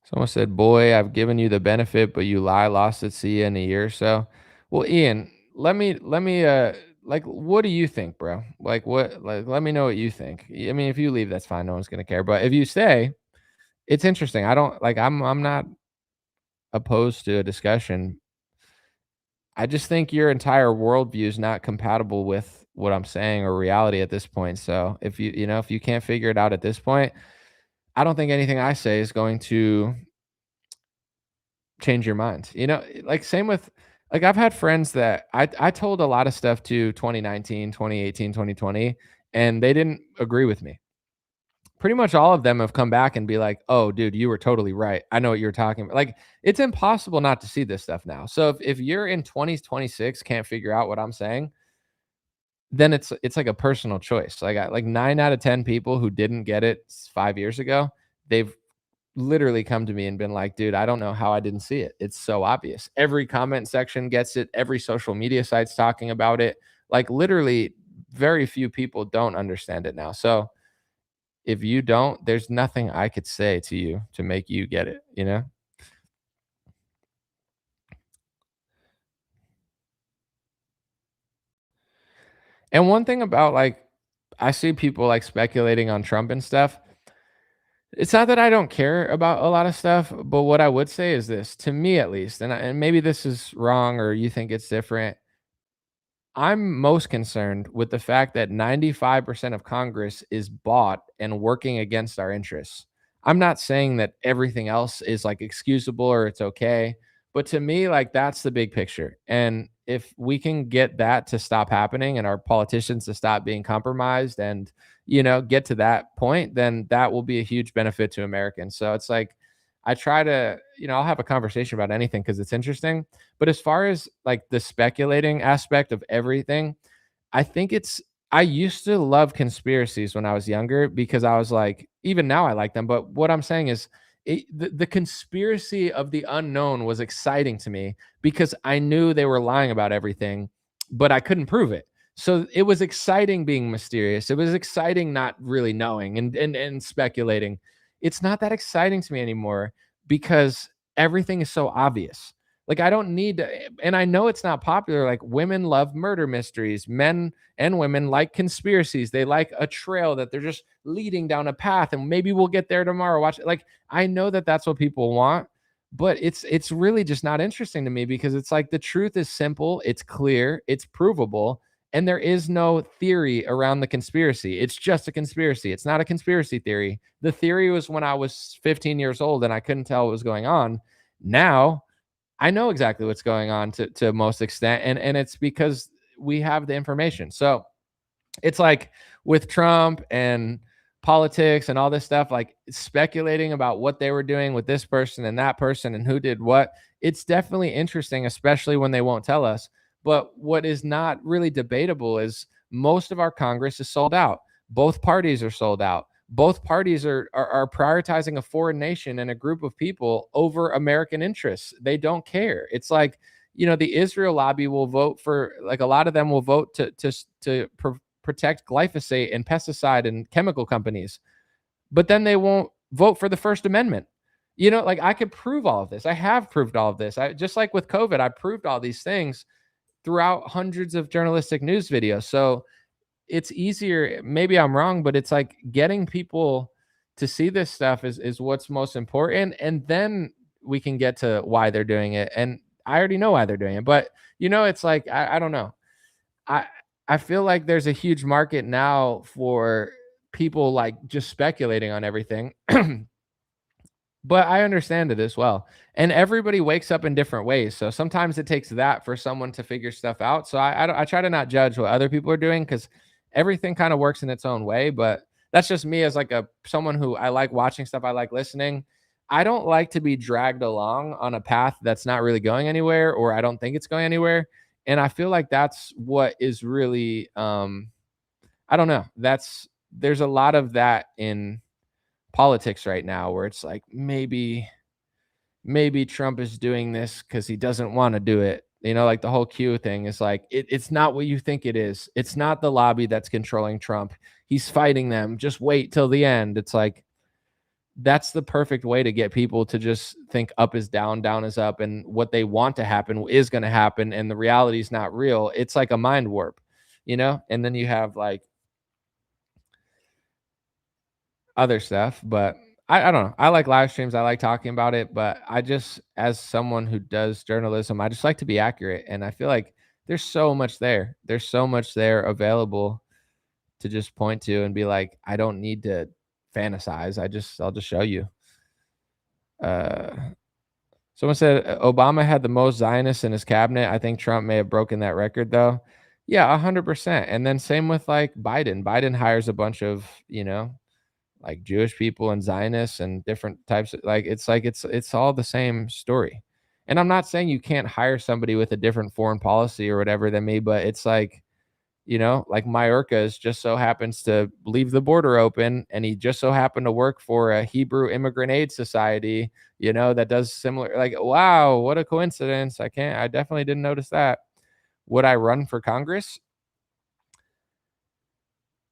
Someone said, boy, I've given you the benefit, but you lost it. See you in a year or so. Well, Ian, let me, like, what do you think, bro? Like, let me know what you think. I mean, if you leave, that's fine. No one's going to care. But if you stay, it's interesting. I don't like, I'm not opposed to a discussion. I just think your entire worldview is not compatible with what I'm saying or reality at this point. So if if you can't figure it out at this point, I don't think anything I say is going to change your mind. You know, like same with, like I've had friends that I told a lot of stuff to 2019, 2018, 2020, and they didn't agree with me. Pretty much all of them have come back and be like, oh, dude, you were totally right. I know what you're talking about. Like, it's impossible not to see this stuff now. So if you're in 2026, can't figure out what I'm saying, then it's like a personal choice. Like 9 out of 10 people who didn't get it 5 years ago, they've literally come to me and been like, dude, I don't know how I didn't see it. It's so obvious. Every comment section gets it. Every social media site's talking about it. Like literally very few people don't understand it now. So if you don't, there's nothing I could say to you to make you get it, you know? And one thing about like, I see people like speculating on Trump and stuff. It's not that I don't care about a lot of stuff, but what I would say is this, to me at least, and maybe this is wrong or you think it's different. I'm most concerned with the fact that 95% of Congress is bought and working against our interests. I'm not saying that everything else is like excusable or it's okay, but to me, like that's the big picture. And if we can get that to stop happening and our politicians to stop being compromised and, get to that point, then that will be a huge benefit to Americans. So it's like, I try to, I'll have a conversation about anything because it's interesting. But as far as like the speculating aspect of everything, I think I used to love conspiracies when I was younger because I was like, even now I like them. But what I'm saying is, the conspiracy of the unknown was exciting to me because I knew they were lying about everything, but I couldn't prove it. So it was exciting being mysterious. It was exciting not really knowing and speculating. It's not that exciting to me anymore because everything is so obvious. Like I don't need to, and I know it's not popular. Like women love murder mysteries, men and women like conspiracies. They like a trail that they're just leading down a path, and maybe we'll get there tomorrow. Watch it. Like I know that that's what people want, but it's really just not interesting to me because it's like the truth is simple, it's clear, it's provable, and there is no theory around the conspiracy. It's just a conspiracy. It's not a conspiracy theory. The theory was when I was 15 years old and I couldn't tell what was going on. Now I know exactly what's going on to most extent, and it's because we have the information. So it's like with Trump and politics and all this stuff, like speculating about what they were doing with this person and that person and who did what. It's definitely interesting, especially when they won't tell us. But what is not really debatable is most of our Congress is sold out. Both parties are sold out. Both parties are prioritizing a foreign nation and a group of people over American interests. They don't care. It's like, the Israel lobby will vote for, like a lot of them will vote to protect glyphosate and pesticide and chemical companies, but then they won't vote for the First Amendment. Like I could prove all of this. I have proved all of this. I just like with COVID, I proved all these things throughout hundreds of journalistic news videos. So it's easier. Maybe I'm wrong, but it's like getting people to see this stuff is what's most important. And then we can get to why they're doing it. And I already know why they're doing it, but it's like, I don't know. I feel like there's a huge market now for people like just speculating on everything. But I understand it as well. And everybody wakes up in different ways. So sometimes it takes that for someone to figure stuff out. So I try to not judge what other people are doing because everything kind of works in its own way. But that's just me as like someone who I like watching stuff. I like listening. I don't like to be dragged along on a path that's not really going anywhere, or I don't think it's going anywhere. And I feel like that's what is really, I don't know. There's a lot of that in politics right now where it's like maybe Trump is doing this because he doesn't want to do it. Like the whole Q thing is like it's not what you think it is. It's not the lobby that's controlling Trump. He's fighting them. Just wait till the end. It's like that's the perfect way to get people to just think up is down, down is up, and what they want to happen is going to happen, and the reality is not real. It's like a mind warp, and then you have like other stuff, but I don't know. I like live streams. I like talking about it, but I just, as someone who does journalism, I just like to be accurate. And I feel like there's so much there. There's so much there available to just point to and be like, I don't need to fantasize. I'll just show you. Someone said Obama had the most Zionists in his cabinet. I think Trump may have broken that record though. Yeah, 100%. And then same with like Biden. Biden hires a bunch of, like Jewish people and Zionists and different types of it's all the same story. And I'm not saying you can't hire somebody with a different foreign policy or whatever than me, but it's like, like Mayorkas just so happens to leave the border open, and he just so happened to work for a Hebrew Immigrant Aid Society, that does similar, like, wow, what a coincidence. I definitely didn't notice that. Would I run for Congress?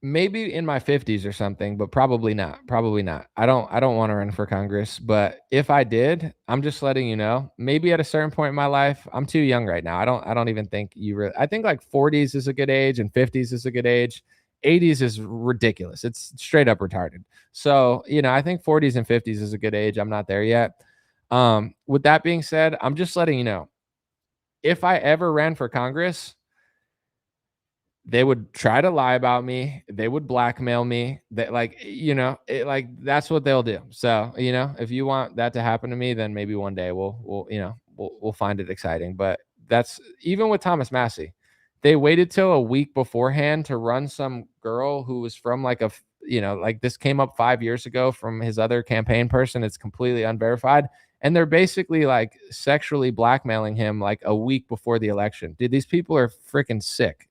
Maybe in my 50s or something, but probably not. Probably not. I don't want to run for Congress, but if I did, I'm just letting you know, maybe at a certain point in my life. I'm too young right now. I don't even think I think like 40s is a good age and 50s is a good age. 80s is ridiculous. It's straight up retarded. So, I think 40s and 50s is a good age. I'm not there yet. With that being said, I'm just letting you know, if I ever ran for Congress, they would try to lie about me. They would blackmail me. That that's what they'll do. So, if you want that to happen to me, then maybe one day we'll find it exciting. But that's even with Thomas Massey. They waited till a week beforehand to run some girl who was from this came up 5 years ago from his other campaign person. It's completely unverified. And they're basically sexually blackmailing him a week before the election. Dude, these people are freaking sick,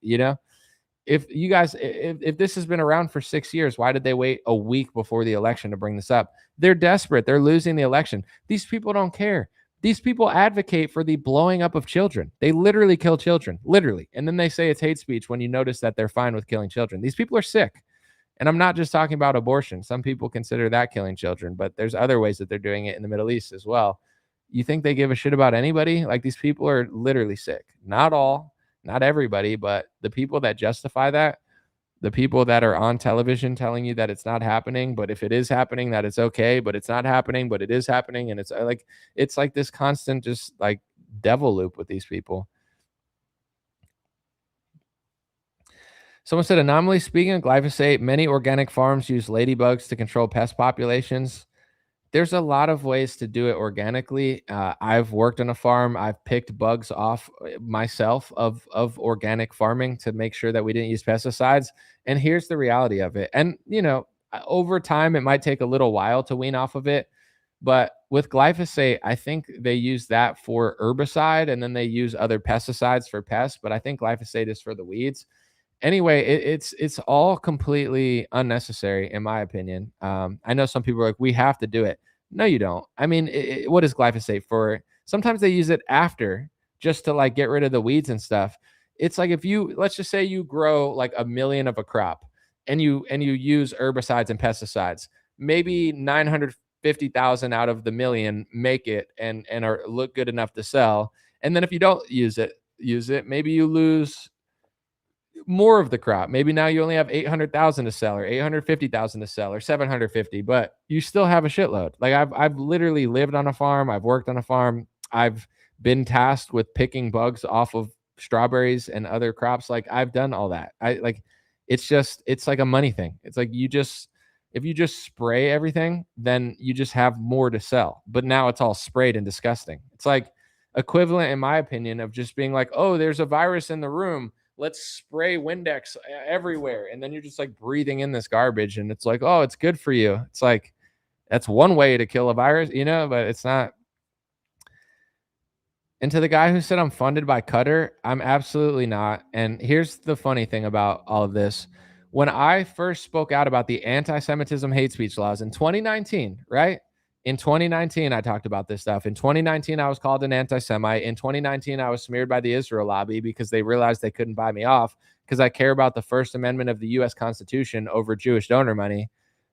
If you guys, if this has been around for 6 years, why did they wait a week before the election to bring this up? They're desperate. They're losing the election. These people don't care. These people advocate for the blowing up of children. They literally kill children, literally. And then they say it's hate speech when you notice that they're fine with killing children. These people are sick. And I'm not just talking about abortion. Some people consider that killing children, but there's other ways that they're doing it in the Middle East as well. You think they give a shit about anybody? These people are literally sick. Not all, not everybody, but the people that justify that, the people that are on television telling you that it's not happening, but if it is happening, that it's okay, but it's not happening, but it is happening. And it's like this constant, just devil loop with these people. Someone said, anomaly speaking of glyphosate, many organic farms use ladybugs to control pest populations. There's a lot of ways to do it organically. I've worked on a farm. I've picked bugs off myself of organic farming to make sure that we didn't use pesticides. And here's the reality of it. And, over time, it might take a little while to wean off of it. But with glyphosate, I think they use that for herbicide and then they use other pesticides for pests. But I think glyphosate is for the weeds. Anyway, it's all completely unnecessary, in my opinion. I know some people are like, we have to do it. No, you don't. I mean, what is glyphosate for? Sometimes they use it after just to get rid of the weeds and stuff. It's like if let's just say you grow 1 million of a crop and you use herbicides and pesticides, maybe 950,000 out of the million make it and look good enough to sell. And then if you don't use it, maybe you lose more of the crop. Maybe now you only have 800,000 to sell or 850,000 to sell or 750, but you still have a shitload. I've literally lived on a farm. I've worked on a farm. I've been tasked with picking bugs off of strawberries and other crops. I've done all that. It's like a money thing. It's like if you just spray everything, then you just have more to sell. But now it's all sprayed and disgusting. It's equivalent, in my opinion, of just being oh, there's a virus in the room. Let's spray Windex everywhere. And then you're just breathing in this garbage. And it's oh, it's good for you. It's that's one way to kill a virus, but it's not. And to the guy who said I'm funded by Qatar, I'm absolutely not. And here's the funny thing about all of this. When I first spoke out about the anti-Semitism hate speech laws in 2019, right? In 2019, I talked about this stuff. In 2019, I was called an anti-Semite. In 2019, I was smeared by the Israel lobby because they realized they couldn't buy me off because I care about the First Amendment of the U.S. Constitution over Jewish donor money.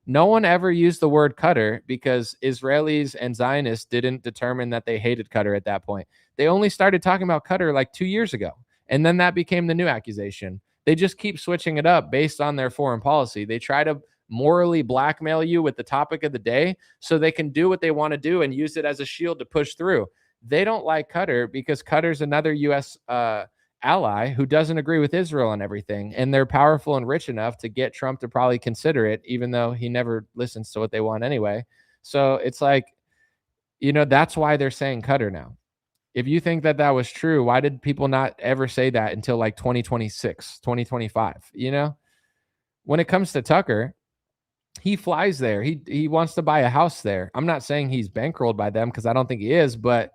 No one ever used the word Qatar because Israelis and Zionists didn't determine that they hated Qatar at that point. They only started talking about Qatar 2 years ago. And then that became the new accusation. They just keep switching it up based on their foreign policy. They try to morally blackmail you with the topic of the day so they can do what they want to do and use it as a shield to push through. They don't like Qatar because Qatar's another U.S. Ally who doesn't agree with Israel on everything. And they're powerful and rich enough to get Trump to probably consider it, even though he never listens to what they want anyway. So it's that's why they're saying Qatar now. If you think that was true, why did people not ever say that until 2026, 2025? When it comes to Tucker, he flies there. He wants to buy a house there. I'm not saying he's bankrolled by them because I don't think he is, but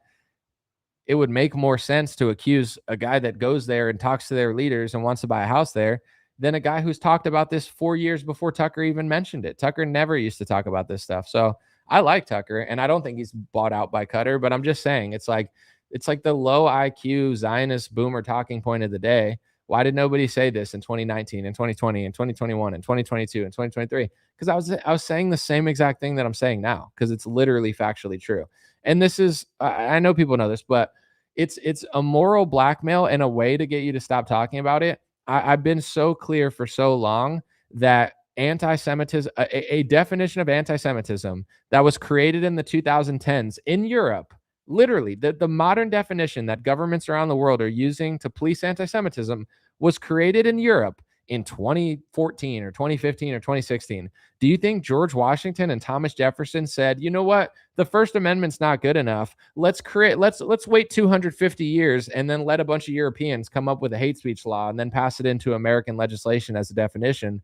it would make more sense to accuse a guy that goes there and talks to their leaders and wants to buy a house there than a guy who's talked about this 4 years before Tucker even mentioned it. Tucker never used to talk about this stuff. So I like Tucker, and I don't think he's bought out by Qatar, but I'm just saying it's like the low IQ Zionist boomer talking point of the day. Why did nobody say this in 2019 and 2020 and 2021 and 2022 and 2023? Because I was saying the same exact thing that I'm saying now because it's literally factually true. And this is, I know people know this, but it's a moral blackmail and a way to get you to stop talking about it. I've been so clear for so long that anti-Semitism, a definition of anti-Semitism that was created in the 2010s in Europe, literally the modern definition that governments around the world are using to police anti-Semitism was created in Europe in 2014 or 2015 or 2016. Do you think George Washington and Thomas Jefferson said, you know what, the First Amendment's not good enough, let's wait 250 years and then let a bunch of Europeans come up with a hate speech law and then pass it into American legislation as a definition?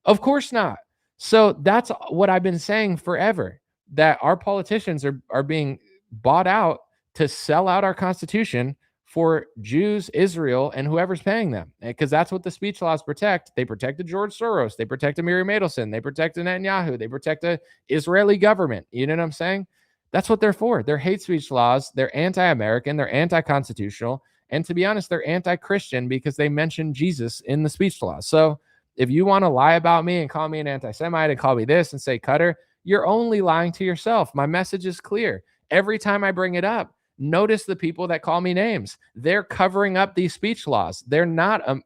Of course not. So that's what I've been saying forever, that our politicians are being bought out to sell out our Constitution for Jews, Israel, and whoever's paying them. Because that's what the speech laws protect. They protected George Soros. They protected Miriam Adelson. They protected Netanyahu. They protect the Israeli government. You know what I'm saying? That's what they're for. They're hate speech laws. They're anti-American. They're anti-constitutional. And to be honest, they're anti-Christian because they mention Jesus in the speech laws. So if you want to lie about me and call me an anti-Semite and call me this and say cutter, you're only lying to yourself. My message is clear. Every time I bring it up, notice the people that call me names. They're covering up these speech laws. They're not, I'm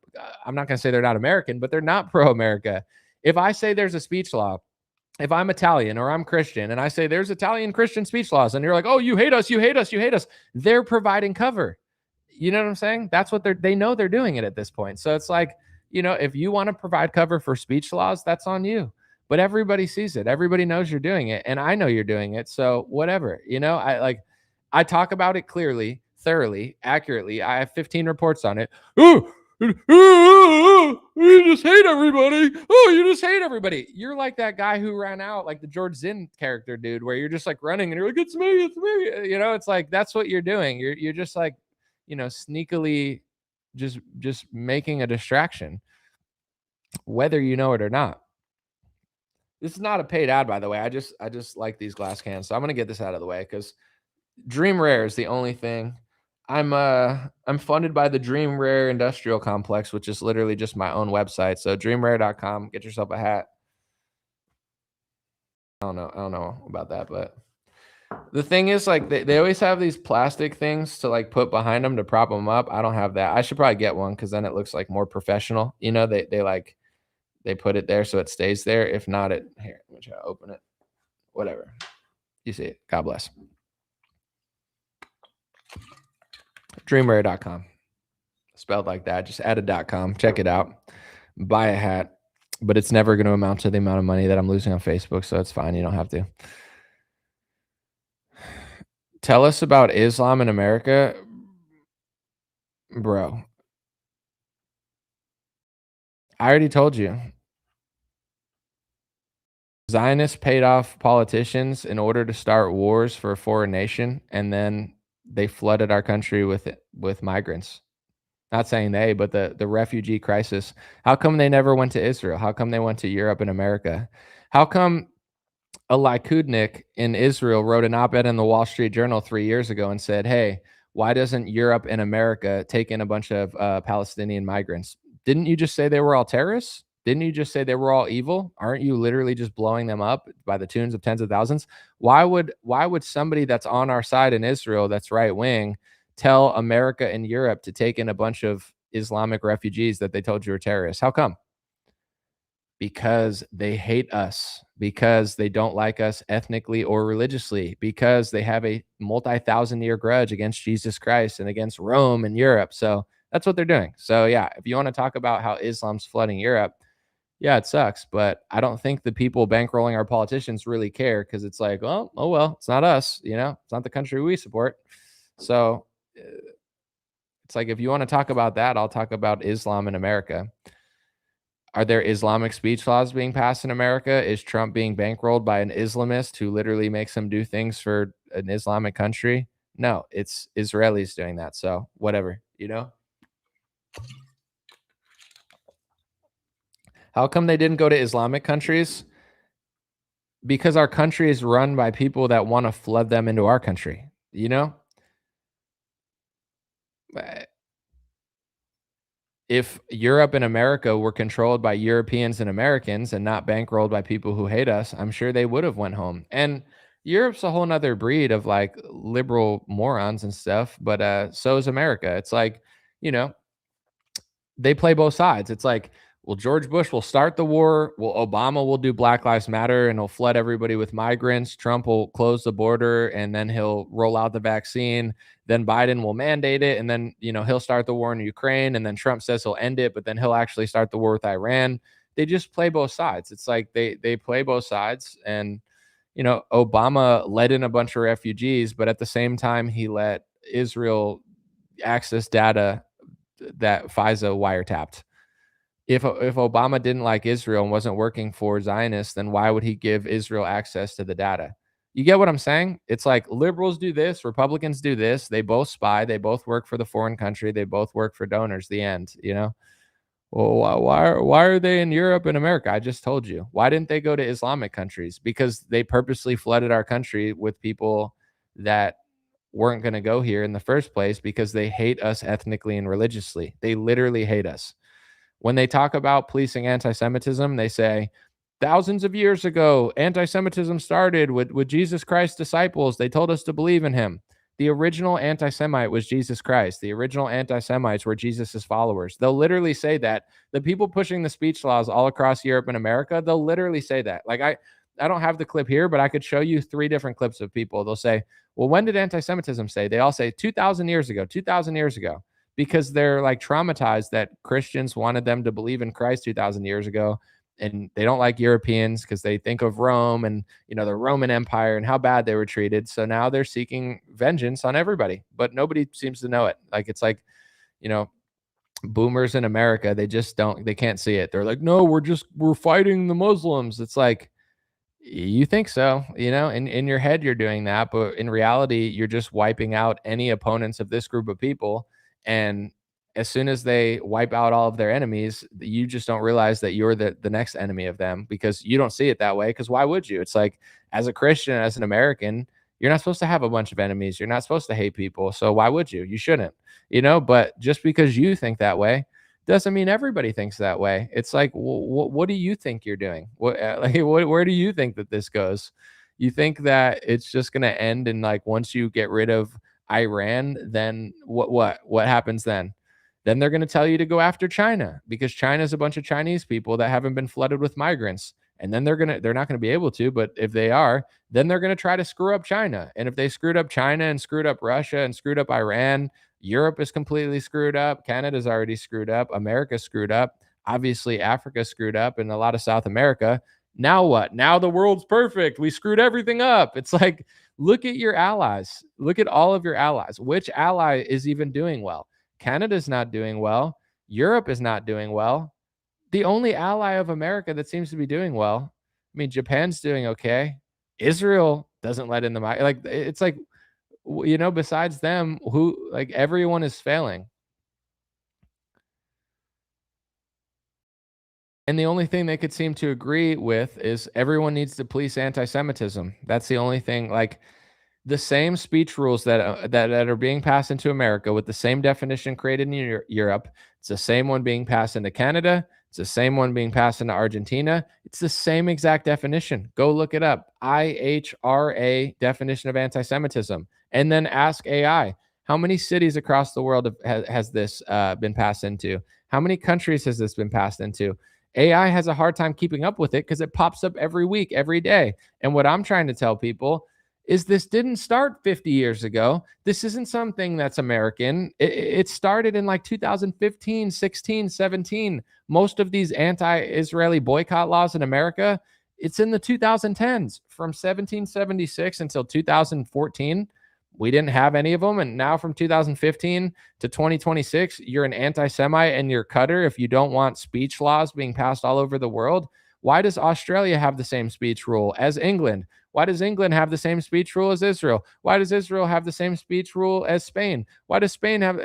not going to say they're not American, but they're not pro-America. If I say there's a speech law, if I'm Italian or I'm Christian and I say there's Italian Christian speech laws and you're like, oh, you hate us, you hate us, you hate us. They're providing cover. You know what I'm saying? That's what they know they're doing it at this point. So it's like, you know, if you want to provide cover for speech laws, that's on you. But everybody sees it. Everybody knows you're doing it. And I know you're doing it. So whatever, you know, I talk about it clearly, thoroughly, accurately. I have 15 reports on it. Oh, you just hate everybody. Oh, you just hate everybody. You're like that guy who ran out, like the George Zinn character, dude, where you're just like running and you're like, it's me, it's me. You know, it's like, that's what you're doing. You're just like, you know, sneakily just making a distraction, whether you know it or not. This is not a paid ad, by the way. I just like these glass cans. So I'm going to get this out of the way because Dream Rare is the only thing. I'm funded by the Dream Rare Industrial Complex, which is literally just my own website. So dreamrare.com, get yourself a hat. I don't know about that, but the thing is, like, they always have these plastic things to like put behind them to prop them up. I don't have that. I should probably get one because then it looks like more professional. You know, they put it there so it stays there. If not, here, let me try to open it. Whatever. You see it. God bless. Dreamrare.com. Spelled like that. Just add a .com. Check it out. Buy a hat. But it's never going to amount to the amount of money that I'm losing on Facebook, so it's fine. You don't have to. Tell us about Islam in America. Bro. I already told you. Zionists paid off politicians in order to start wars for a foreign nation, and then they flooded our country with migrants. Not saying they, but the refugee crisis. How come they never went to Israel? How come they went to Europe and America? How come a Likudnik in Israel wrote an op-ed in the Wall Street Journal 3 years ago and said, hey, why doesn't Europe and America take in a bunch of Palestinian migrants? Didn't you just say they were all terrorists? Didn't you just say they were all evil? Aren't you literally just blowing them up by the tunes of tens of thousands? Why would somebody that's on our side in Israel, that's right wing, tell America and Europe to take in a bunch of Islamic refugees that they told you were terrorists? How come? Because they hate us, because they don't like us ethnically or religiously, because they have a multi-thousand-year grudge against Jesus Christ and against Rome and Europe. So that's what they're doing. So yeah, if you want to talk about how Islam's flooding Europe, yeah, it sucks. But I don't think the people bankrolling our politicians really care, because it's like, well, oh well, it's not us, you know, it's not the country we support. So it's like, if you want to talk about that, I'll talk about Islam in America. Are there Islamic speech laws being passed in America? Is Trump being bankrolled by an Islamist who literally makes him do things for an Islamic country? No, it's Israelis doing that. So whatever, you know? How come they didn't go to Islamic countries? Because our country is run by people that want to flood them into our country, you know? If Europe and America were controlled by Europeans and Americans and not bankrolled by people who hate us, I'm sure they would have went home. And Europe's a whole nother breed of like liberal morons and stuff, but so is America. It's like, you know, they play both sides. It's like, Well, George Bush will start the war. Well, Obama will do Black Lives Matter and he'll flood everybody with migrants. Trump will close the border and then he'll roll out the vaccine. Then Biden will mandate it. And then, he'll start the war in Ukraine. And then Trump says he'll end it, but then he'll actually start the war with Iran. They just play both sides. It's like they play both sides. And, Obama let in a bunch of refugees, but at the same time, he let Israel access data that FISA wiretapped. If Obama didn't like Israel and wasn't working for Zionists, then why would he give Israel access to the data? You get what I'm saying? It's like liberals do this, Republicans do this. They both spy. They both work for the foreign country. They both work for donors. The end, Well, why are they in Europe and America? I just told you. Why didn't they go to Islamic countries? Because they purposely flooded our country with people that weren't going to go here in the first place because they hate us ethnically and religiously. They literally hate us. When they talk about policing anti-Semitism, they say, thousands of years ago, anti-Semitism started with Jesus Christ's disciples. They told us to believe in him. The original anti-Semite was Jesus Christ. The original anti-Semites were Jesus's followers. They'll literally say that. The people pushing the speech laws all across Europe and America, they'll literally say that. Like I don't have the clip here, but I could show you 3 different clips of people. They'll say, well, when did anti-Semitism say? They all say 2,000 years ago, 2,000 years ago. Because they're like traumatized that Christians wanted them to believe in Christ 2,000 years ago. And they don't like Europeans because they think of Rome and, the Roman Empire and how bad they were treated. So now they're seeking vengeance on everybody, but nobody seems to know it. Like, it's like, boomers in America, they can't see it. They're like, no, we're fighting the Muslims. It's like, you think so, in your head, you're doing that. But in reality, you're just wiping out any opponents of this group of people. And as soon as they wipe out all of their enemies, you just don't realize that you're the next enemy of them because you don't see it that way. Because why would you? It's like, as a Christian, as an American, you're not supposed to have a bunch of enemies. You're not supposed to hate people. So why would you? You shouldn't, but just because you think that way doesn't mean everybody thinks that way. It's like, what do you think you're doing? Where do you think that this goes? You think that it's just going to end in like, once you get rid of Iran, then what happens then? Then they're going to tell you to go after China because China's a bunch of Chinese people that haven't been flooded with migrants. And then they're not going to be able to, but if they are, then they're going to try to screw up China. And if they screwed up China and screwed up Russia and screwed up Iran, Europe is completely screwed up. Canada's already screwed up. America's screwed up. Obviously, Africa's screwed up and a lot of South America. Now what? Now the world's perfect. We screwed everything up. It's like, look at your allies. Look at all of your allies. Which ally is even doing well? Canada's not doing well. Europe is not doing well. The only ally of America that seems to be doing well, I mean, Japan's doing okay. Israel doesn't let in the like. It's like, besides them, everyone is failing. And the only thing they could seem to agree with is everyone needs to police anti-Semitism. That's the only thing. Like, the same speech rules that are being passed into America with the same definition created in Europe. It's the same one being passed into Canada. It's the same one being passed into Argentina. It's the same exact definition. Go look it up. IHRA definition of anti-Semitism. And then ask AI, how many cities across the world has this been passed into? How many countries has this been passed into? AI has a hard time keeping up with it because it pops up every week, every day. And what I'm trying to tell people is this didn't start 50 years ago. This isn't something that's American. It started in like 2015, 16, 17. Most of these anti-Israeli boycott laws in America, it's in the 2010s. From 1776 until 2014, we didn't have any of them. And now from 2015 to 2026, you're an anti-Semite and you're Qatar if you don't want speech laws being passed all over the world. Why does Australia have the same speech rule as England? Why does England have the same speech rule as Israel? Why does Israel have the same speech rule as Spain? Why does Spain have,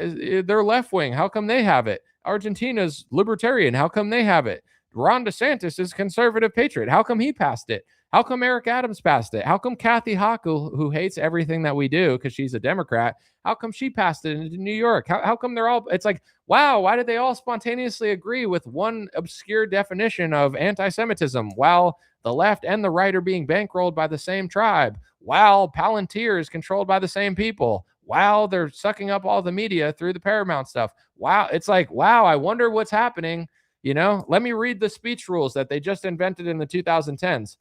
they're left wing? How come they have it? Argentina's libertarian. How come they have it? Ron DeSantis is conservative patriot. How come he passed it? How come Eric Adams passed it? How come Kathy Hochul, who hates everything that we do because she's a Democrat, how come she passed it in New York? How come they're all, it's like, wow, why did they all spontaneously agree with one obscure definition of anti-Semitism while the left and the right are being bankrolled by the same tribe, while Palantir is controlled by the same people, while they're sucking up all the media through the Paramount stuff? Wow, it's like, wow, I wonder what's happening You know, let me read the speech rules that they just invented in the 2010s.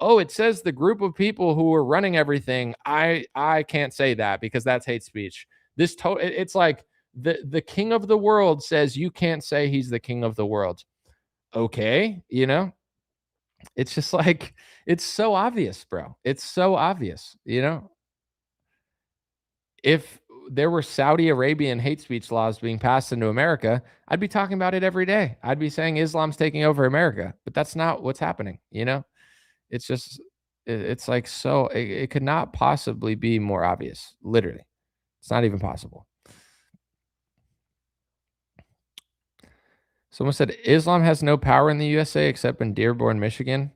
Oh, it says the group of people who are running everything. I can't say that because that's hate speech. It's like the king of the world says you can't say he's the king of the world. Okay, you know, it's just like it's so obvious, bro. It's so obvious, you know. If there were Saudi Arabian hate speech laws being passed into America, I'd be talking about it every day. I'd be saying Islam's taking over America, but that's not what's happening, you know? It's just it's like so it could not possibly be more obvious, literally. It's not even possible. Someone said Islam has no power in the USA except in Dearborn, Michigan.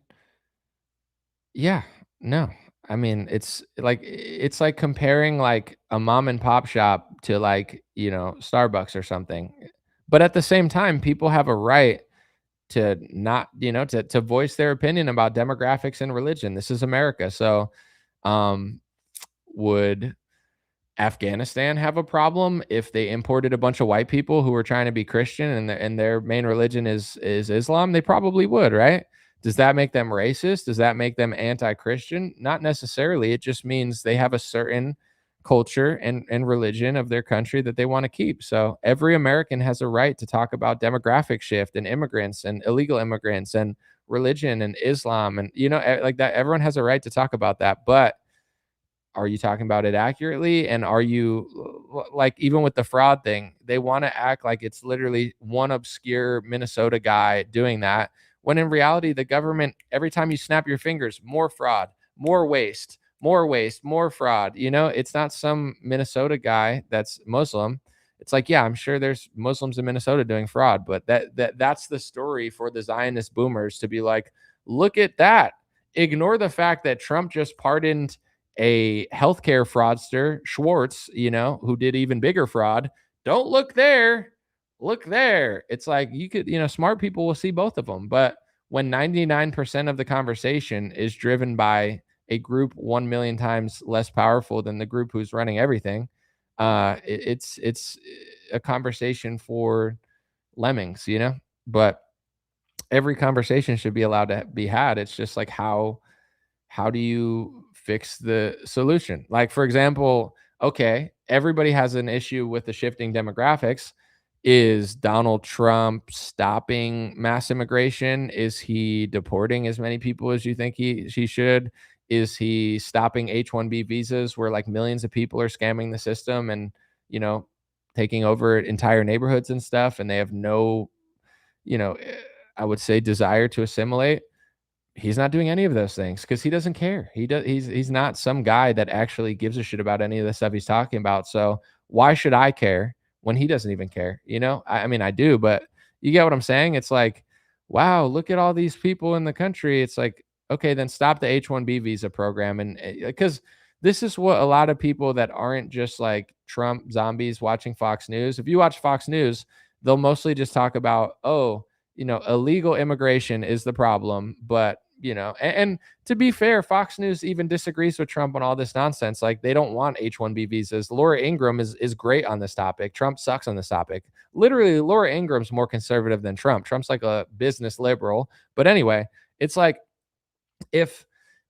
Yeah, no. I mean, it's like comparing like a mom and pop shop to like, you know, Starbucks or something. But at the same time, people have a right to not, you know, to voice their opinion about demographics and religion. This is America. So, would Afghanistan have a problem if they imported a bunch of white people who were trying to be Christian and their main religion is Islam? They probably would, right? Does that make them racist? Does that make them anti-Christian? Not necessarily. It just means they have a certain culture and religion of their country that they want to keep. So every American has a right to talk about demographic shift and immigrants and illegal immigrants and religion and Islam and, you know, like that. Everyone has a right to talk about that. But are you talking about it accurately? And are you like, even with the fraud thing, they want to act like it's literally one obscure Minnesota guy doing that, when in reality, the government, every time you snap your fingers, more fraud, more waste, more fraud. You know, it's not some Minnesota guy that's Muslim. It's like, yeah, I'm sure there's Muslims in Minnesota doing fraud, but that's the story for the Zionist boomers to be like, look at that. Ignore the fact that Trump just pardoned a healthcare fraudster, Schwartz, you know, who did even bigger fraud. Don't look there. Look there. It's like you could, you know, smart people will see both of them. But when 99% of the conversation is driven by a group 1 million times less powerful than the group who's running everything, it's a conversation for lemmings, you know. But every conversation should be allowed to be had. It's just like how do you fix the solution? Like, for example, okay, everybody has an issue with the shifting demographics. Is Donald Trump stopping mass immigration? Is he deporting as many people as you think he should? Is he stopping H-1B visas where like millions of people are scamming the system and, you know, taking over entire neighborhoods and stuff, and they have no, you know, I would say desire to assimilate? He's not doing any of those things because he doesn't care. He's not some guy that actually gives a shit about any of the stuff he's talking about. So why should I care when he doesn't even care? You know, I mean, I do, but you get what I'm saying? It's like, wow, look at all these people in the country. It's like, okay, then stop the H-1B visa program. And because this is what a lot of people that aren't just like Trump zombies watching Fox News. If you watch Fox News, they'll mostly just talk about, oh, you know, illegal immigration is the problem, but you know, and to be fair, Fox News even disagrees with Trump on all this nonsense. Like they don't want H-1B visas. Laura Ingraham is great on this topic. Trump sucks on this topic. Literally, Laura Ingraham's more conservative than Trump. Trump's like a business liberal. But anyway, it's like if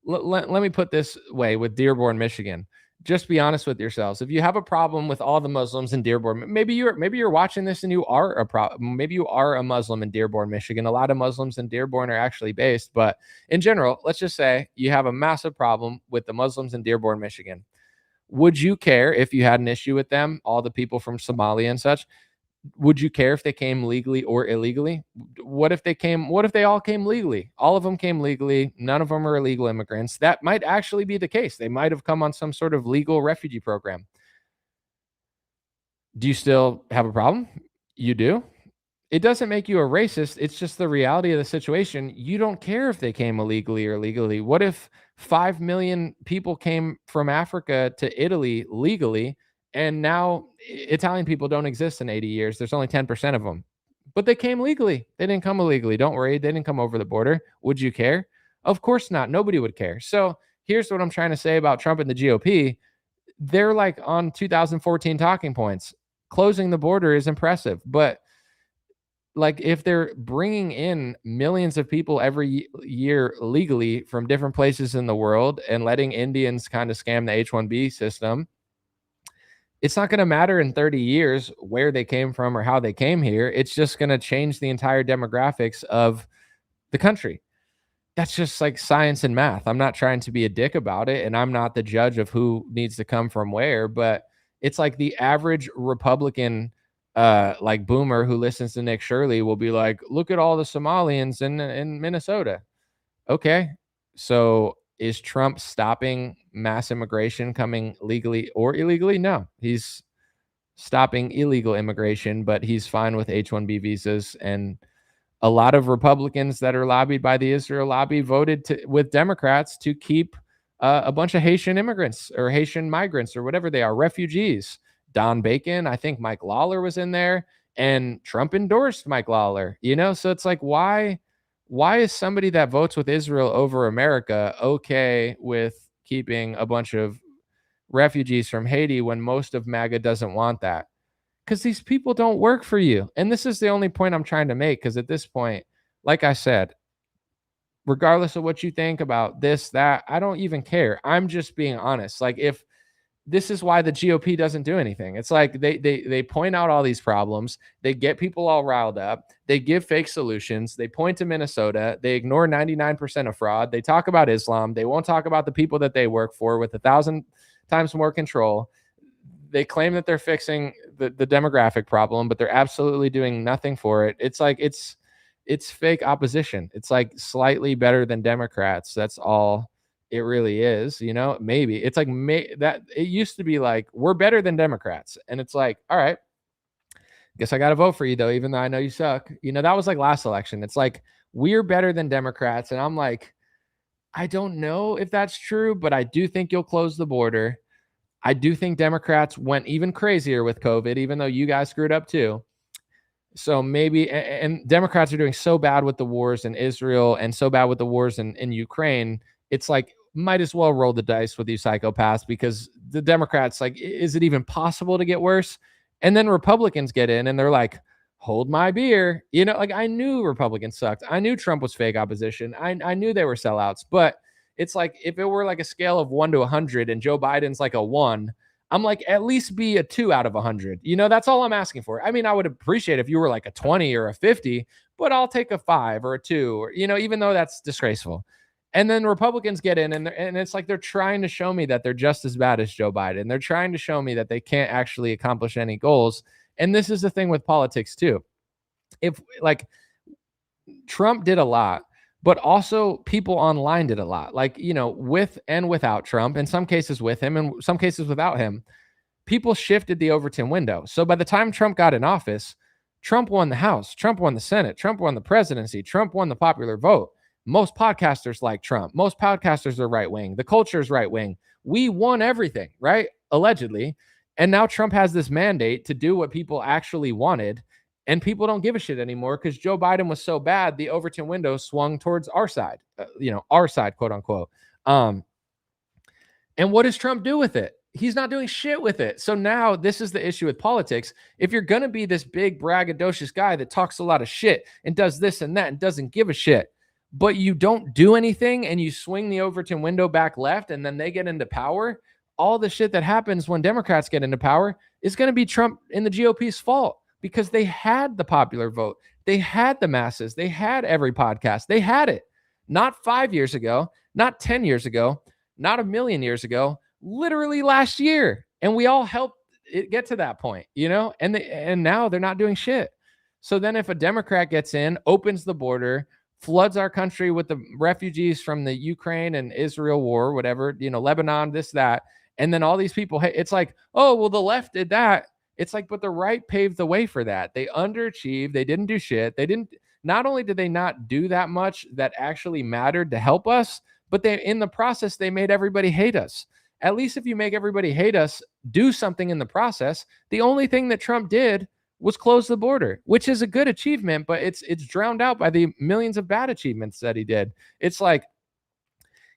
let me put this way with Dearborn, Michigan. Just be honest with yourselves. If you have a problem with all the Muslims in Dearborn, maybe you're watching this and you are a problem. Maybe you are a Muslim in Dearborn, Michigan. A lot of Muslims in Dearborn are actually based, but in general, let's just say you have a massive problem with the Muslims in Dearborn, Michigan. Would you care if you had an issue with them, all the people from Somalia and such? Would you care if they came legally or illegally? What if they all came legally? All of them came legally. None of them are illegal immigrants. That might actually be the case. They might have come on some sort of legal refugee program. Do you still have a problem? You do. It doesn't make you a racist. It's just the reality of the situation. You don't care if they came illegally or legally. What if 5 million people came from Africa to Italy legally, and now Italian people don't exist in 80 years? There's only 10% of them. But they came legally. They didn't come illegally. Don't worry. They didn't come over the border. Would you care? Of course not. Nobody would care. So here's what I'm trying to say about Trump and the GOP. They're like on 2014 talking points. Closing the border is impressive, but like if they're bringing in millions of people every year legally from different places in the world and letting Indians kind of scam the H-1B system, it's not going to matter in 30 years where they came from or how they came here. It's just going to change the entire demographics of the country. That's just like science and math. I'm not trying to be a dick about it, and I'm not the judge of who needs to come from where, but it's like the average Republican like boomer who listens to Nick Shirley will be like, look at all the Somalians in Minnesota. Okay. So is Trump stopping mass immigration coming legally or illegally? No, he's stopping illegal immigration, but he's fine with H-1B visas. And a lot of Republicans that are lobbied by the Israel lobby voted with Democrats to keep a bunch of Haitian immigrants or Haitian migrants or whatever they are, refugees. Don Bacon, I think Mike Lawler was in there, and Trump endorsed Mike Lawler, so it's like, why is somebody that votes with Israel over America okay with keeping a bunch of refugees from Haiti when most of MAGA doesn't want that? Because these people don't work for you. And this is the only point I'm trying to make, because at this point, like I said, regardless of what you think about this, that, I don't even care. I'm just being honest. Like, if this is why the GOP doesn't do anything. It's like they point out all these problems. They get people all riled up. They give fake solutions. They point to Minnesota. They ignore 99% of fraud. They talk about Islam. They won't talk about the people that they work for with 1,000 times more control. They claim that they're fixing the demographic problem, but they're absolutely doing nothing for it. It's like it's fake opposition. It's like slightly better than Democrats. That's all it really is. Maybe it's like that. It used to be like, we're better than Democrats, and it's like, all right, guess I got to vote for you though, even though I know you suck. That was like last election. It's like, we're better than Democrats, and I'm like, I don't know if that's true, but I do think you'll close the border. I do think Democrats went even crazier with COVID, even though you guys screwed up too. So maybe, and Democrats are doing so bad with the wars in Israel and so bad with the wars in Ukraine. It's like, might as well roll the dice with you psychopaths, because the Democrats, like, is it even possible to get worse? And then Republicans get in and they're like, hold my beer. Like, I knew Republicans sucked. I knew Trump was fake opposition. I knew they were sellouts, but it's like, if it were like a scale of 1 to 100 and Joe Biden's like a 1, I'm like, at least be a 2 out of 100. That's all I'm asking for. I mean, I would appreciate if you were like a 20 or a 50, but I'll take a 5 or a 2, or, even though that's disgraceful. And then Republicans get in and it's like, they're trying to show me that they're just as bad as Joe Biden. They're trying to show me that they can't actually accomplish any goals. And this is the thing with politics too. If like Trump did a lot, but also people online did a lot, like, with and without Trump, in some cases with him and some cases without him, people shifted the Overton window. So by the time Trump got in office, Trump won the House, Trump won the Senate, Trump won the presidency, Trump won the popular vote. Most podcasters like Trump. Most podcasters are right wing. The culture is right wing. We won everything, right? Allegedly. And now Trump has this mandate to do what people actually wanted. And people don't give a shit anymore because Joe Biden was so bad, the Overton window swung towards our side, our side, quote unquote. And what does Trump do with it? He's not doing shit with it. So now this is the issue with politics. If you're going to be this big braggadocious guy that talks a lot of shit and does this and that and doesn't give a shit, but you don't do anything and you swing the Overton window back left and then they get into power, all the shit that happens when Democrats get into power is going to be Trump and the GOP's fault. Because they had the popular vote. They had the masses. They had every podcast. They had it. Not 5 years ago, not 10 years ago, not a million years ago, literally last year. And we all helped it get to that point, and now they're not doing shit. So then if a Democrat gets in, opens the border, floods our country with the refugees from the Ukraine and Israel war, whatever, Lebanon, this, that, and then all these people, it's like, oh, well, the left did that. It's like, but the right paved the way for that. They underachieved. They didn't do shit. Not only did they not do that much that actually mattered to help us, but in the process, they made everybody hate us. At least if you make everybody hate us, do something in the process. The only thing that Trump did was close the border, which is a good achievement, but it's drowned out by the millions of bad achievements that he did. It's like,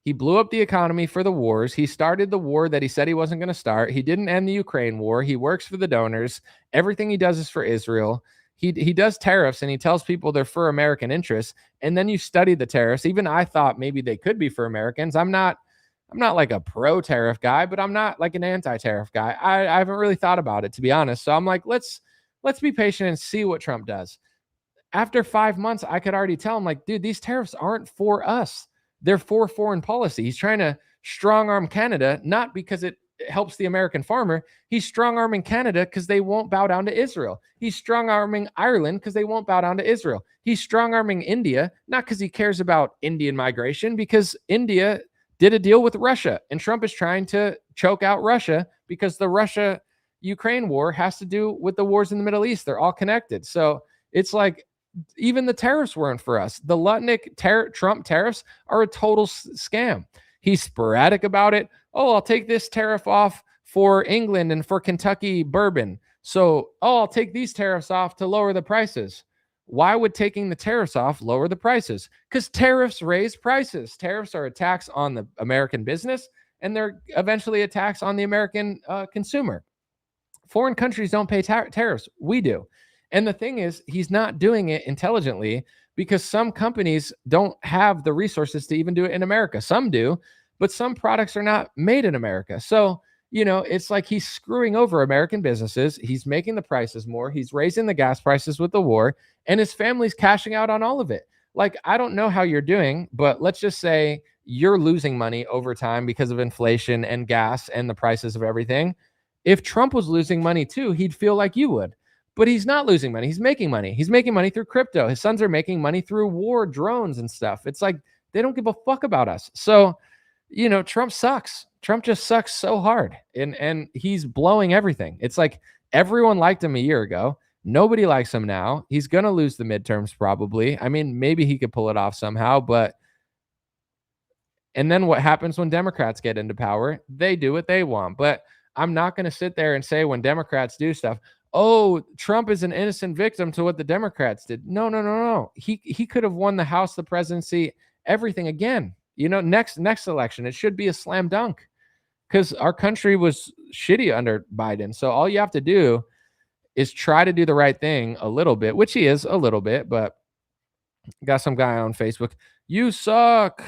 he blew up the economy for the wars. He started the war that he said he wasn't going to start. He didn't end the Ukraine war. He works for the donors. Everything he does is for Israel. he does tariffs and he tells people they're for American interests. And then you study the tariffs. Even I thought maybe they could be for Americans. I'm not like a pro tariff guy, but I'm not like an anti-tariff guy. I haven't really thought about it, to be honest. So I'm like, let's be patient and see what Trump does. After 5 months, I could already tell him, like, dude, these tariffs aren't for us. They're for foreign policy. He's trying to strong arm Canada, not because it helps the American farmer. He's strong arming Canada because they won't bow down to Israel. He's strong arming Ireland because they won't bow down to Israel. He's strong arming India, not because he cares about Indian migration, because India did a deal with Russia, and Trump is trying to choke out Russia because the Russia-Ukraine war has to do with the wars in the Middle East. They're all connected. So it's like, even the tariffs weren't for us. The Lutnick Trump tariffs are a total scam. He's sporadic about it. Oh, I'll take this tariff off for England and for Kentucky bourbon. So, I'll take these tariffs off to lower the prices. Why would taking the tariffs off lower the prices? Because tariffs raise prices. Tariffs are a tax on the American business, and they're eventually a tax on the American consumer. Foreign countries don't pay tariffs. We do. And the thing is, he's not doing it intelligently because some companies don't have the resources to even do it in America. Some do, but some products are not made in America. So, it's like he's screwing over American businesses. He's making the prices more. He's raising the gas prices with the war, and his family's cashing out on all of it. Like, I don't know how you're doing, but let's just say you're losing money over time because of inflation and gas and the prices of everything. If Trump was losing money too, he'd feel like you would. But he's not losing money. He's making money. He's making money through crypto. His sons are making money through war, drones, and stuff. It's like they don't give a fuck about us. So, Trump sucks. Trump just sucks so hard. And he's blowing everything. It's like everyone liked him a year ago. Nobody likes him now. He's going to lose the midterms probably. I mean, maybe he could pull it off somehow, but and then what happens when Democrats get into power? They do what they want. But I'm not going to sit there and say when Democrats do stuff, oh, Trump is an innocent victim to what the Democrats did. No. He could have won the House, the presidency, everything again. Next election, it should be a slam dunk because our country was shitty under Biden. So all you have to do is try to do the right thing a little bit, which he is a little bit, but got some guy on Facebook. You suck.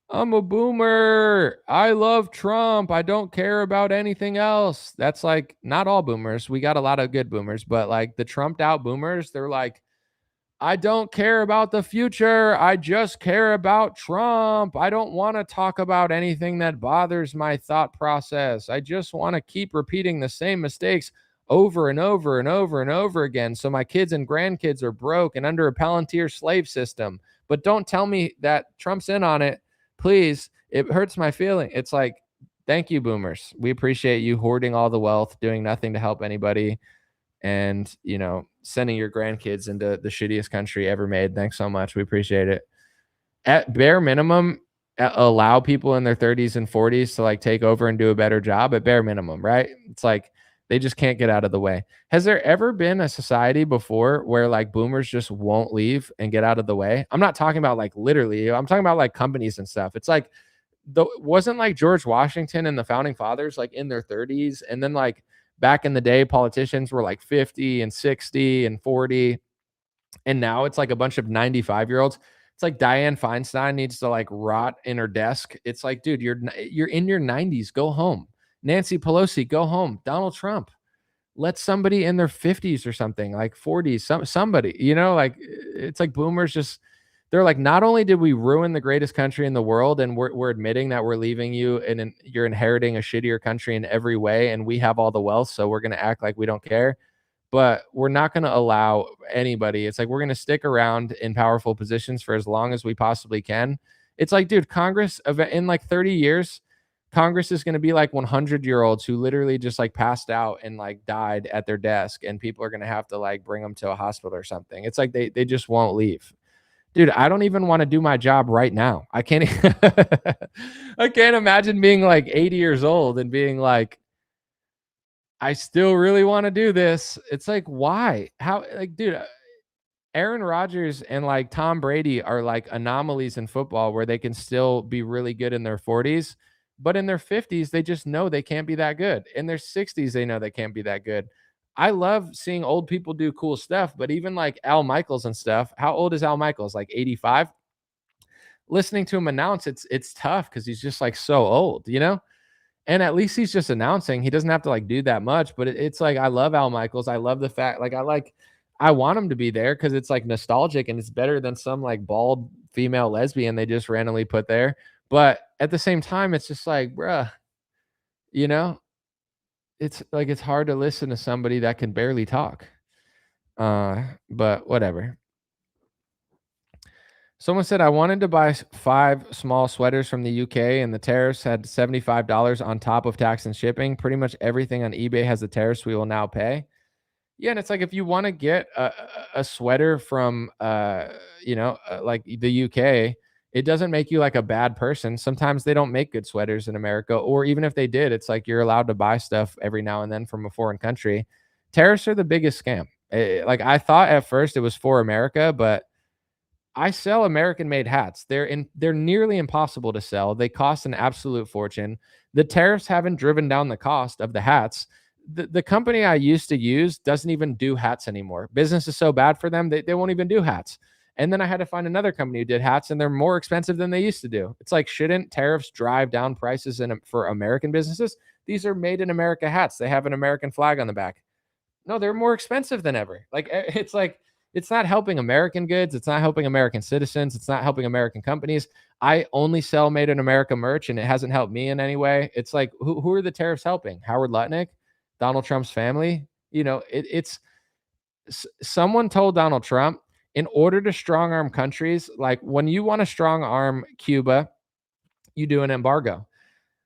I'm a boomer. I love Trump. I don't care about anything else. That's like not all boomers. We got a lot of good boomers, but like the Trumped out boomers, they're like, I don't care about the future. I just care about Trump. I don't want to talk about anything that bothers my thought process. I just want to keep repeating the same mistakes over and over and over and over again. So my kids and grandkids are broke and under a Palantir slave system. But don't tell me that Trump's in on it. Please, it hurts my feeling. It's like, thank you, boomers. We appreciate you hoarding all the wealth, doing nothing to help anybody, and, sending your grandkids into the shittiest country ever made. Thanks so much. We appreciate it. At bare minimum, allow people in their 30s and 40s to like take over and do a better job at bare minimum, right? It's like they just can't get out of the way. Has there ever been a society before where like boomers just won't leave and get out of the way? I'm not talking about like literally, I'm talking about like companies and stuff. It's like, wasn't like George Washington and the founding fathers like in their 30s, and then like back in the day politicians were like 50 and 60 and 40, and now it's like a bunch of 95-year-olds. It's like Dianne Feinstein needs to like rot in her desk. It's like, dude, you're in your 90s, go home. Nancy Pelosi, go home. Donald Trump, let somebody in their 50s or something, like 40s, somebody, like it's like boomers just, they're like, not only did we ruin the greatest country in the world, and we're admitting that we're leaving you and you're inheriting a shittier country in every way, and we have all the wealth, so we're going to act like we don't care, but we're not going to allow anybody. It's like, we're going to stick around in powerful positions for as long as we possibly can. It's like, dude, Congress in like 30 years, Congress is going to be like 100-year-olds who literally just like passed out and like died at their desk, and people are going to have to like bring them to a hospital or something. It's like they just won't leave. Dude, I don't even want to do my job right now. I can't I can't imagine being like 80 years old and being like, I still really want to do this. It's like, why? How? Like, dude, Aaron Rodgers and like Tom Brady are like anomalies in football where they can still be really good in their 40s, but in their 50s, they just know they can't be that good. In their 60s, they know they can't be that good. I love seeing old people do cool stuff, but even like Al Michaels and stuff. How old is Al Michaels? Like 85? Listening to him announce, it's tough because he's just like so old, you know? And at least he's just announcing. He doesn't have to like do that much, but it's like I love Al Michaels. I love the fact I want him to be there because it's like nostalgic and it's better than some like bald female lesbian they just randomly put there. But at the same time, it's just like, bruh, you know, it's like it's hard to listen to somebody that can barely talk. But whatever. Someone said I wanted to buy 5 small sweaters from the UK and the tariffs had $75 on top of tax and shipping. Pretty much everything on eBay has the tariffs we will now pay. Yeah, and it's like if you want to get a sweater from like the UK, it doesn't make you like a bad person. Sometimes they don't make good sweaters in America, or even if they did, it's like you're allowed to buy stuff every now and then from a foreign country. Tariffs are the biggest scam. Like I thought at first it was for America, but I sell American-made hats. They're nearly impossible to sell. They cost an absolute fortune. The tariffs haven't driven down the cost of the hats. The company I used to use doesn't even do hats anymore. Business is so bad for them, they won't even do hats. And then I had to find another company who did hats, and they're more expensive than they used to do. It's like, shouldn't tariffs drive down prices for American businesses? These are made in America hats. They have an American flag on the back. No, they're more expensive than ever. It's like, it's not helping American goods. It's not helping American citizens. It's not helping American companies. I only sell made in America merch, and it hasn't helped me in any way. It's like, who are the tariffs helping? Howard Lutnick? Donald Trump's family? You know, someone told Donald Trump, in order to strong arm countries, like when you want to strong arm Cuba, you do an embargo.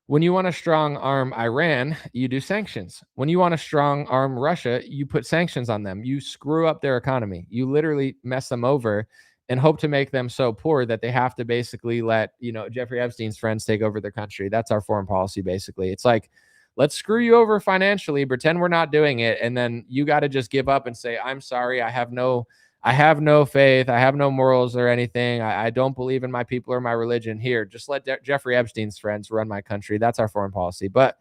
When you want to strong arm Iran, you do sanctions. When you want to strong arm Russia, you put sanctions on them. You screw up their economy. You literally mess them over and hope to make them so poor that they have to basically let, Jeffrey Epstein's friends take over their country. That's our foreign policy, basically. It's like, let's screw you over financially, pretend we're not doing it, and then you got to just give up and say, I'm sorry, I have no faith, I have no morals or anything. I don't believe in my people or my religion. Here, just let Jeffrey Epstein's friends run my country. That's our foreign policy. But,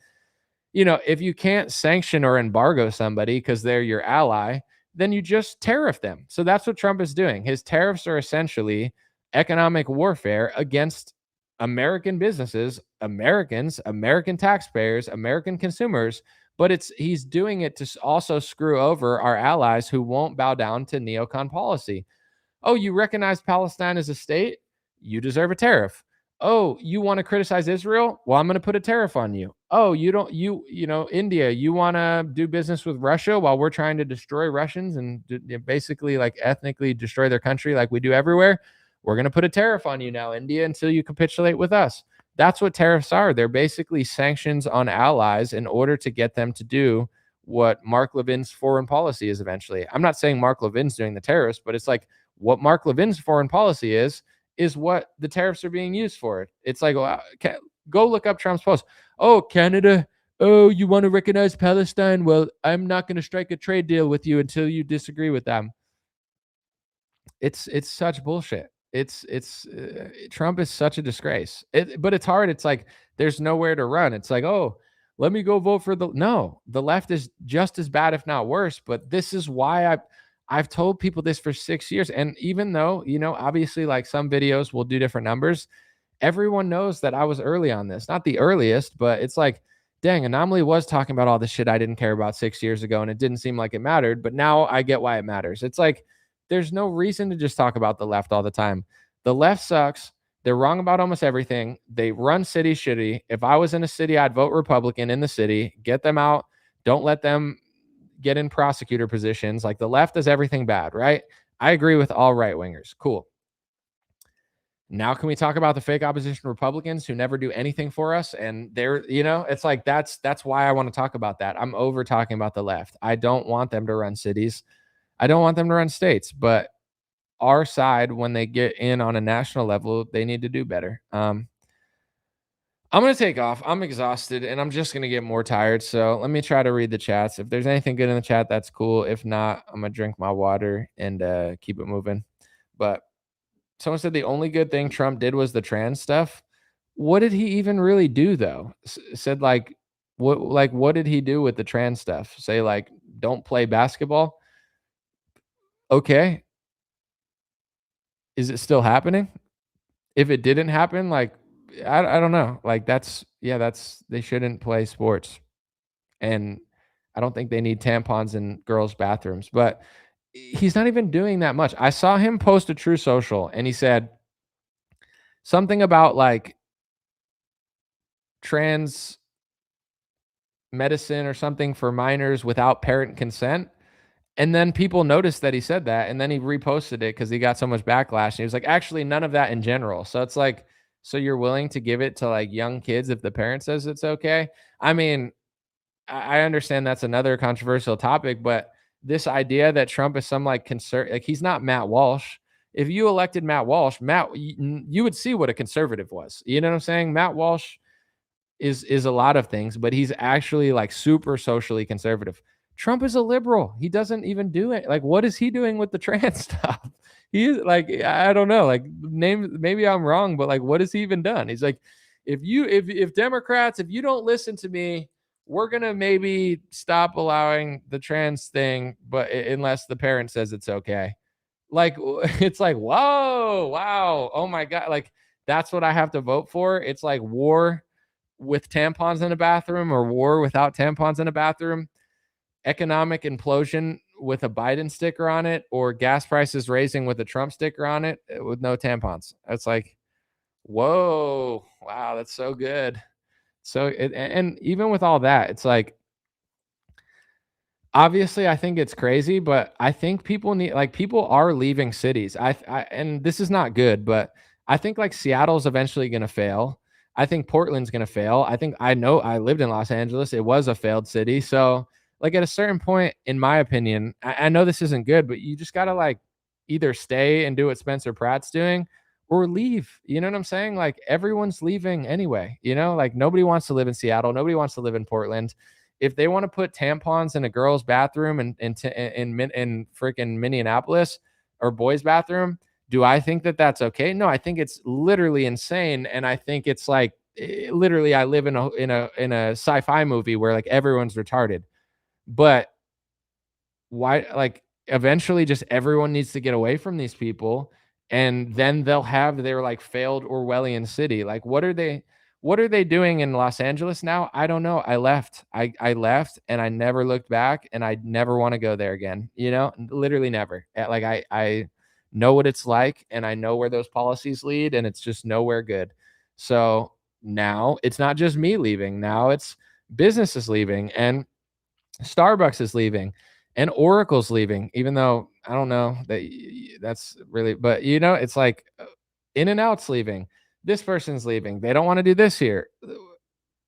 if you can't sanction or embargo somebody because they're your ally, then you just tariff them. So that's what Trump is doing. His tariffs are essentially economic warfare against American businesses, Americans, American taxpayers, American consumers, but he's doing it to also screw over our allies who won't bow down to neocon policy. Oh, you recognize Palestine as a state? You deserve a tariff. Oh, you want to criticize Israel? Well, I'm going to put a tariff on you. Oh, India, you want to do business with Russia while we're trying to destroy Russians and basically like ethnically destroy their country like we do everywhere? We're going to put a tariff on you now, India, until you capitulate with us. That's what tariffs are. They're basically sanctions on allies in order to get them to do what Mark Levin's foreign policy is eventually. I'm not saying Mark Levin's doing the tariffs, but it's like what Mark Levin's foreign policy is what the tariffs are being used for. It's like, go look up Trump's post. Oh, Canada. Oh, you want to recognize Palestine? Well, I'm not going to strike a trade deal with you until you disagree with them. It's such bullshit. Trump is such a disgrace. But it's hard. It's like there's nowhere to run. It's like, oh, let me go vote for the left is just as bad, if not worse. But this is why I've told people this for 6 years. And even though, obviously like some videos will do different numbers, everyone knows that I was early on this. Not the earliest, but it's like, dang, Anomaly was talking about all the shit I didn't care about 6 years ago, and it didn't seem like it mattered. But now I get why it matters. It's like, there's no reason to just talk about the left all the time. The left sucks. They're wrong about almost everything. They run cities shitty. If I was in a city, I'd vote Republican in the city. Get them out. Don't let them get in prosecutor positions. Like the left does everything bad, right? I agree with all right-wingers. Cool. Now can we talk about the fake opposition Republicans who never do anything for us? And they're, it's like that's why I want to talk about that. I'm over talking about the left. I don't want them to run cities. I don't want them to run states, but our side, when they get in on a national level, they need to do better. I'm going to take off. I'm exhausted and I'm just going to get more tired. So let me try to read the chats. If there's anything good in the chat, that's cool. If not, I'm going to drink my water and keep it moving. But someone said the only good thing Trump did was the trans stuff. What did he even really do though? Said like, what did he do with the trans stuff? Say like don't play basketball. Okay. Is it still happening? If it didn't happen, like, I don't know. Like, they shouldn't play sports. And I don't think they need tampons in girls' bathrooms, but he's not even doing that much. I saw him post a True Social and he said something about like trans medicine or something for minors without parent consent. And then people noticed that he said that, and then he reposted it because he got so much backlash. And he was like, actually, none of that in general. So it's like, so you're willing to give it to like young kids if the parent says it's okay? I mean, I understand that's another controversial topic, but this idea that Trump is some like like he's not Matt Walsh. If you elected Matt Walsh, you would see what a conservative was. You know what I'm saying? Matt Walsh is a lot of things, but he's actually like super socially conservative. Trump is a liberal. He doesn't even do it. Like, what is he doing with the trans stuff? He's like, I don't know. Like, maybe I'm wrong, but like, what has he even done? He's like, if Democrats, if you don't listen to me, we're gonna maybe stop allowing the trans thing, but unless the parent says it's okay. Like, it's like, whoa, wow, oh my God, like that's what I have to vote for. It's like war with tampons in a bathroom or war without tampons in a bathroom, economic implosion with a Biden sticker on it, or gas prices raising with a Trump sticker on it with no tampons. It's like, whoa, wow, that's so good. So, and even with all that, it's like, obviously, I think it's crazy, but I think people are leaving cities. And this is not good, but I think like Seattle's eventually going to fail. I think Portland's going to fail. I know I lived in Los Angeles. It was a failed city. So like at a certain point, in my opinion, I know this isn't good, but you just got to like either stay and do what Spencer Pratt's doing or leave. You know what I'm saying? Like everyone's leaving anyway, like nobody wants to live in Seattle. Nobody wants to live in Portland. If they want to put tampons in a girl's bathroom in freaking Minneapolis or boys' bathroom, do I think that that's okay? No, I think it's literally insane, and I think it's like literally I live in a sci-fi movie where like everyone's retarded. But why? Like eventually, just everyone needs to get away from these people, and then they'll have their like failed Orwellian city. Like what are they doing in Los Angeles now? I don't know. I left. I left and I never looked back, and I never want to go there again. Literally never. Like I know what it's like, and I know where those policies lead, and it's just nowhere good. So now it's not just me leaving. Now it's businesses leaving, and Starbucks is leaving, and Oracle's leaving, even though I don't know that's really, but it's like In-N-Out's leaving. This person's leaving. They don't want to do this here.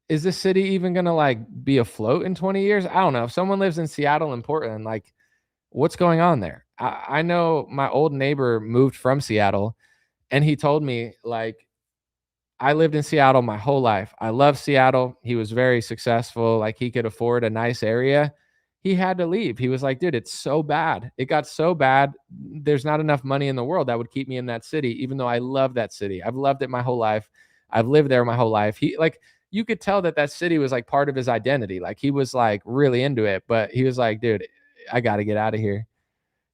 Is this city even going to like be afloat in 20 years? I don't know. If someone lives in Seattle and Portland, like what's going on there? I know my old neighbor moved from Seattle, and he told me like, I lived in Seattle my whole life. I love Seattle. He was very successful. Like he could afford a nice area. He had to leave. He was like, dude, it's so bad. It got so bad. There's not enough money in the world that would keep me in that city, even though I love that city. I've loved it my whole life. I've lived there my whole life. You could tell that city was like part of his identity. Like he was like really into it, but he was like, dude, I got to get out of here.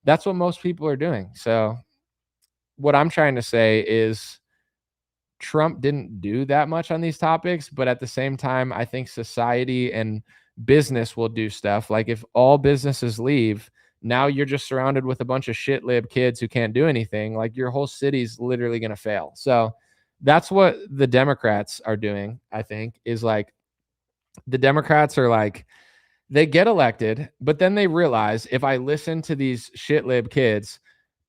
That's what most people are doing. So what I'm trying to say is Trump didn't do that much on these topics, but at the same time, I think society and business will do stuff. Like if all businesses leave, now you're just surrounded with a bunch of shit lib kids who can't do anything. Like your whole city's literally going to fail. So that's what the Democrats are doing, I think, is like the Democrats are like, they get elected, but then they realize if I listen to these shit lib kids,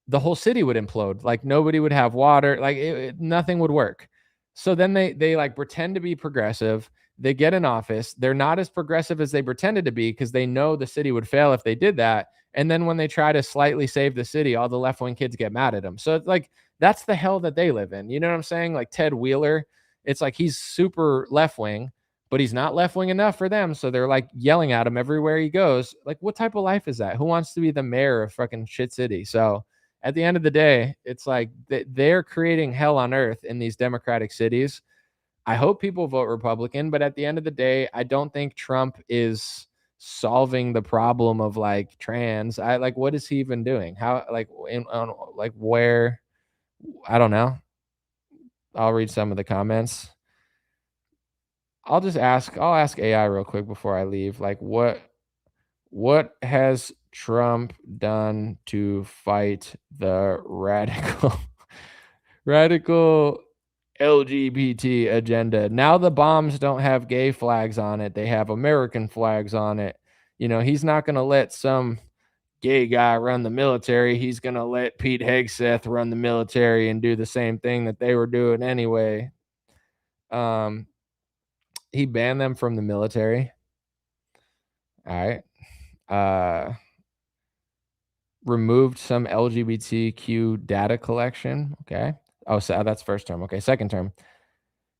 the whole city would implode. Like nobody would have water. Like nothing would work. So then they like pretend to be progressive. They get in office. They're not as progressive as they pretended to be because they know the city would fail if they did that. And then when they try to slightly save the city, all the left-wing kids get mad at them. So it's like, that's the hell that they live in. You know what I'm saying? Like Ted Wheeler, it's like he's super left-wing, but he's not left-wing enough for them. So they're like yelling at him everywhere he goes. Like, what type of life is that? Who wants to be the mayor of fucking shit city? So at the end of the day, it's like they're creating hell on earth in these democratic cities. I hope people vote Republican, but at the end of the day, I don't think Trump is solving the problem of like trans. I like, what is he even doing? How, like, like where? I don't know. I'll read some of the comments. I'll ask AI real quick before I leave. Like, what has Trump done to fight the radical LGBT agenda? Now the bombs don't have gay flags on it. They have American flags on it. You know, he's not going to let some gay guy run the military. He's going to let Pete Hegseth run the military and do the same thing that they were doing anyway. He banned them from the military. All right. Removed some LGBTQ data collection. Okay. Oh, so that's first term. Okay. Second term.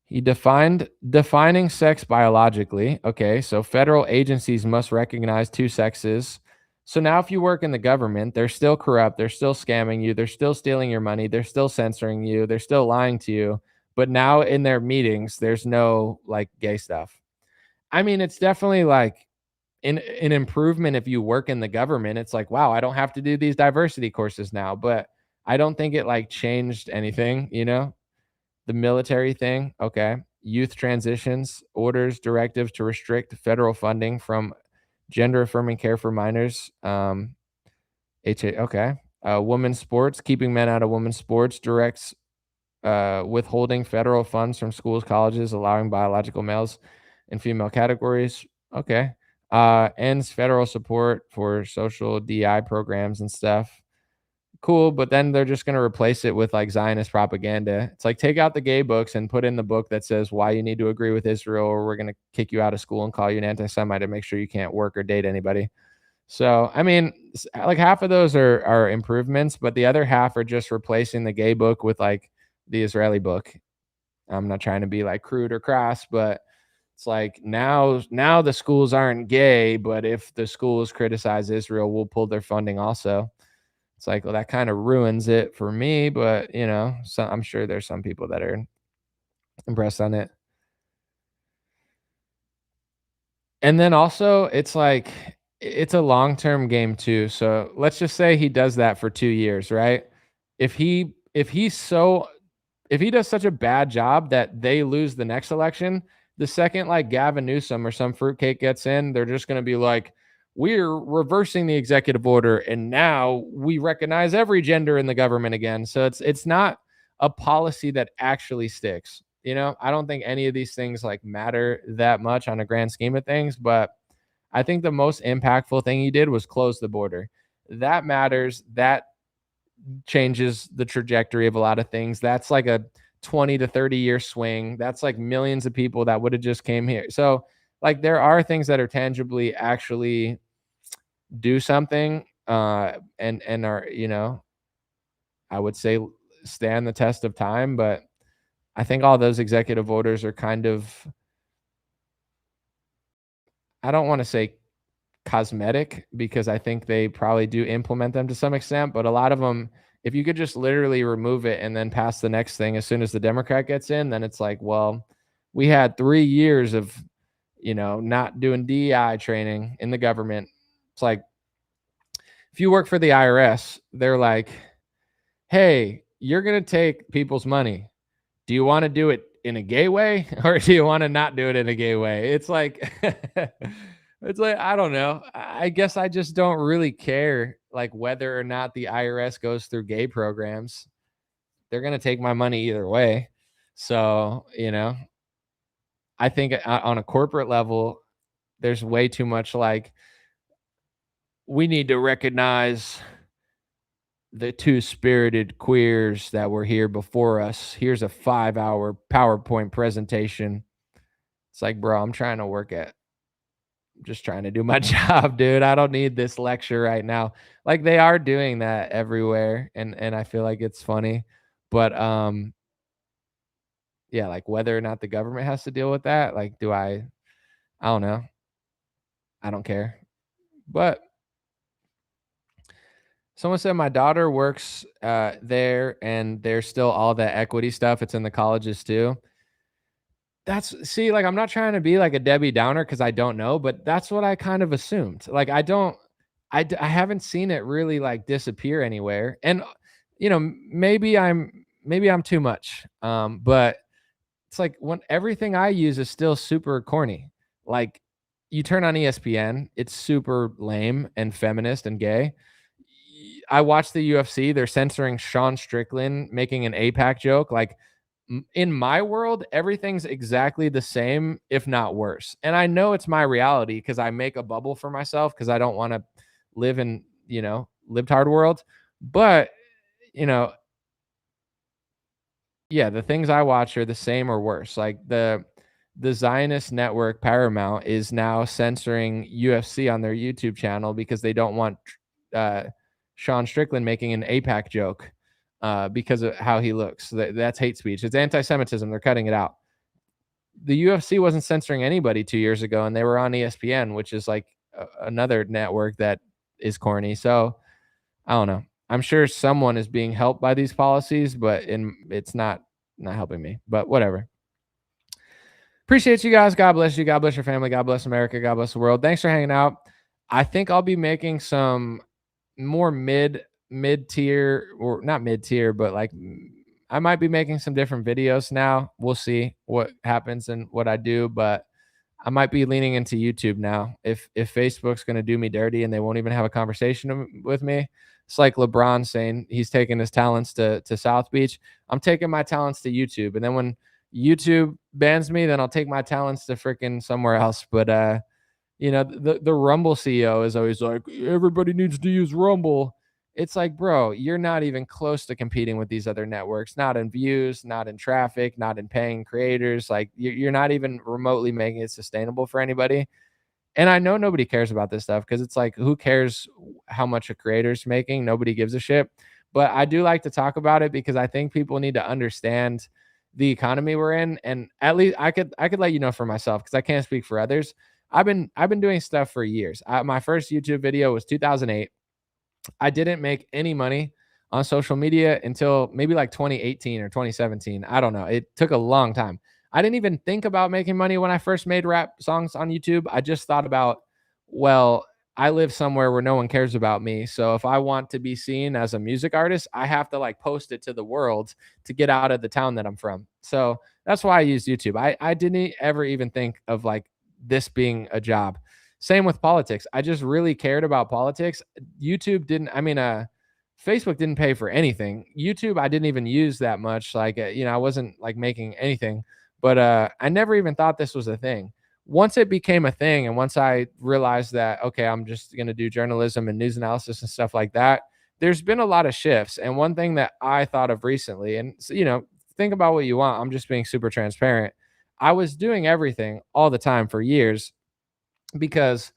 He defining sex biologically. Okay. So federal agencies must recognize two sexes. So now if you work in the government, they're still corrupt. They're still scamming you. They're still stealing your money. They're still censoring you. They're still lying to you. But now in their meetings, there's no like gay stuff. I mean, it's definitely like an improvement if you work in the government. It's like, wow, I don't have to do these diversity courses now. But I don't think it like changed anything, you know? The military thing, okay. Youth transitions, orders, directives to restrict federal funding from gender affirming care for minors. Okay. Women's sports, keeping men out of women's sports, directs withholding federal funds from schools, colleges, allowing biological males in female categories. Okay. Ends federal support for social DI programs and stuff. Cool, but then they're just going to replace it with like Zionist propaganda. It's like, take out the gay books and put in the book that says why you need to agree with Israel, or we're going to kick you out of school and call you an anti-Semite and make sure you can't work or date anybody. So, I mean, like half of those are improvements, but the other half are just replacing the gay book with like the Israeli book. I'm not trying to be like crude or crass, but it's like now the schools aren't gay, but if the schools criticize Israel, we'll pull their funding also. It's like, well, that kind of ruins it for me, but you know, so I'm sure there's some people that are impressed on it. And then also it's like, it's a long-term game too. So let's just say he does that for 2 years, right? If he does such a bad job that they lose the next election, the second like Gavin Newsom or some fruitcake gets in, they're just going to be like, we're reversing the executive order and now we recognize every gender in the government again. So it's not a policy that actually sticks. You know, I don't think any of these things like matter that much on a grand scheme of things, but I think the most impactful thing he did was close the border. That matters. That changes the trajectory of a lot of things. That's like a 20 to 30 year swing. That's like millions of people that would have just came here. So like there are things that are tangibly actually do something and are, you know, I would say stand the test of time, but I think all those executive orders are kind of, I don't want to say cosmetic because I think they probably do implement them to some extent, but a lot of them, if you could just literally remove it and then pass the next thing as soon as the Democrat gets in, then it's like, well, we had 3 years of, you know, not doing DEI training in the government. It's like, if you work for the IRS, they're like, hey, you're going to take people's money. Do you want to do it in a gay way or do you want to not do it in a gay way? It's like, it's like, I don't know. I guess I just don't really care like whether or not the IRS goes through gay programs. They're going to take my money either way. So, you know, I think on a corporate level, there's way too much like, we need to recognize the two-spirited queers that were here before us. Here's a 5-hour PowerPoint presentation. It's like, bro, I'm just trying to do my job, dude. I don't need this lecture right now. Like they are doing that everywhere. And I feel like it's funny, but, yeah, like whether or not the government has to deal with that, like, I don't know. I don't care. But someone said my daughter works there and there's still all that equity stuff. It's in the colleges too. see, like, I'm not trying to be like a Debbie Downer because I don't know, but that's what I kind of assumed. Like, I haven't seen it really like disappear anywhere. And maybe I'm too much. But it's like when everything I use is still super corny. Like, you turn on ESPN, it's super lame and feminist and gay. I watch the UFC, they're censoring Sean Strickland making an APAC joke. Like, in my world, everything's exactly the same, if not worse. And I know it's my reality because I make a bubble for myself because I don't want to live in, libtard world. But, you know, yeah, the things I watch are the same or worse. Like the Zionist network Paramount is now censoring UFC on their YouTube channel because they don't want uh, Sean Strickland making an APAC joke because of how he looks. That's hate speech. It's anti-Semitism. They're cutting it out. The UFC wasn't censoring anybody 2 years ago, and they were on ESPN, which is like another network that is corny. So I don't know. I'm sure someone is being helped by these policies, but it's not helping me. But whatever. Appreciate you guys. God bless you. God bless your family. God bless America. God bless the world. Thanks for hanging out. I think I'll be making some more mid tier, or not mid tier, but like I might be making some different videos now. We'll see what happens and what I do, but I might be leaning into YouTube now. If Facebook's going to do me dirty and they won't even have a conversation with me, it's like LeBron saying he's taking his talents to South Beach. I'm taking my talents to YouTube, and then when YouTube bans me, then I'll take my talents to freaking somewhere else. But the Rumble CEO is always like, everybody needs to use Rumble. It's like, bro, you're not even close to competing with these other networks, not in views, not in traffic, not in paying creators. Like, you're not even remotely making it sustainable for anybody. And I know nobody cares about this stuff because it's like, who cares how much a creator's making? Nobody gives a shit. But I do like to talk about it because I think people need to understand the economy we're in. And at least I could let you know for myself, because I can't speak for others. I've been doing stuff for years. My first YouTube video was 2008. I didn't make any money on social media until maybe like 2018 or 2017. I don't know. It took a long time. I didn't even think about making money when I first made rap songs on YouTube. I just thought about, well, I live somewhere where no one cares about me. So if I want to be seen as a music artist, I have to like post it to the world to get out of the town that I'm from. So that's why I used YouTube. I didn't ever even think of like this being a job. Same with politics. I just really cared about politics. YouTube didn't, Facebook didn't pay for anything. YouTube, I didn't even use that much. Like, I wasn't like making anything, but I never even thought this was a thing. Once it became a thing, and once I realized that, okay, I'm just going to do journalism and news analysis and stuff like that, there's been a lot of shifts. And one thing that I thought of recently, and think about what you want. I'm just being super transparent. I was doing everything all the time for years because,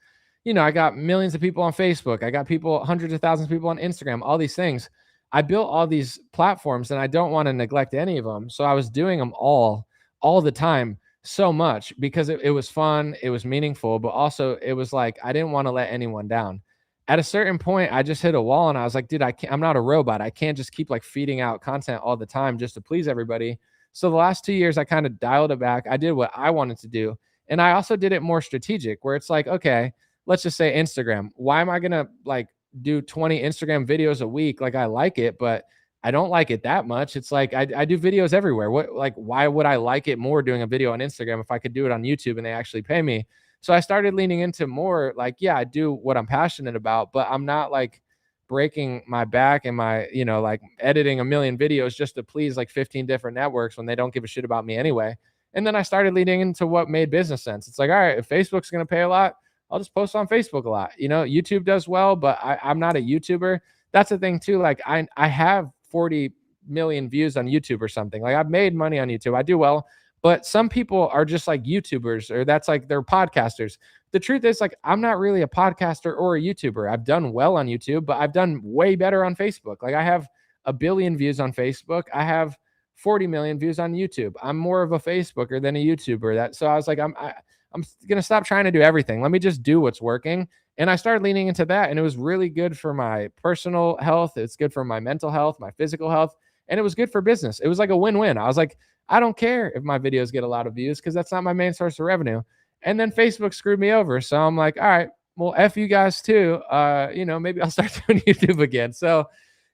I got millions of people on Facebook. I got hundreds of thousands of people on Instagram, all these things. I built all these platforms and I don't want to neglect any of them. So I was doing them all the time, so much, because it was fun. It was meaningful, but also it was like, I didn't want to let anyone down. At a certain point, I just hit a wall and I was like, dude, I'm not a robot. I can't just keep like feeding out content all the time just to please everybody. So the last 2 years, I kind of dialed it back. I did what I wanted to do. And I also did it more strategic, where it's like, okay, let's just say Instagram. Why am I going to like do 20 Instagram videos a week? Like, I like it, but I don't like it that much. It's like, I do videos everywhere. Why would I like it more doing a video on Instagram if I could do it on YouTube and they actually pay me? So I started leaning into more like, yeah, I do what I'm passionate about, but I'm not like breaking my back and my, like editing a million videos just to please like 15 different networks when they don't give a shit about me anyway. And then I started leading into what made business sense. It's like, all right, if Facebook's going to pay a lot, I'll just post on Facebook a lot. YouTube does well, but I'm not a YouTuber. That's the thing too. Like I have 40 million views on YouTube or something. Like, I've made money on YouTube. I do well, but some people are just like YouTubers, or that's like they're podcasters. The truth is, like, I'm not really a podcaster or a YouTuber. I've done well on YouTube, but I've done way better on Facebook. Like, I have 1 billion views on Facebook. I have 40 million views on YouTube. I'm more of a Facebooker than a YouTuber. So I was like, I'm going to stop trying to do everything. Let me just do what's working. And I started leaning into that, and it was really good for my personal health. It's good for my mental health, my physical health, and it was good for business. It was like a win-win. I was like, I don't care if my videos get a lot of views because that's not my main source of revenue. And then Facebook screwed me over. So I'm like, all right, well, F you guys too. Maybe I'll start doing YouTube again. So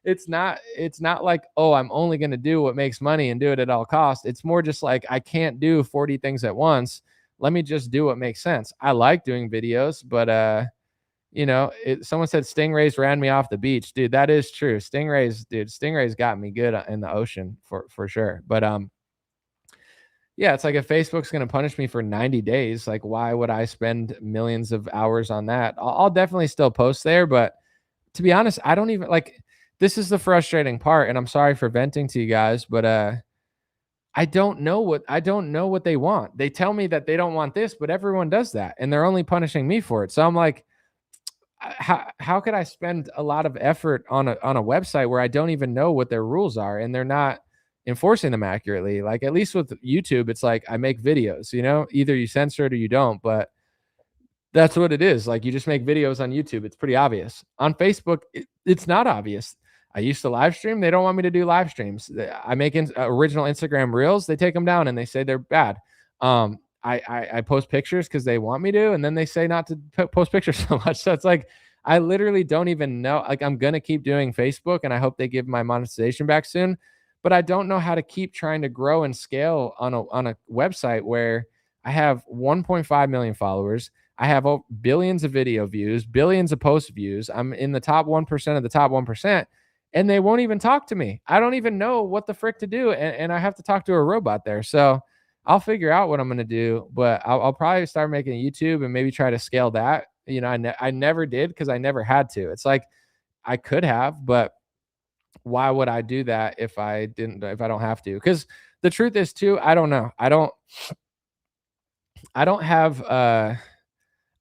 it's not like, oh, I'm only going to do what makes money and do it at all costs. It's more just like, I can't do 40 things at once. Let me just do what makes sense. I like doing videos, but someone said stingrays ran me off the beach. Dude, that is true. Stingrays got me good in the ocean for sure. But yeah, it's like if Facebook's going to punish me for 90 days, like why would I spend millions of hours on that? I'll definitely still post there, but to be honest, I don't even like, this is the frustrating part, and I'm sorry for venting to you guys, but I don't know what they want. They tell me that they don't want this, but everyone does that, and they're only punishing me for it. So I'm like, how could I spend a lot of effort on a website where I don't even know what their rules are and they're not enforcing them accurately? Like, at least with YouTube, it's like I make videos, either you censor it or you don't, but that's what it is. Like, you just make videos on YouTube. It's pretty obvious. On Facebook, it's not obvious. I used to live stream. They don't want me to do live streams. I make original Instagram reels. They take them down and they say they're bad. I post pictures because they want me to, and then they say not to post pictures so much. So it's like, I literally don't even know. Like, I'm going to keep doing Facebook, and I hope they give my monetization back soon. But I don't know how to keep trying to grow and scale on a website where I have 1.5 million followers. I have billions of video views, billions of post views. I'm in the top 1% of the top 1%, and they won't even talk to me. I don't even know what the frick to do, and I have to talk to a robot there. So I'll figure out what I'm going to do, but I'll probably start making YouTube and maybe try to scale that. I never did because I never had to. It's like I could have, but why would I do that if I don't have to? Because the truth is too, I don't know. I don't have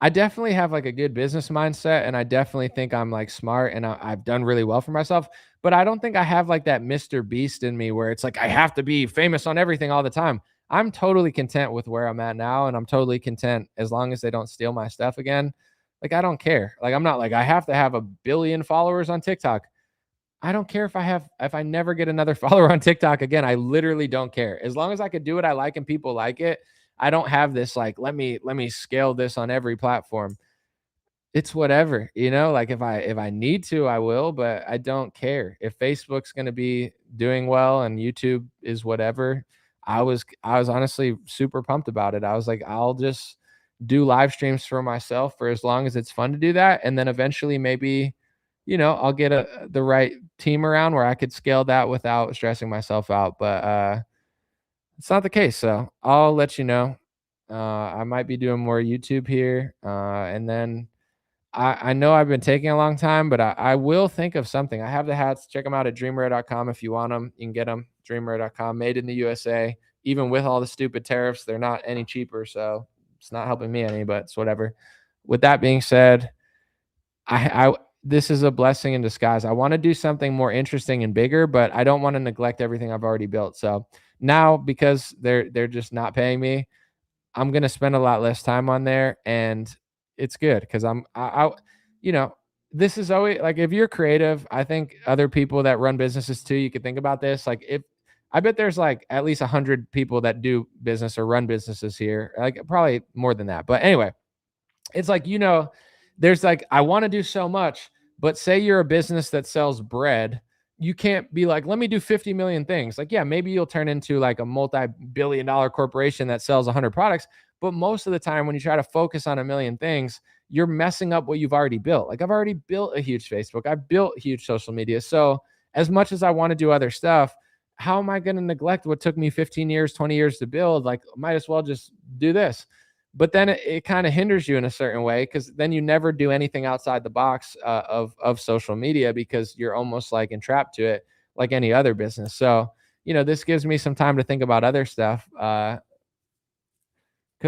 I definitely have like a good business mindset, and I definitely think I'm like smart, and I've done really well for myself, but I don't think I have like that Mr. Beast in me where it's like I have to be famous on everything all the time. I'm totally content with where I'm at now, and I'm totally content as long as they don't steal my stuff again. Like, I don't care. Like, I'm not like I have to have 1 billion followers on TikTok. I don't care if I never get another follower on TikTok again. I literally don't care. As long as I could do what I like and people like it, I don't have this like, let me scale this on every platform. It's whatever, like if I need to, I will, but I don't care. If Facebook's going to be doing well and YouTube is whatever, I was honestly super pumped about it. I was like, I'll just do live streams for myself for as long as it's fun to do that. And then eventually maybe, I'll get the right team around where I could scale that without stressing myself out. But it's not the case. So I'll let you know. I might be doing more YouTube here. And then I know I've been taking a long time, but I will think of something. I have the hats. Check them out at dreamrare.com if you want them. You can get them. Dreamrare.com, made in the USA. Even with all the stupid tariffs, they're not any cheaper. So it's not helping me any, but it's whatever. With that being said, this is a blessing in disguise. I want to do something more interesting and bigger, but I don't want to neglect everything I've already built. So now, because they're just not paying me, I'm going to spend a lot less time on there, and it's good because this is always like, if you're creative, I think other people that run businesses too, you could think about this. Like, if I bet there's like at least 100 people that do business or run businesses here, like probably more than that. But anyway, it's like, there's like, I want to do so much, but say you're a business that sells bread. You can't be like, let me do 50 million things. Like, yeah, maybe you'll turn into like a multi-billion-dollar corporation that sells 100 products. But most of the time when you try to focus on a million things, you're messing up what you've already built. Like, I've already built a huge Facebook. I've built huge social media. So as much as I want to do other stuff, how am I going to neglect what took me 15 years, 20 years to build? Like, might as well just do this. But then it kind of hinders you in a certain way, because then you never do anything outside the box of social media, because you're almost like entrapped to it like any other business. So, this gives me some time to think about other stuff, because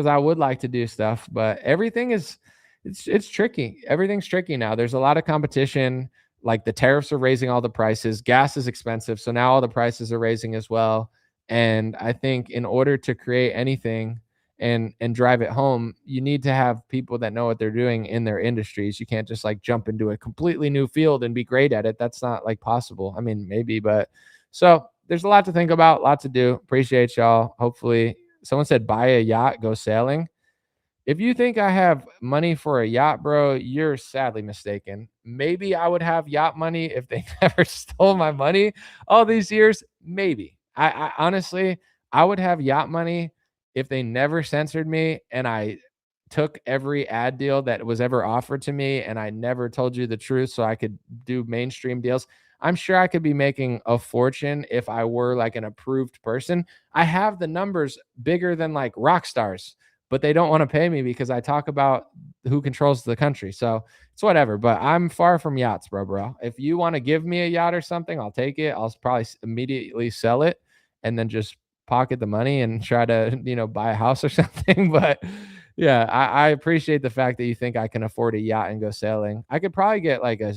I would like to do stuff, but everything it's tricky. Everything's tricky now. There's a lot of competition. Like, the tariffs are raising all the prices. Gas is expensive. So now all the prices are raising as well. And I think in order to create anything and drive it home, you need to have people that know what they're doing in their industries. You can't just like jump into a completely new field and be great at it. That's not like possible. I mean, maybe, but so there's a lot to think about, lot to do. Appreciate y'all. Hopefully, someone said buy a yacht, go sailing. If you think I have money for a yacht, bro, you're sadly mistaken. Maybe I would have yacht money if they never stole my money all these years. Maybe. I honestly, I would have yacht money if they never censored me and I took every ad deal that was ever offered to me and I never told you the truth so I could do mainstream deals. I'm sure I could be making a fortune if I were like an approved person. I have the numbers bigger than like rock stars, but they don't want to pay me because I talk about who controls the country. So it's whatever, but I'm far from yachts, bro. If you want to give me a yacht or something, I'll take it. I'll probably immediately sell it and then just pocket the money and try to, buy a house or something. But yeah, I appreciate the fact that you think I can afford a yacht and go sailing. I could probably get like a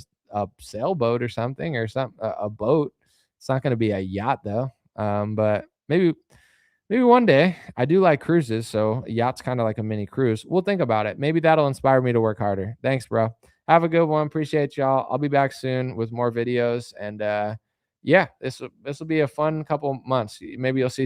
sailboat or something, or a boat. It's not going to be a yacht though. But maybe one day. I do like cruises, so a yacht's kind of like a mini cruise. We'll think about it. Maybe that'll inspire me to work harder. Thanks, bro. Have a good one. Appreciate y'all. I'll be back soon with more videos. And yeah, this will be a fun couple months. Maybe you'll see